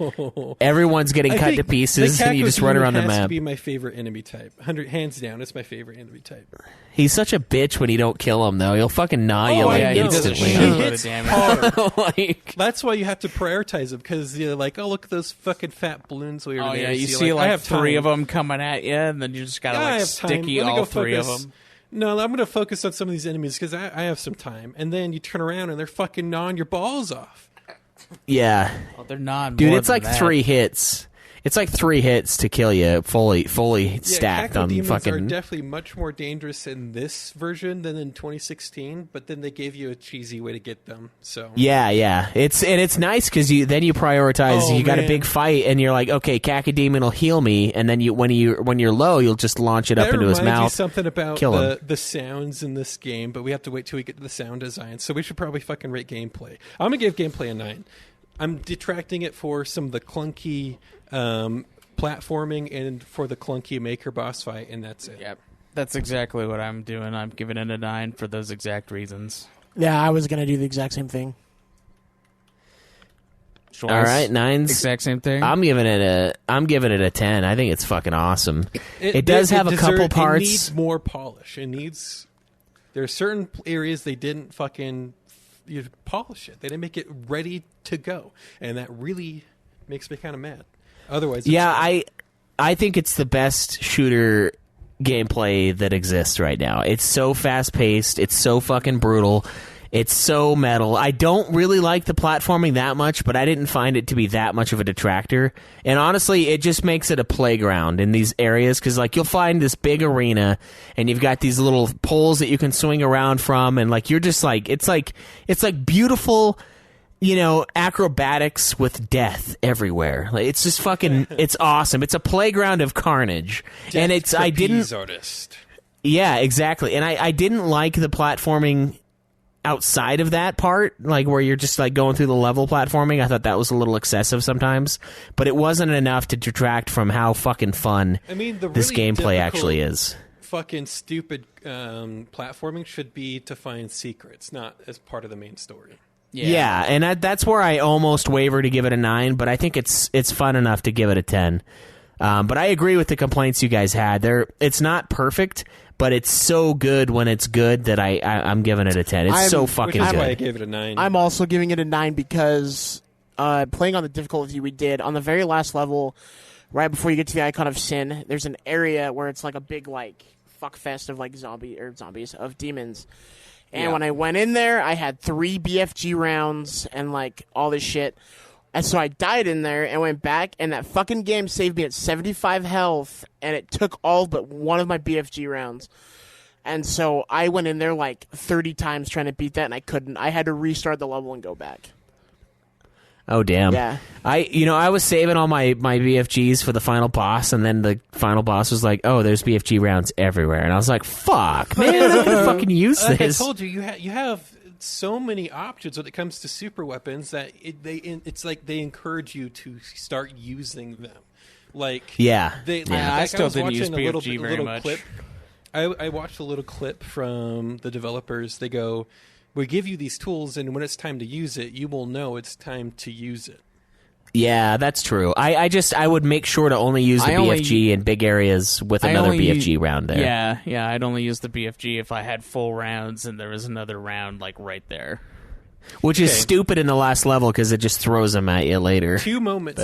[SPEAKER 2] everyone's getting
[SPEAKER 8] I
[SPEAKER 2] cut
[SPEAKER 8] think
[SPEAKER 2] to pieces, and you just run around the
[SPEAKER 8] has to
[SPEAKER 2] map.
[SPEAKER 8] be my favorite enemy type. Hands down, it's my favorite enemy type.
[SPEAKER 2] He's such a bitch when you don't kill him, though. He'll fucking gnaw you
[SPEAKER 8] Oh,
[SPEAKER 2] like
[SPEAKER 8] I know.
[SPEAKER 7] he does a
[SPEAKER 2] instantly.
[SPEAKER 7] shitload of damage.
[SPEAKER 2] Like,
[SPEAKER 8] That's why you have to prioritize them, because you're like, oh, look at those fucking fat balloons we were
[SPEAKER 7] Oh
[SPEAKER 8] there.
[SPEAKER 7] yeah, you
[SPEAKER 8] So
[SPEAKER 7] see
[SPEAKER 8] you're
[SPEAKER 7] like
[SPEAKER 8] I have
[SPEAKER 7] three
[SPEAKER 8] time.
[SPEAKER 7] of them coming at you, and then you just gotta
[SPEAKER 8] I
[SPEAKER 7] like
[SPEAKER 8] have time.
[SPEAKER 7] sticky
[SPEAKER 8] Let me
[SPEAKER 7] all
[SPEAKER 8] go
[SPEAKER 7] three of
[SPEAKER 8] focus.
[SPEAKER 7] them.
[SPEAKER 8] No, I'm going to focus on some of these enemies because I have some time. And then you turn around and they're fucking gnawing your balls off.
[SPEAKER 2] yeah.
[SPEAKER 7] Oh, they're not.
[SPEAKER 2] Dude,
[SPEAKER 7] more
[SPEAKER 2] it's
[SPEAKER 7] than
[SPEAKER 2] like
[SPEAKER 7] that.
[SPEAKER 2] 3 hits. It's like 3 hits to kill you, fully stacked on
[SPEAKER 8] cacodemons
[SPEAKER 2] fucking.
[SPEAKER 8] are definitely much more dangerous in this version than in 2016. But then they gave you a cheesy way to get them. So
[SPEAKER 2] Yeah. It's nice because then you prioritize.
[SPEAKER 8] Oh,
[SPEAKER 2] you got a
[SPEAKER 8] man.
[SPEAKER 2] big fight, and you're like, okay, cacodemon will heal me, and then when you're low, you'll just launch it up into his
[SPEAKER 8] That reminds
[SPEAKER 2] mouth.
[SPEAKER 8] you something about
[SPEAKER 2] kill him.
[SPEAKER 8] the sounds in this game, but we have to wait till we get to the sound design. So we should probably fucking rate gameplay. I'm gonna give gameplay a 9. I'm detracting it for some of the clunky platforming and for the clunky maker boss fight, and that's it.
[SPEAKER 7] Yep. That's exactly what I'm doing. I'm giving it a 9 for those exact reasons.
[SPEAKER 6] Yeah, I was gonna do the exact same thing.
[SPEAKER 2] All right, 9's
[SPEAKER 7] exact same thing.
[SPEAKER 2] I'm giving it a 10. I think it's fucking awesome. It does have a couple parts.
[SPEAKER 8] It needs more polish. There are certain areas they didn't fucking polish it. They didn't make it ready to go, and that really makes me kind of mad. Otherwise,
[SPEAKER 2] I think it's the best shooter gameplay that exists right now. It's so fast paced. It's so fucking brutal. It's so metal. I don't really like the platforming that much, but I didn't find it to be that much of a detractor. And honestly, it just makes it a playground in these areas because, like, you'll find this big arena, and you've got these little poles that you can swing around from, and like you're just like it's like beautiful, acrobatics with death everywhere. Like, it's just fucking. It's awesome. It's a playground of carnage, and it's. I didn't.
[SPEAKER 8] Artist.
[SPEAKER 2] Yeah, exactly. And I didn't like the platforming outside of that part, like where you're just like going through the level platforming. I thought that was a little excessive sometimes, but it wasn't enough to detract from how fucking fun this gameplay actually is.
[SPEAKER 8] Fucking stupid platforming should be to find secrets, not as part of the main story.
[SPEAKER 2] Yeah, and that's where I almost waver to give it a 9, but I think it's fun enough to give it a 10. But I agree with the complaints you guys had. It's not perfect, but it's so good when it's good that I'm giving it a 10. It's so fucking
[SPEAKER 8] Which is
[SPEAKER 2] good.
[SPEAKER 8] why I gave it a 9.
[SPEAKER 6] I'm also giving it a 9 because playing on the difficulty we did on the very last level, right before you get to the Icon of Sin, there's an area where it's like a big like fuck fest of like zombies of demons. And when I went in there, I had 3 BFG rounds and like all this shit. And so I died in there and went back, and that fucking game saved me at 75 health, and it took all but one of my BFG rounds. And so I went in there like 30 times trying to beat that, and I couldn't. I had to restart the level and go back.
[SPEAKER 2] Oh, damn.
[SPEAKER 6] Yeah.
[SPEAKER 2] I was saving all my BFGs for the final boss, and then the final boss was like, oh, there's BFG rounds everywhere. And I was like, fuck, man, I can fucking use
[SPEAKER 8] like
[SPEAKER 2] this.
[SPEAKER 8] I told you, you have so many options when it comes to super weapons that it's like they encourage you to start using them. Like
[SPEAKER 7] I still didn't use BFG very much.
[SPEAKER 8] Clip. I watched a little clip from the developers. They go, we give you these tools, and when it's time to use it, you will know it's time to use it.
[SPEAKER 2] Yeah, that's true. I would make sure to only use the BFG in big areas with another BFG round there.
[SPEAKER 7] Yeah, I'd only use the BFG if I had full rounds and there was another round like right there.
[SPEAKER 2] Which is stupid in the last level because it just throws them at you later.
[SPEAKER 8] 2 moments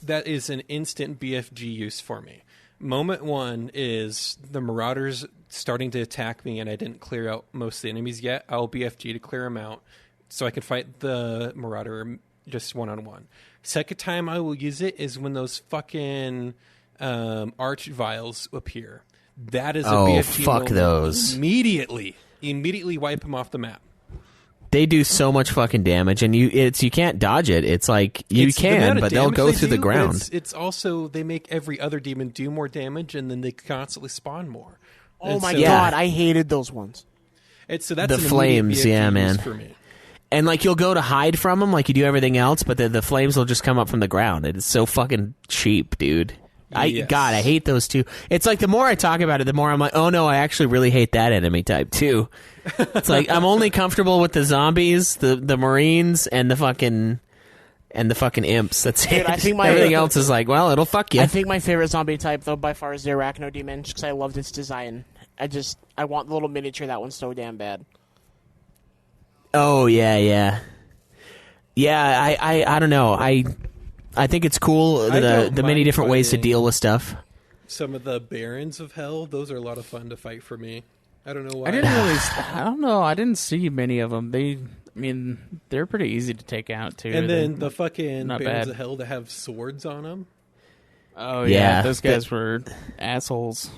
[SPEAKER 8] that is an instant BFG use for me. Moment 1 is the Marauders starting to attack me and I didn't clear out most of the enemies yet. I'll BFG to clear them out so I can fight the Marauder just one-on-one. Second time I will use it is when those fucking arch vials appear. That is a BFG
[SPEAKER 2] fuck
[SPEAKER 8] moment.
[SPEAKER 2] those.
[SPEAKER 8] Immediately wipe them off the map.
[SPEAKER 2] They do so much fucking damage, and you can't dodge it. It's like you can, but they'll go through the ground.
[SPEAKER 8] It's also they make every other demon do more damage, and then they constantly spawn more.
[SPEAKER 6] Oh my god, I hated those ones.
[SPEAKER 8] So that's
[SPEAKER 2] the flames,
[SPEAKER 8] BFG
[SPEAKER 2] man.
[SPEAKER 8] for me.
[SPEAKER 2] And like you'll go to hide from them, like you do everything else, but the flames will just come up from the ground. It's so fucking cheap, dude. I hate those two. It's like the more I talk about it, the more I'm like, oh no, I actually really hate that enemy type too. It's like I'm only comfortable with the zombies, the marines, and the fucking imps. That's it.
[SPEAKER 6] I think
[SPEAKER 2] everything else is like, well, it'll fuck you.
[SPEAKER 6] I think my favorite zombie type though by far is the arachnodemon because I loved its design. I want the little miniature. That one's so damn bad.
[SPEAKER 2] Oh yeah. I don't know. I think it's cool the many different ways to deal with stuff.
[SPEAKER 8] Some of the Barons of Hell, those are a lot of fun to fight for me. I don't know why.
[SPEAKER 7] I don't know. I didn't see many of them. They're pretty easy to take out too.
[SPEAKER 8] And then the fucking
[SPEAKER 7] not
[SPEAKER 8] Barons
[SPEAKER 7] bad.
[SPEAKER 8] of Hell that have swords on them.
[SPEAKER 7] Oh yeah, those guys were assholes.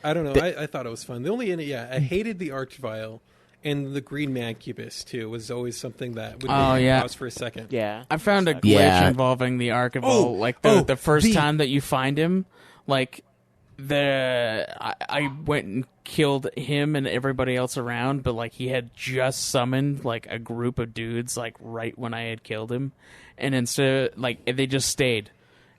[SPEAKER 8] I don't know. I thought it was fun. The only I hated the Archvile, and the Green Mancubus too was always something that would make me pause for a second.
[SPEAKER 6] Yeah,
[SPEAKER 7] I found a glitch involving the Archivile. The first time that you find him, like I went and killed him and everybody else around, but like he had just summoned like a group of dudes like right when I had killed him, and instead like they just stayed,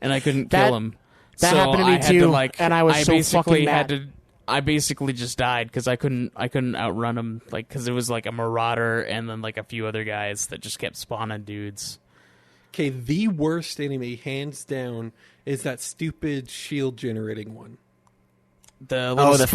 [SPEAKER 7] and I couldn't kill him.
[SPEAKER 6] That
[SPEAKER 7] so
[SPEAKER 6] happened to me
[SPEAKER 7] I had
[SPEAKER 6] too,
[SPEAKER 7] to, like,
[SPEAKER 6] and I was so fucking mad.
[SPEAKER 7] I basically just died because I couldn't outrun him, like because it was like a marauder and then like a few other guys that just kept spawning dudes.
[SPEAKER 8] Okay, the worst enemy, hands down, is that stupid shield generating one.
[SPEAKER 7] The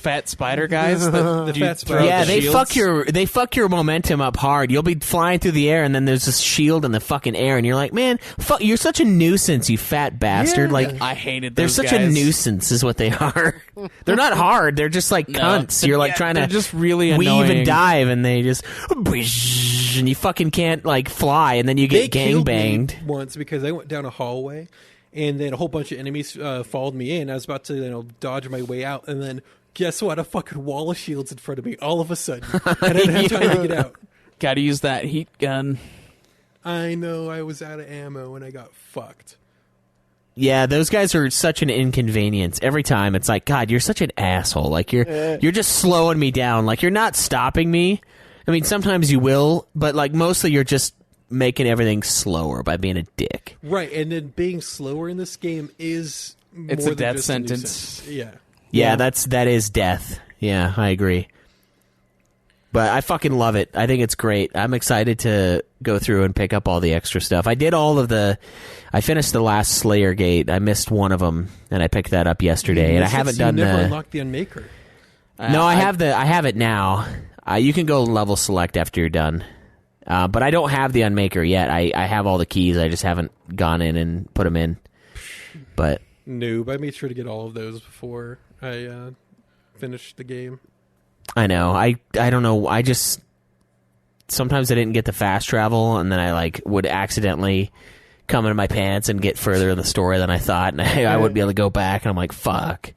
[SPEAKER 7] fat spider guys.
[SPEAKER 8] The fat spider.
[SPEAKER 2] Yeah,
[SPEAKER 7] shields.
[SPEAKER 2] they fuck your momentum up hard. You'll be flying through the air, and then there's this shield in the fucking air, and you're like, man, fuck, you're such a nuisance, you fat bastard.
[SPEAKER 8] Yeah.
[SPEAKER 2] Like,
[SPEAKER 7] I hated
[SPEAKER 2] they're
[SPEAKER 7] those
[SPEAKER 2] such
[SPEAKER 7] guys.
[SPEAKER 2] a nuisance, is what they are. They're not hard. They're just like cunts. You're like trying to
[SPEAKER 7] just really
[SPEAKER 2] weave
[SPEAKER 7] annoying.
[SPEAKER 2] and dive, and they just and you fucking can't like fly, and then you get gang banged
[SPEAKER 8] once because I went down a hallway. And then a whole bunch of enemies followed me in. I was about to, dodge my way out, and then guess what? A fucking wall of shields in front of me. All of a sudden, I didn't have time to get out.
[SPEAKER 7] Got to use that heat gun.
[SPEAKER 8] I know. I was out of ammo, and I got fucked.
[SPEAKER 2] Yeah, those guys are such an inconvenience. Every time it's like, God, you're such an asshole. Like you're just slowing me down. Like you're not stopping me. I mean, sometimes you will, but like mostly you're just making everything slower by being a dick.
[SPEAKER 8] Right, and then being slower in this game is
[SPEAKER 7] It's
[SPEAKER 8] more
[SPEAKER 7] a
[SPEAKER 8] than
[SPEAKER 7] death
[SPEAKER 8] just
[SPEAKER 7] sentence.
[SPEAKER 8] Yeah.
[SPEAKER 2] That is death. Yeah, I agree. But I fucking love it. I think it's great. I'm excited to go through and pick up all the extra stuff. I finished the last Slayer gate. I missed one of them, and I picked that up yesterday. And I haven't done
[SPEAKER 8] never unlocked the Unmaker.
[SPEAKER 2] No, I have it now. You can go level select after you're done. But I don't have the Unmaker yet. I have all the keys. I just haven't gone in and put them in. But
[SPEAKER 8] Noob. I made sure to get all of those before I finished the game.
[SPEAKER 2] I know. I don't know. I just sometimes I didn't get the fast travel, and then I like would accidentally come into my pants and get further in the story than I thought, and I wouldn't be able to go back. And I'm like, fuck.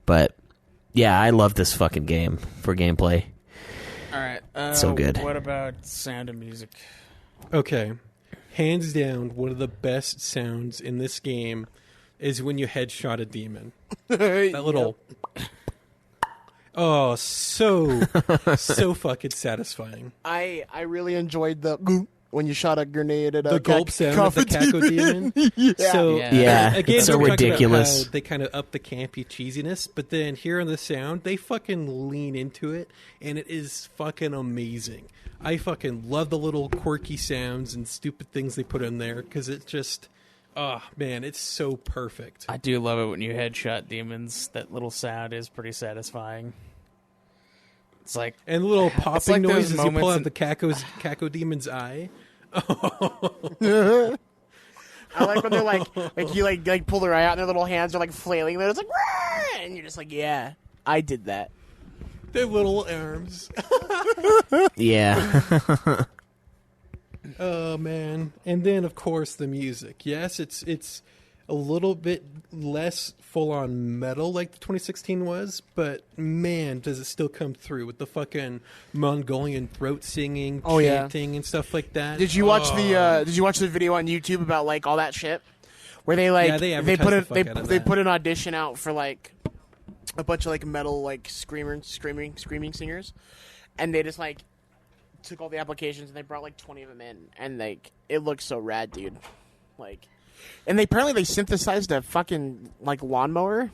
[SPEAKER 2] But yeah, I love this fucking game for gameplay.
[SPEAKER 7] All right.
[SPEAKER 2] So good.
[SPEAKER 7] What about sound and music?
[SPEAKER 8] Okay. Hands down, one of the best sounds in this game is when you headshot a demon. That little... Oh, so fucking satisfying.
[SPEAKER 6] I really enjoyed the when you shot a grenade at
[SPEAKER 8] the gulp sound of the Caco demon.
[SPEAKER 6] Yeah.
[SPEAKER 8] So
[SPEAKER 2] Yeah,
[SPEAKER 8] again,
[SPEAKER 2] it's so
[SPEAKER 8] we're talking about
[SPEAKER 2] ridiculous.
[SPEAKER 8] how they kind of up the campy cheesiness, but then here on the sound, they fucking lean into it, and it is fucking amazing. I fucking love the little quirky sounds and stupid things they put in there because it just, oh man, it's so perfect.
[SPEAKER 7] I do love it when you headshot demons. That little sound is pretty satisfying. It's like
[SPEAKER 8] And the little popping
[SPEAKER 7] like those
[SPEAKER 8] noises you pull
[SPEAKER 7] moments
[SPEAKER 8] out the Caco demon's eye.
[SPEAKER 6] I like when they're like you like pull their eye out and their little hands are like flailing. They're just like, "Rah!" And you're just like, yeah, I did that.
[SPEAKER 8] Their little arms.
[SPEAKER 2] Yeah.
[SPEAKER 8] Oh man! And then of course the music. Yes, it's a little bit less full on metal like the 2016 was, but man, does it still come through with the fucking Mongolian throat singing, chanting, and stuff like that.
[SPEAKER 6] Did you watch the video on YouTube about like all that shit? Where they like they put an audition out for like a bunch of like metal like screaming singers, and they just like took all the applications and they brought like 20 of them in, and like it looks so rad, dude. Like, and they synthesized a fucking like lawnmower.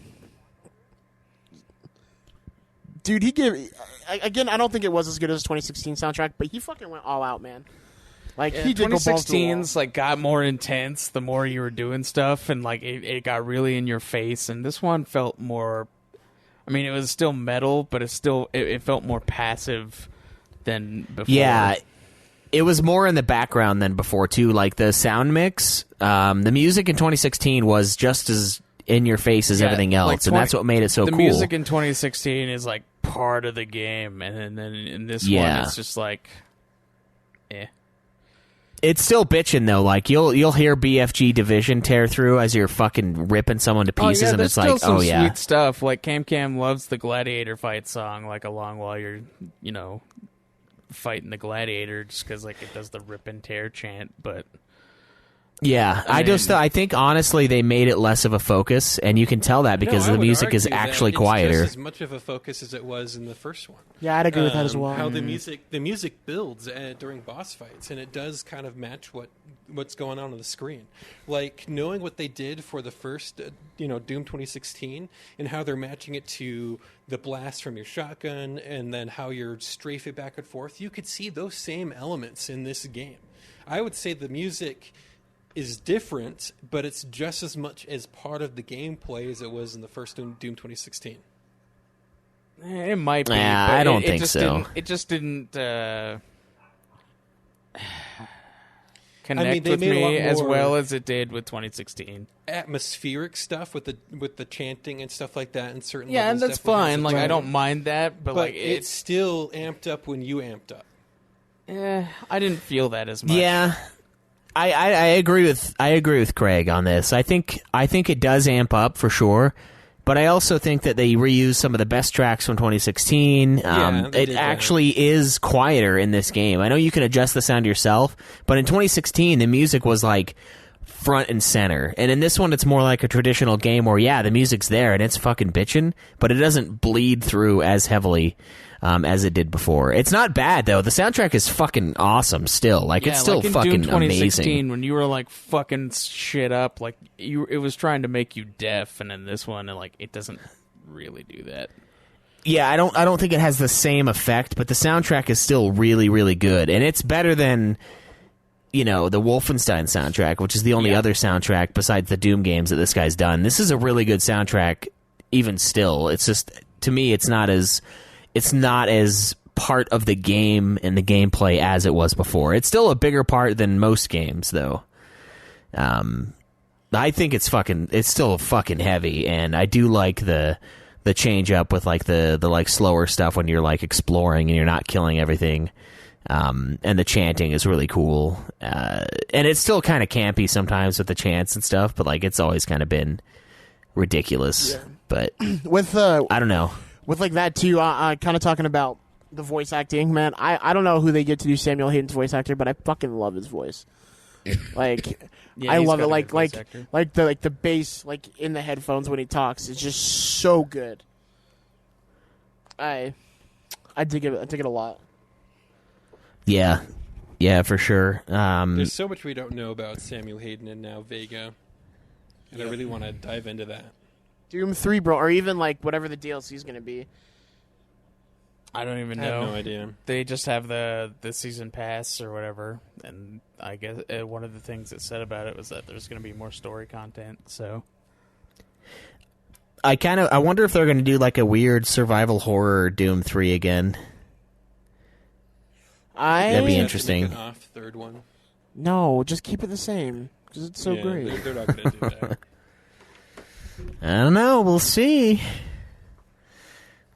[SPEAKER 6] Dude, he gave again. I don't think it was as good as the 2016 soundtrack, but he fucking went all out, man. Like he did.
[SPEAKER 7] 2016's like got more intense the more you were doing stuff, and like it got really in your face. And this one felt more. I mean, it was still metal, but it felt more passive than before.
[SPEAKER 2] Yeah, it was more in the background than before too. Like the sound mix, the music in 2016 was just as in your face as everything else, and that's what made it so cool.
[SPEAKER 7] The music in 2016 is like part of the game, and then in this one, it's just like, eh.
[SPEAKER 2] It's still bitching though. Like you'll hear BFG Division tear through as you're fucking ripping someone to pieces, and it's like,
[SPEAKER 7] some sweet stuff. Like Cam loves the Gladiator fight song, like along while you're, fighting the Gladiator, just because like it does the rip and tear chant. But
[SPEAKER 2] yeah, I think honestly they made it less of a focus, and you can tell that because the music is actually quieter.
[SPEAKER 8] It's just as much of a focus as it was in the first one.
[SPEAKER 6] Yeah, I'd agree with that as well.
[SPEAKER 8] How the music builds during boss fights, and it does kind of match what's going on the screen. Like knowing what they did for the first, Doom 2016, and how they're matching it to the blast from your shotgun, and then how you're strafing back and forth. You could see those same elements in this game. I would say the music is different, but it's just as much as part of the gameplay as it was in the first Doom 2016.
[SPEAKER 7] It might be.
[SPEAKER 2] Yeah,
[SPEAKER 7] but
[SPEAKER 2] I don't think
[SPEAKER 7] so. It just didn't connect with me as well as it did with 2016.
[SPEAKER 8] Atmospheric stuff with the chanting and stuff like that, and certain
[SPEAKER 7] and that's fine. Like I don't mind that, but like
[SPEAKER 8] it's still amped up when you amped up.
[SPEAKER 7] I didn't feel that as much.
[SPEAKER 2] Yeah. I agree with Craig on this. I think it does amp up for sure, but I also think that they reused some of the best tracks from 2016. It actually is quieter in this game. I know you can adjust the sound yourself, but in 2016 the music was like front and center, and in this one it's more like a traditional game where the music's there and it's fucking bitchin', but it doesn't bleed through as heavily as it did before. It's not bad though. The soundtrack is fucking awesome still. Like it's still
[SPEAKER 7] like in
[SPEAKER 2] fucking
[SPEAKER 7] Doom 2016,
[SPEAKER 2] amazing.
[SPEAKER 7] when you were like fucking shit up, like it was trying to make you deaf, and in this one, like it doesn't really do that.
[SPEAKER 2] Yeah, I don't think it has the same effect, but the soundtrack is still really, really good, and it's better than the Wolfenstein soundtrack, which is the only other soundtrack besides the Doom games that this guy's done. This is a really good soundtrack, even still. It's just, to me, it's not as part of the game and the gameplay as it was before. It's still a bigger part than most games, though. I think it's still fucking heavy, and I do like the change up with like the like slower stuff when you're like exploring and you're not killing everything. And the chanting is really cool. And it's still kind of campy sometimes with the chants and stuff, but like it's always kind of been ridiculous. Yeah. But
[SPEAKER 6] with
[SPEAKER 2] I don't know.
[SPEAKER 6] With like that too, kind of talking about the voice acting, man. I don't know who they get to do Samuel Hayden's voice actor, but I fucking love his voice. Like I love it. Like the bass like in the headphones when he talks. It's just so good. I dig it. I dig it a lot.
[SPEAKER 2] Yeah, for sure.
[SPEAKER 8] There's so much we don't know about Samuel Hayden and now Vega, and I really want to dive into that.
[SPEAKER 6] Doom 3, bro, or even like whatever the DLC is going to be.
[SPEAKER 7] I don't even know.
[SPEAKER 8] I have no idea.
[SPEAKER 7] They just have the season pass or whatever, and I guess one of the things it said about it was that there's going to be more story content. So
[SPEAKER 2] I wonder if they're going to do like a weird survival horror Doom 3 again. That'd be interesting.
[SPEAKER 8] Off third one.
[SPEAKER 6] No, just keep it the same because it's so great.
[SPEAKER 8] They're not going to do that.
[SPEAKER 2] I don't know. We'll see.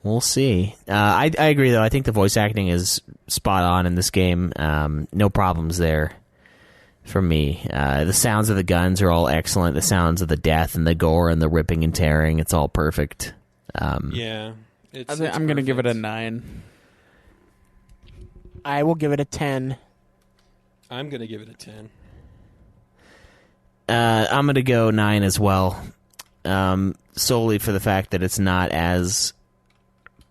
[SPEAKER 2] I agree, though. I think the voice acting is spot on in this game. No problems there for me. The sounds of the guns are all excellent. The sounds of the death and the gore and the ripping and tearing, it's all perfect.
[SPEAKER 7] I'm going to give it a 9.
[SPEAKER 6] I will give it a 10.
[SPEAKER 8] I'm going to give it a 10.
[SPEAKER 2] I'm going to go 9 as well. Solely for the fact that it's not as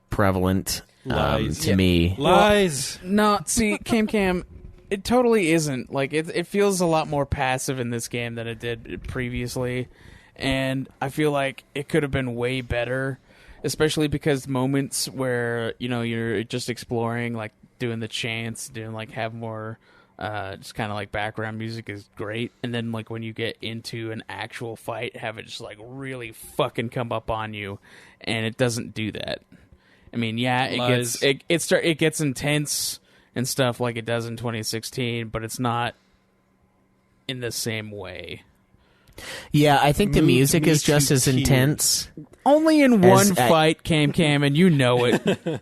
[SPEAKER 2] prevalent to me.
[SPEAKER 8] Lies.
[SPEAKER 7] No, see, Cam, it totally isn't. Like it feels a lot more passive in this game than it did previously, and I feel like it could have been way better, especially because moments where you're just exploring, like doing the chants, doing like have more. Just kind of like background music is great, and then like when you get into an actual fight, have it just like really fucking come up on you, and it doesn't do that. I mean, it gets intense and stuff like it does in 2016, but it's not in the same way.
[SPEAKER 2] Yeah, I think the music is just as intense.
[SPEAKER 7] Only in one fight, Cam, and you know it.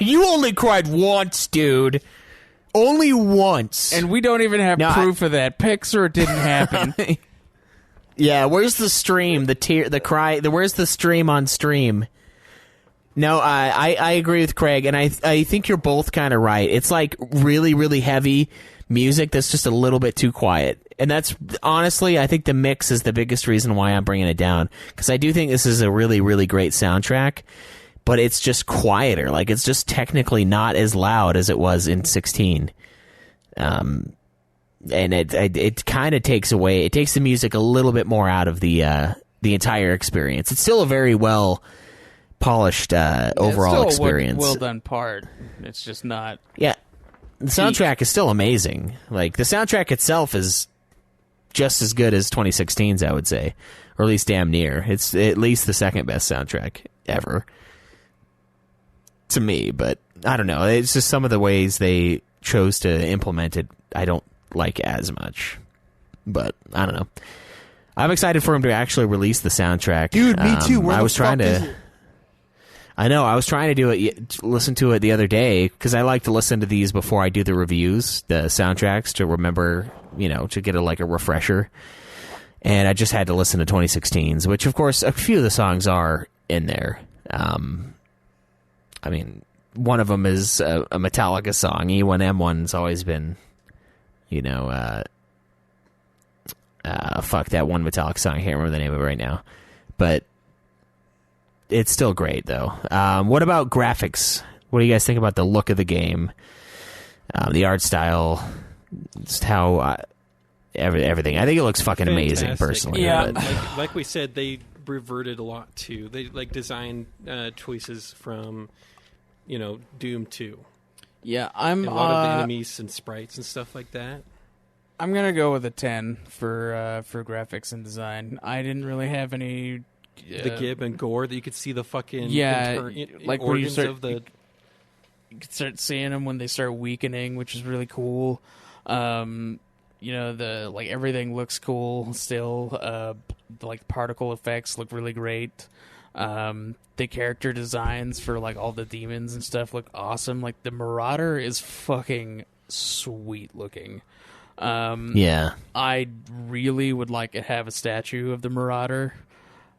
[SPEAKER 2] You only cried once, dude. Only once.
[SPEAKER 7] And we don't even have proof of that. Pixar, it didn't happen.
[SPEAKER 2] Yeah, where's the stream? Where's the stream on stream? No, I agree with Craig, and I think you're both kind of right. It's like really, really heavy music that's just a little bit too quiet. And that's, honestly, I think the mix is the biggest reason why I'm bringing it down. Because I do think this is a really, really great soundtrack, but it's just quieter. Like, it's just technically not as loud as it was in 16. And it kind of takes the music a little bit more out of the entire experience. It's still a very well polished overall
[SPEAKER 7] it's still
[SPEAKER 2] experience.
[SPEAKER 7] Well done part. It's just not.
[SPEAKER 2] Yeah, the soundtrack is still amazing. Like, the soundtrack itself is just as good as 2016's, I would say, or at least damn near. It's at least the second best soundtrack ever to me. But I don't know. It's just some of the ways they chose to implement it I don't like as much. But I don't know. I'm excited for him to actually release the soundtrack.
[SPEAKER 6] Dude, me too.
[SPEAKER 2] I was trying to listen to it the other day, because I like to listen to these before I do the reviews, the soundtracks, to remember, to get a refresher. And I just had to listen to 2016's, which, of course, a few of the songs are in there. I mean, one of them is a Metallica song. E1M1's always been, fuck that one Metallica song. I can't remember the name of it right now. But it's still great, though. What about graphics? What do you guys think about the look of the game? The art style? Just how everything. I think it looks fucking amazing, personally.
[SPEAKER 8] Yeah, like we said, they reverted a lot too. They design choices from, Doom 2.
[SPEAKER 7] Yeah,
[SPEAKER 8] a lot of the enemies and sprites and stuff like that.
[SPEAKER 7] I'm gonna go with a 10 for graphics and design. I didn't really have any.
[SPEAKER 8] The gib and gore that you could see the fucking
[SPEAKER 7] like where you
[SPEAKER 8] of the.
[SPEAKER 7] You could start seeing them when they start weakening, which is really cool. Everything looks cool still. The particle effects look really great. The character designs for all the demons and stuff look awesome. Like, the Marauder is fucking sweet looking.
[SPEAKER 2] Yeah,
[SPEAKER 7] I really would like to have a statue of the Marauder.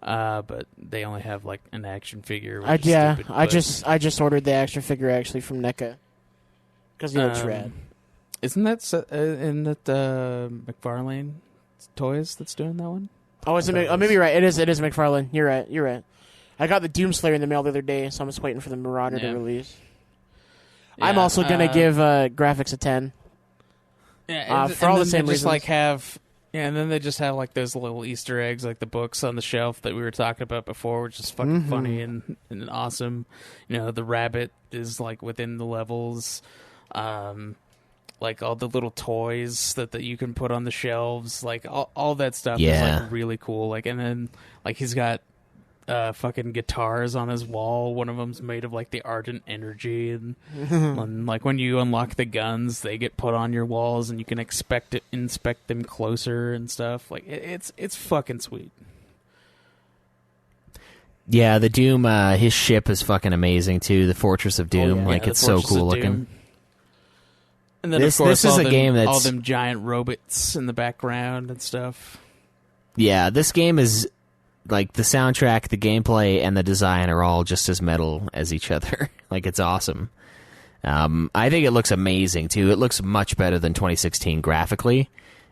[SPEAKER 7] But they only have an action figure. Which is stupid,
[SPEAKER 6] I just ordered the action figure actually from NECA because it looks rad.
[SPEAKER 7] Isn't that McFarlane Toys that's doing that one?
[SPEAKER 6] Oh, is it? Maybe you're right. It is McFarlane. You're right. I got the Doomslayer in the mail the other day, so I'm just waiting for the Marauder to release. Yeah, I'm also gonna give graphics a 10.
[SPEAKER 7] Yeah,
[SPEAKER 6] for all the same reasons.
[SPEAKER 7] And then they just have those little Easter eggs, like the books on the shelf that we were talking about before, which is fucking funny and awesome. The rabbit is within the levels. All the little toys that you can put on the shelves, all that stuff is really cool. And then he's got fucking guitars on his wall. One of them's made of the Ardent Energy, and when you unlock the guns, they get put on your walls, and you can inspect them closer and stuff. It's fucking sweet.
[SPEAKER 2] Yeah, the Doom, his ship is fucking amazing too. The Fortress of Doom, it's so cool looking.
[SPEAKER 7] And then
[SPEAKER 2] this
[SPEAKER 7] is
[SPEAKER 2] a game that's
[SPEAKER 7] all them giant robots in the background and stuff.
[SPEAKER 2] Yeah, this game is. The soundtrack, the gameplay, and the design are all just as metal as each other. It's awesome. I think it looks amazing, too. It looks much better than 2016 graphically.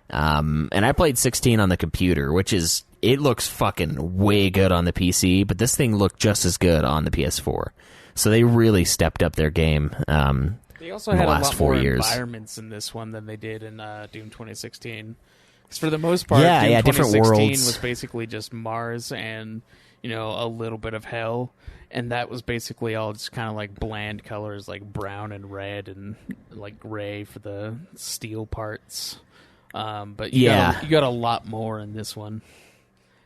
[SPEAKER 2] And I played 16 on the computer, it looks fucking way good on the PC, but this thing looked just as good on the PS4. So they really stepped up their game
[SPEAKER 7] they also
[SPEAKER 2] in
[SPEAKER 7] had
[SPEAKER 2] the last
[SPEAKER 7] a lot
[SPEAKER 2] 4
[SPEAKER 7] more
[SPEAKER 2] years.
[SPEAKER 7] Environments in this one than they did in Doom 2016. Because for the most part, Doom
[SPEAKER 2] different
[SPEAKER 7] 2016
[SPEAKER 2] worlds.
[SPEAKER 7] was basically just Mars and, a little bit of hell. And that was basically all just kind of bland colors, brown and red and gray for the steel parts. But you got a lot more in this one.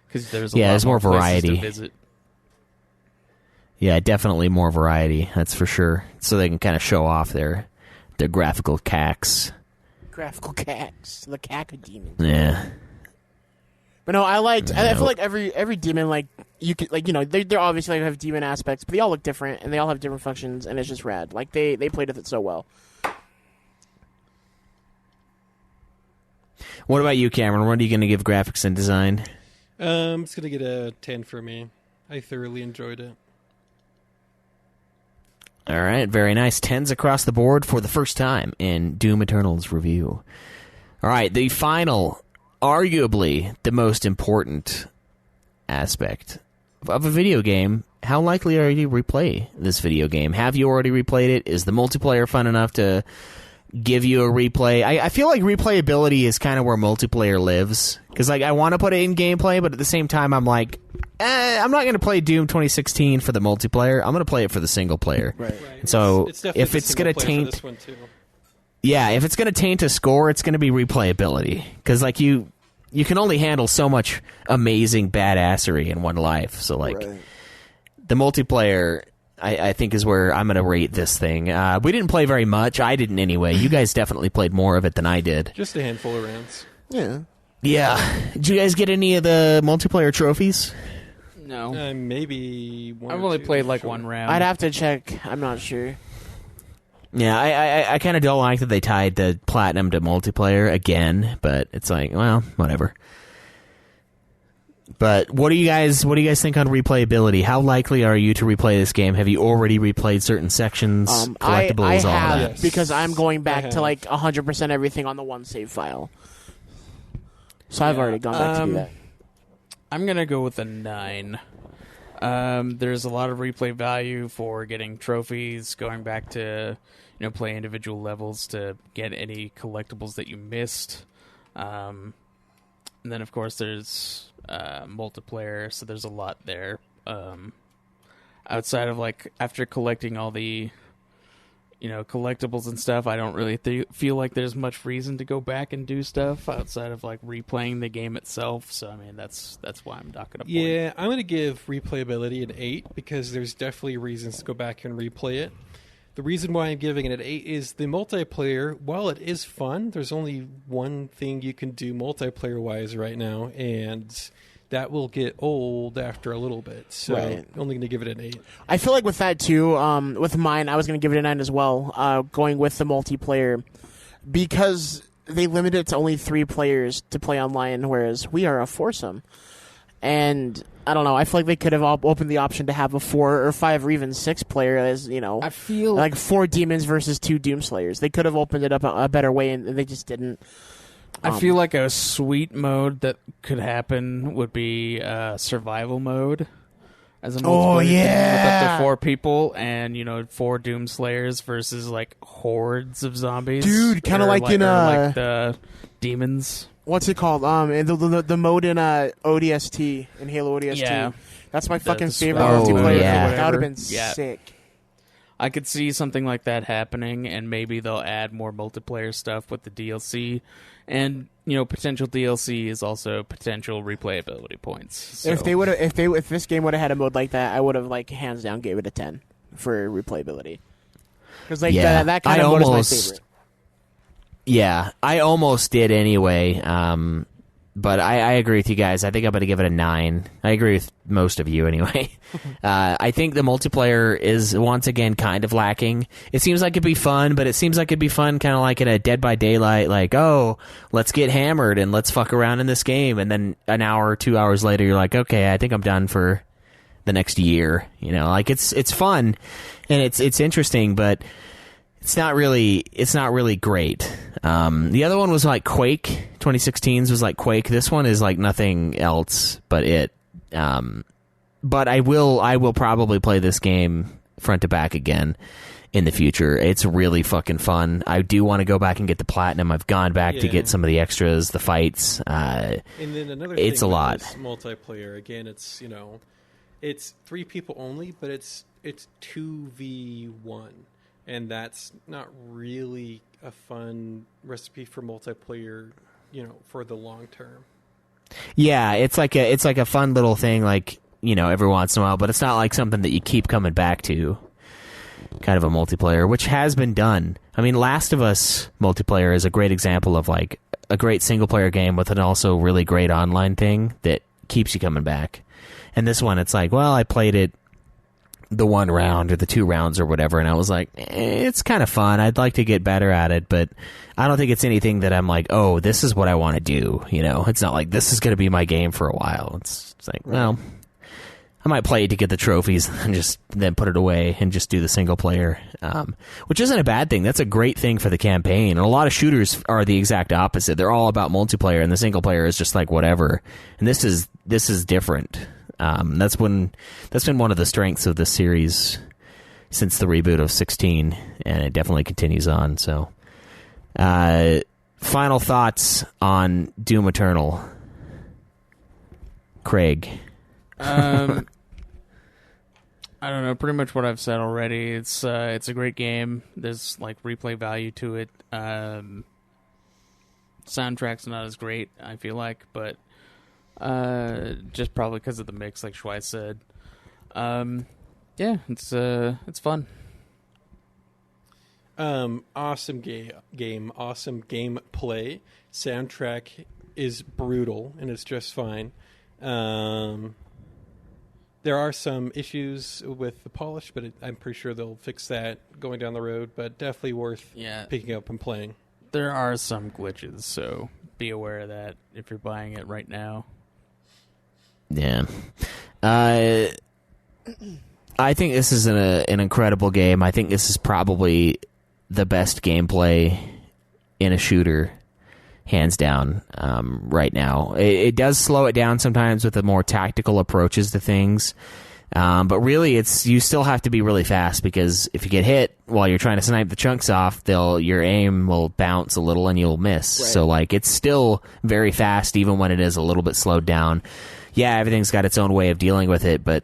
[SPEAKER 7] Because there's
[SPEAKER 2] there's more
[SPEAKER 7] places
[SPEAKER 2] variety
[SPEAKER 7] to visit.
[SPEAKER 2] Yeah, definitely more variety, that's for sure. So they can kind of show off their graphical cacks.
[SPEAKER 6] Graphical cacks, the cacodemons.
[SPEAKER 2] Yeah,
[SPEAKER 6] but no, I feel like every demon, you could they're obviously have demon aspects, but they all look different and they all have different functions, and it's just rad. They played with it so well.
[SPEAKER 2] What about you, Cameron? What are you going to give graphics and design?
[SPEAKER 8] It's going to get a 10 for me. I thoroughly enjoyed it.
[SPEAKER 2] All right, very nice. 10s across the board for the first time in Doom Eternal's review. All right, the final, arguably the most important aspect of a video game. How likely are you to replay this video game? Have you already replayed it? Is the multiplayer fun enough to give you a replay? I feel like replayability is kind of where multiplayer lives. Because I want to put it in gameplay, but at the same time, I'm like, I'm not going to play Doom 2016 for the multiplayer. I'm going to play it for the single player.
[SPEAKER 6] Right.
[SPEAKER 2] And so if
[SPEAKER 8] it's
[SPEAKER 2] going to taint... Yeah, if it's going to taint a score, it's going to be replayability. Because you can only handle so much amazing badassery in one life. So the multiplayer, I think, is where I'm going to rate this thing. We didn't play very much. I didn't anyway. You guys definitely played more of it than I did.
[SPEAKER 8] Just a handful of rounds.
[SPEAKER 6] Yeah.
[SPEAKER 2] Yeah. Did you guys get any of the multiplayer trophies?
[SPEAKER 7] No.
[SPEAKER 8] Maybe one.
[SPEAKER 7] I've only played like one round.
[SPEAKER 6] I'd have to check. I'm not sure.
[SPEAKER 2] Yeah, I kind of don't like that they tied the platinum to multiplayer again, but it's like, well, whatever. But what do you guys think on replayability? How likely are you to replay this game? Have you already replayed certain sections, collectibles,
[SPEAKER 6] I
[SPEAKER 2] all
[SPEAKER 6] have,
[SPEAKER 2] that?
[SPEAKER 8] Yes.
[SPEAKER 6] because I'm going back to like 100% everything on the one save file. So I've already gone back to do that.
[SPEAKER 7] I'm going to go with a 9. There's a lot of replay value for getting trophies, going back to play individual levels to get any collectibles that you missed. And then, of course, there's multiplayer, so there's a lot there. Outside of, after collecting all the, collectibles and stuff, I don't really feel like there's much reason to go back and do stuff outside of, replaying the game itself. So, I mean, that's why I'm docking a point.
[SPEAKER 8] Yeah, I'm going to give replayability an 8 because there's definitely reasons to go back and replay it. The reason why I'm giving it an 8 is the multiplayer, while it is fun, there's only one thing you can do multiplayer-wise right now, and that will get old after a little bit. So I'm only going to give it an 8.
[SPEAKER 6] I feel like with that, too, with mine, I was going to give it a 9 as well, going with the multiplayer, because they limit it to only 3 players to play online, whereas we are a foursome. And I don't know. I feel like they could have opened the option to have a 4 or 5 or even 6 player as,
[SPEAKER 7] I feel
[SPEAKER 6] like 4 demons versus 2 Doomslayers. They could have opened it up a better way, and they just didn't.
[SPEAKER 7] I feel like a sweet mode that could happen would be survival mode. As a multiplayer game with up to 4 people and, 4 Doomslayers versus, hordes of zombies.
[SPEAKER 6] Dude, kind of like in
[SPEAKER 7] the demons.
[SPEAKER 6] What's it called? The mode in ODST, in Halo ODST.
[SPEAKER 7] Yeah.
[SPEAKER 6] That's my fucking
[SPEAKER 7] the
[SPEAKER 6] favorite
[SPEAKER 7] SWAT
[SPEAKER 6] multiplayer.
[SPEAKER 2] yeah.
[SPEAKER 6] That would have been
[SPEAKER 7] Yeah.
[SPEAKER 6] sick.
[SPEAKER 7] I could see something like that happening, and maybe they'll add more multiplayer stuff with the DLC. And, potential DLC is also potential replayability points. So.
[SPEAKER 6] If this game would have had a mode like that, I would have hands down gave it a 10 for replayability. Because that kind of mode is my favorite.
[SPEAKER 2] Yeah, I almost did anyway, but I agree with you guys. I think I'm going to give it a 9. I agree with most of you anyway. I think the multiplayer is, once again, kind of lacking. It seems like it'd be fun, but it seems like it'd be fun kind of like in a Dead by Daylight, let's get hammered and let's fuck around in this game. And then an hour or 2 hours later, you're like, okay, I think I'm done for the next year. It's fun and it's interesting, but it's not really great. The other one was Quake. 2016's was Quake. This one is nothing else but it. But I will probably play this game front to back again in the future. It's really fucking fun. I do want to go back and get the platinum. I've gone back to get some of the extras, the fights.
[SPEAKER 8] And then another
[SPEAKER 2] it's
[SPEAKER 8] thing
[SPEAKER 2] a lot.
[SPEAKER 8] Multiplayer again. It's it's 3 people only, but it's 2v1. And that's not really a fun recipe for multiplayer, for the long term.
[SPEAKER 2] Yeah, it's like a fun little thing, every once in a while, but it's not something that you keep coming back to. Kind of a multiplayer, which has been done. I mean, Last of Us multiplayer is a great example of a great single player game with an also really great online thing that keeps you coming back. And this one, it's I played it the one round or the 2 rounds or whatever, and I was like, it's kind of fun. I'd like to get better at it, but I don't think it's anything that I'm like, oh, this is what I want to do. It's not like this is going to be my game for a while. It's like, well, I might play it to get the trophies and just then put it away and just do the single player, which isn't a bad thing. That's a great thing for the campaign. And a lot of shooters are the exact opposite. They're all about multiplayer, and the single player is just like whatever. And this is different. That's been one of the strengths of this series since the reboot of 16, and it definitely continues on. So, final thoughts on Doom Eternal, Craig.
[SPEAKER 7] I don't know. Pretty much what I've said already. It's a great game. There's like replay value to it. Soundtrack's not as great, I feel like, but just probably because of the mix, like Schweiz said. Yeah, it's fun.
[SPEAKER 8] Awesome game, awesome gameplay. Soundtrack is brutal, and it's just fine. There are some issues with the polish, but I'm pretty sure they'll fix that going down the road. But definitely worth picking up and playing.
[SPEAKER 7] There are some glitches, so be aware of that if you're buying it right now.
[SPEAKER 2] Yeah. I think this is an incredible game. I think this is probably the best gameplay in a shooter, hands down, right now. It does slow it down sometimes with the more tactical approaches to things. But really, you still have to be really fast, because if you get hit while you're trying to snipe the chunks off, your aim will bounce a little and you'll miss. Right. So, it's still very fast, even when it is a little bit slowed down. Yeah, everything's got its own way of dealing with it, but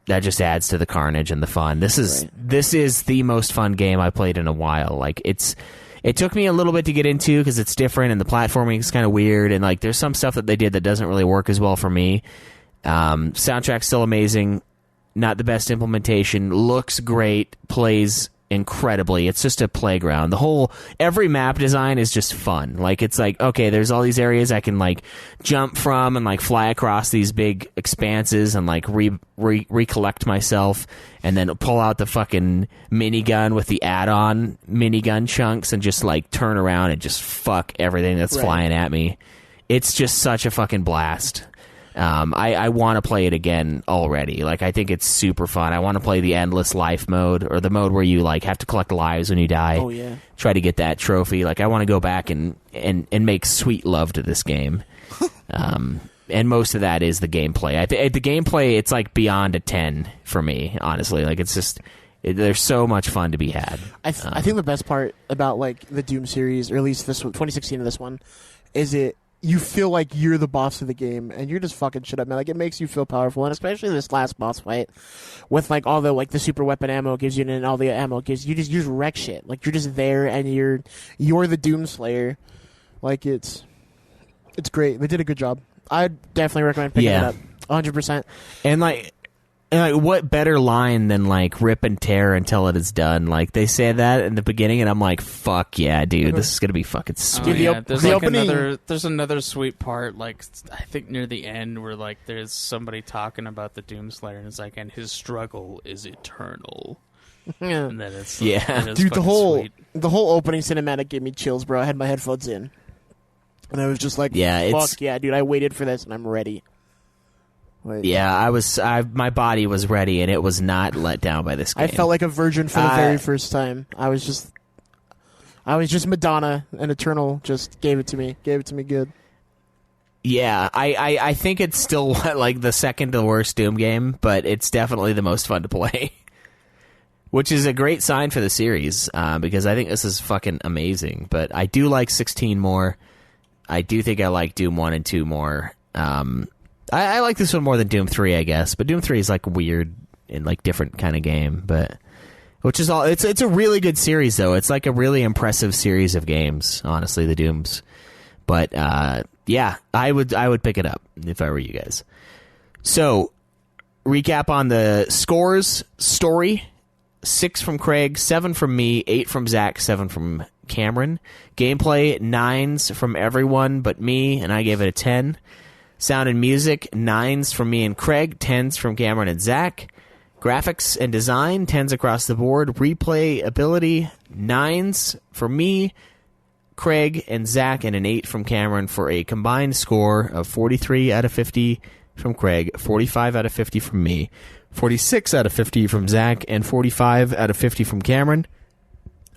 [SPEAKER 2] that just adds to the carnage and the fun. This is the most fun game I played in a while. It took me a little bit to get into because it's different and the platforming is kind of weird, and there's some stuff that they did that doesn't really work as well for me. Soundtrack's still amazing. Not the best implementation. Looks great. Plays incredibly. It's just a playground. Every map design is just fun. It's okay, there's all these areas I can jump from and fly across these big expanses and recollect myself, and then pull out the fucking minigun with the add-on minigun chunks and just turn around and just fuck everything that's flying at me. It's just such a fucking blast. I want to play it again already. I think it's super fun. I want to play the endless life mode, or the mode where you have to collect lives when you die.
[SPEAKER 6] Oh yeah.
[SPEAKER 2] Try to get that trophy. I want to go back and make sweet love to this game. And most of that is the gameplay. The gameplay, it's beyond a 10 for me, honestly. It's just there's so much fun to be had.
[SPEAKER 6] I think the best part about the Doom series, or at least this one, 2016 of this one, is you feel like you're the boss of the game, and you're just fucking shit up, man. It makes you feel powerful, and especially this last boss fight, with all the the super weapon ammo gives you, and all the ammo gives you, just wreck shit. You're just there, and you're the Doom Slayer. It's great. They did a good job. I'd definitely recommend picking it up, 100%.
[SPEAKER 2] And what better line than rip and tear until it is done? They say that in the beginning, and I'm like, fuck yeah, dude, this is gonna be fucking sweet.
[SPEAKER 7] Yeah. There's another sweet part, I think near the end, where there's somebody talking about the Doomslayer, and it's and his struggle is eternal.
[SPEAKER 6] Yeah.
[SPEAKER 7] And then it's
[SPEAKER 6] dude, the whole opening cinematic gave me chills, bro. I had my headphones in, and I was just fuck yeah, dude, I waited for this, and I'm ready.
[SPEAKER 2] My body was ready, and it was not let down by this game.
[SPEAKER 6] I felt like a virgin for the very first time. I was just Madonna, and Eternal just gave it to me good.
[SPEAKER 2] Yeah, I think it's still the second to worst Doom game, but it's definitely the most fun to play. Which is a great sign for the series, because I think this is fucking amazing. But I do like 16 more. I do think I like Doom 1 and 2 more. I like this one more than Doom 3, I guess. But Doom 3 is weird and different kind of game. But which is all. It's a really good series though. It's a really impressive series of games. Honestly, the Dooms. But yeah, I would pick it up if I were you guys. So recap on the scores. Story: 6 from Craig, 7 from me, 8 from Zach, 7 from Cameron. Gameplay: 9s from everyone but me, and I gave it a 10. Sound and music: 9s from me and Craig, 10s from Cameron and Zach. Graphics and design, 10s across the board. Replayability, 9s for me, Craig, and Zach, and an 8 from Cameron for a combined score of 43 out of 50 from Craig, 45 out of 50 from me, 46 out of 50 from Zach, and 45 out of 50 from Cameron.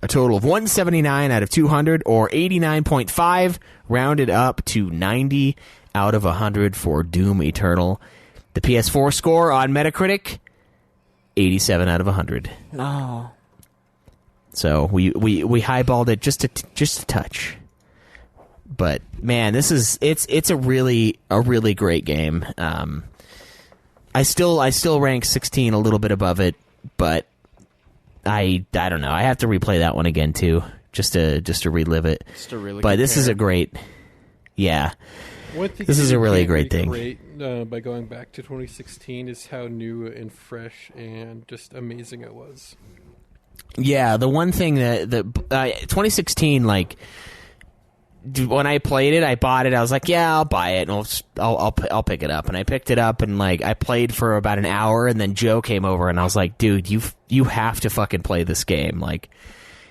[SPEAKER 2] A total of 179 out of 200, or 89.5, rounded up to 90 out of 100 for Doom Eternal. The PS4 score on Metacritic, 87 out of 100.
[SPEAKER 6] No.
[SPEAKER 2] So we highballed it just a touch. But man, it's a really great game. I still rank 16 a little bit above it, but I don't know. I have to replay that one again too, just to relive it.
[SPEAKER 7] Just to really
[SPEAKER 2] but
[SPEAKER 7] compare.
[SPEAKER 2] This is a great, yeah. This is a really great thing.
[SPEAKER 8] By going back to 2016 is how new and fresh and just amazing it was.
[SPEAKER 2] Yeah, the one thing that 2016, like when I played it, I bought it. I was like, yeah, I'll buy it, and I'll pick it up. And I picked it up, and like I played for about an hour, and then Joe came over, and I was like, dude, you have to fucking play this game, like.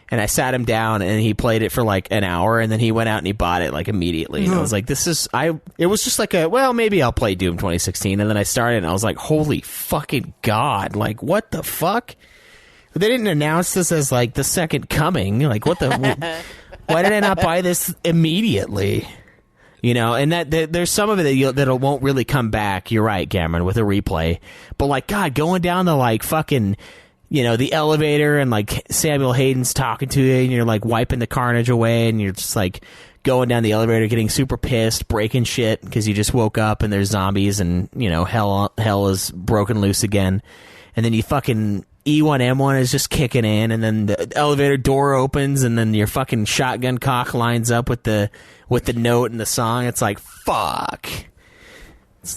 [SPEAKER 2] And I sat him down, and he played it for like an hour, and then he went out and he bought it like immediately. And I was like, it was just like well, maybe I'll play Doom 2016. And then I started, and I was like, holy fucking God, like what the fuck? They didn't announce this as like the second coming. Like what the? Why did I not buy this immediately? You know, and there's some of it that won't really come back. You're right, Cameron, with a replay. But like, God, going down the like fucking, you know, the elevator, and like Samuel Hayden's talking to you, and you're like wiping the carnage away, and you're just like going down the elevator, getting super pissed, breaking shit because you just woke up and there's zombies, and you know hell is broken loose again, and then you fucking E1M1 is just kicking in, and then the elevator door opens, and then your fucking shotgun cock lines up with the note and the song. It's like fuck.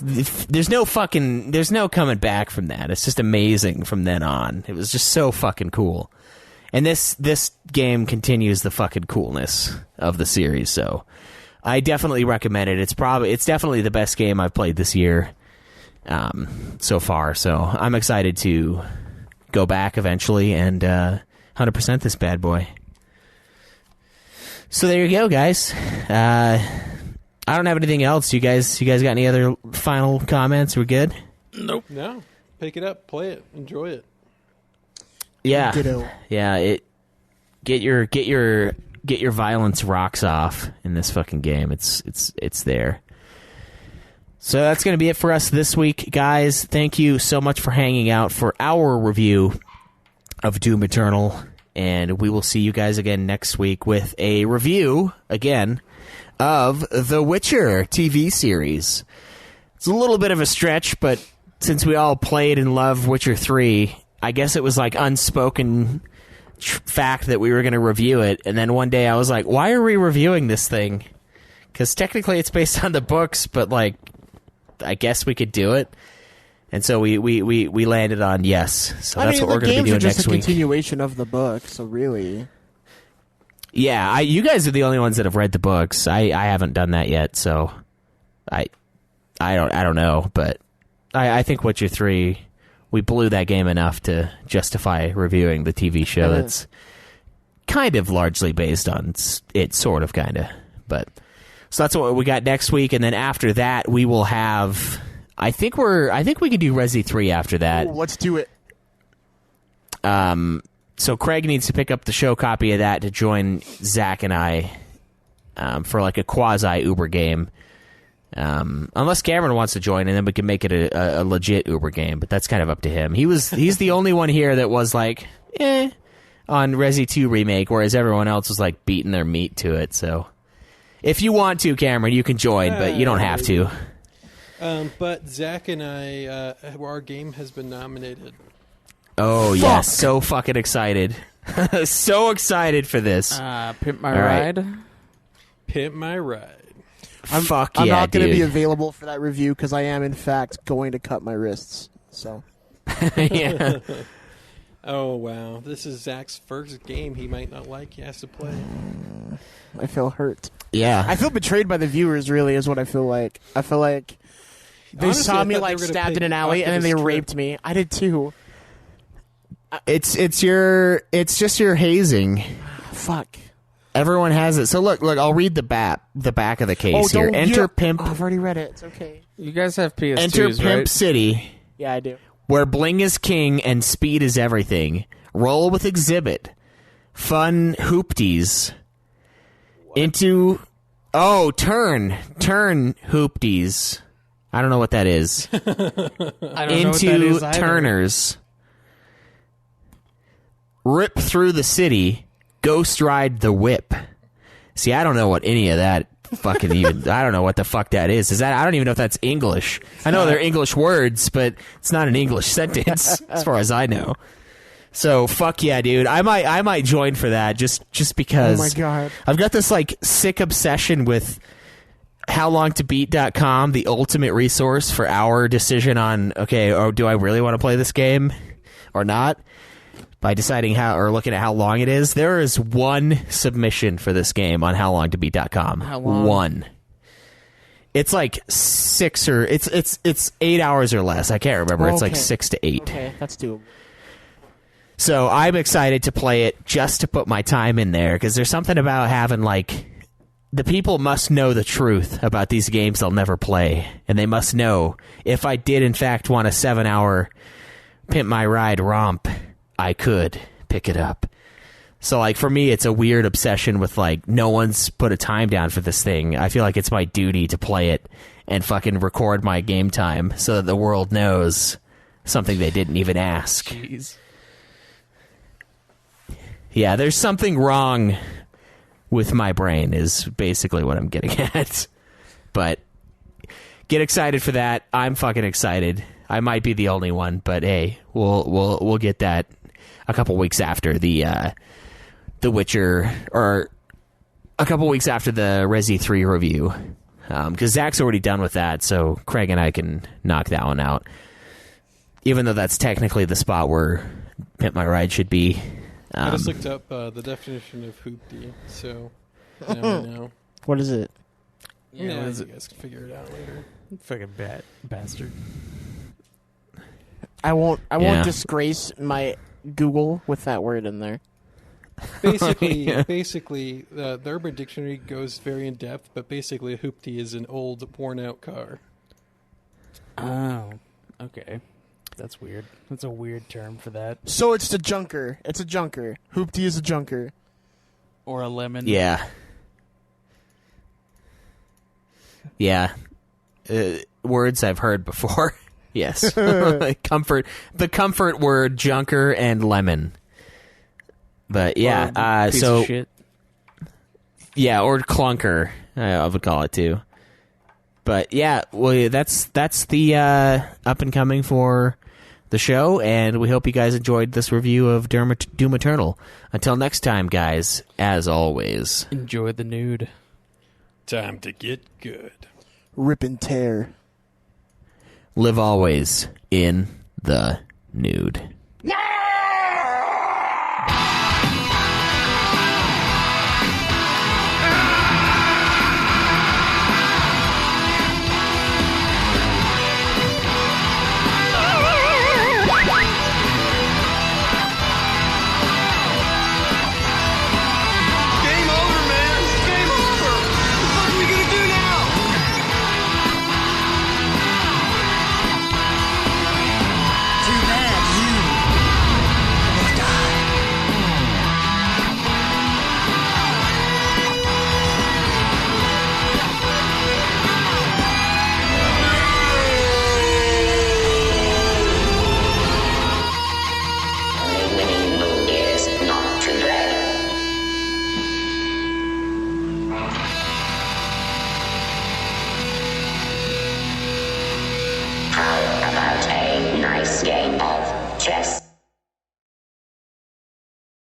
[SPEAKER 2] There's no coming back from that. It's just amazing from then on. It was just so fucking cool. And this game continues the fucking coolness of the series, so I definitely recommend it. It's definitely the best game I've played this year so far, so I'm excited to go back eventually and 100% this bad boy. So there you go, guys. I don't have anything else. You guys got any other final comments? We're good?
[SPEAKER 7] Nope.
[SPEAKER 8] No. Pick it up, play it, enjoy it.
[SPEAKER 2] Yeah.
[SPEAKER 6] Ditto.
[SPEAKER 2] Yeah, get your violence rocks off in this fucking game. It's there. So that's going to be it for us this week, guys. Thank you so much for hanging out for our review of Doom Eternal, and we will see you guys again next week with a review again of The Witcher TV series. It's a little bit of a stretch, but since we all played and love Witcher 3, I guess it was like unspoken fact that we were going to review it, and then one day I was like, why are we reviewing this thing? Because technically it's based on the books, but like, I guess we could do it. And so we landed on yes. So that's what we're going to be doing next week.
[SPEAKER 6] The games are just a continuation of the book, so really...
[SPEAKER 2] Yeah, you guys are the only ones that have read the books. I haven't done that yet, so I don't know, but I think Witcher 3, we blew that game enough to justify reviewing the TV show that's kind of largely based on it, sort of, kind of. But so that's what we got next week, and then after that we will have. I think we could do Resi 3 after that.
[SPEAKER 6] Ooh, let's do it.
[SPEAKER 2] So Craig needs to pick up the show copy of that to join Zach and I for like a quasi Uber game. Unless Cameron wants to join, and then we can make it a legit Uber game. But that's kind of up to him. He's the only one here that was like, on Resi 2 remake, whereas everyone else was like beating their meat to it. So if you want to, Cameron, you can join, but you don't have to.
[SPEAKER 8] But Zach and I, our game has been nominated.
[SPEAKER 2] Oh, yes. So fucking excited. So excited for this.
[SPEAKER 7] Pimp My Ride.
[SPEAKER 8] Pimp My Ride.
[SPEAKER 6] I'm not going to be available for that review because I am, in fact, going to cut my wrists. So.
[SPEAKER 2] Yeah.
[SPEAKER 8] Oh, wow. This is Zach's first game he might not like. He has to play.
[SPEAKER 6] I feel hurt.
[SPEAKER 2] Yeah.
[SPEAKER 6] I feel betrayed by the viewers, really, is what I feel like. I feel like they
[SPEAKER 8] Honestly,
[SPEAKER 6] saw me,
[SPEAKER 8] I
[SPEAKER 6] like,
[SPEAKER 8] thought they were
[SPEAKER 6] stabbed
[SPEAKER 8] gonna
[SPEAKER 6] in an alley,
[SPEAKER 8] pick
[SPEAKER 6] and then they
[SPEAKER 8] Optimus
[SPEAKER 6] raped me. I did, too.
[SPEAKER 2] It's just your hazing.
[SPEAKER 6] Fuck.
[SPEAKER 2] Everyone has it. So look, I'll read the back of the case here. Enter Pimp.
[SPEAKER 6] I've already read it. It's okay.
[SPEAKER 7] You guys have PS2s,
[SPEAKER 2] Enter
[SPEAKER 7] right?
[SPEAKER 2] Pimp City,
[SPEAKER 6] Yeah, I do.
[SPEAKER 2] where bling is king and speed is everything. Roll with Exhibit. Fun hoopties. Turn hoopties. I don't know what that is.
[SPEAKER 7] I don't know what that
[SPEAKER 2] Into
[SPEAKER 7] is either.
[SPEAKER 2] Turners. Rip through the city. Ghost ride the whip. See, I don't know what any of that fucking even. I don't know what the fuck that is. Is that? I don't even know if that's English. I know they're English words, but it's not an English sentence as far as I know. So fuck yeah, dude. I might join for that just because.
[SPEAKER 6] Oh my god.
[SPEAKER 2] I've got this like sick obsession with howlongtobeat.com, the ultimate resource for our decision on do I really want to play this game or not? By deciding looking at how long it is. There is one submission for this game on howlongtobeat.com.
[SPEAKER 7] How long?
[SPEAKER 2] One. It's like 6 or it's 8 hours or less. I can't remember. It's like 6 to 8.
[SPEAKER 6] Okay, that's doable.
[SPEAKER 2] So I'm excited to play it just to put my time in there because there's something about having like the people must know the truth about these games they'll never play, and they must know if I did in fact want a 7-hour Pimp My Ride romp, I could pick it up. So like for me, it's a weird obsession with like no one's put a time down for this thing. I feel like it's my duty to play it and fucking record my game time so that the world knows something they didn't even ask.
[SPEAKER 7] Jeez.
[SPEAKER 2] Yeah, there's something wrong with my brain is basically what I'm getting at. But get excited for that. I'm fucking excited. I might be the only one, but hey, we'll get that a couple weeks after the Witcher, or a couple weeks after the Resi 3 review, because Zach's already done with that, so Craig and I can knock that one out. Even though that's technically the spot where Pimp My Ride should be.
[SPEAKER 8] I just looked up the definition of hoopty, so now we know.
[SPEAKER 6] What is it?
[SPEAKER 8] Yeah, you guys can figure it out later.
[SPEAKER 7] Fucking bastard.
[SPEAKER 6] I won't
[SPEAKER 2] Yeah.
[SPEAKER 6] disgrace my Google with that word in there.
[SPEAKER 8] Basically, the Urban Dictionary goes very in depth, but basically, a hoopty is an old, worn-out car.
[SPEAKER 7] Oh, okay. That's weird. That's a weird term for that.
[SPEAKER 6] So it's the junker. It's a junker. Hoopty is a junker.
[SPEAKER 7] Or a lemon.
[SPEAKER 2] Yeah. Yeah. Words I've heard before. Yes. The comfort word, junker and lemon. But yeah,
[SPEAKER 7] Piece
[SPEAKER 2] so
[SPEAKER 7] of shit.
[SPEAKER 2] yeah, or clunker, I would call it too. But yeah, well, that's the up and coming for the show, and we hope you guys enjoyed this review of Doom Eternal. Until next time, guys, as always,
[SPEAKER 7] Enjoy the nude.
[SPEAKER 8] Time to get good.
[SPEAKER 6] Rip and tear.
[SPEAKER 2] live always in the nude.
[SPEAKER 3] No!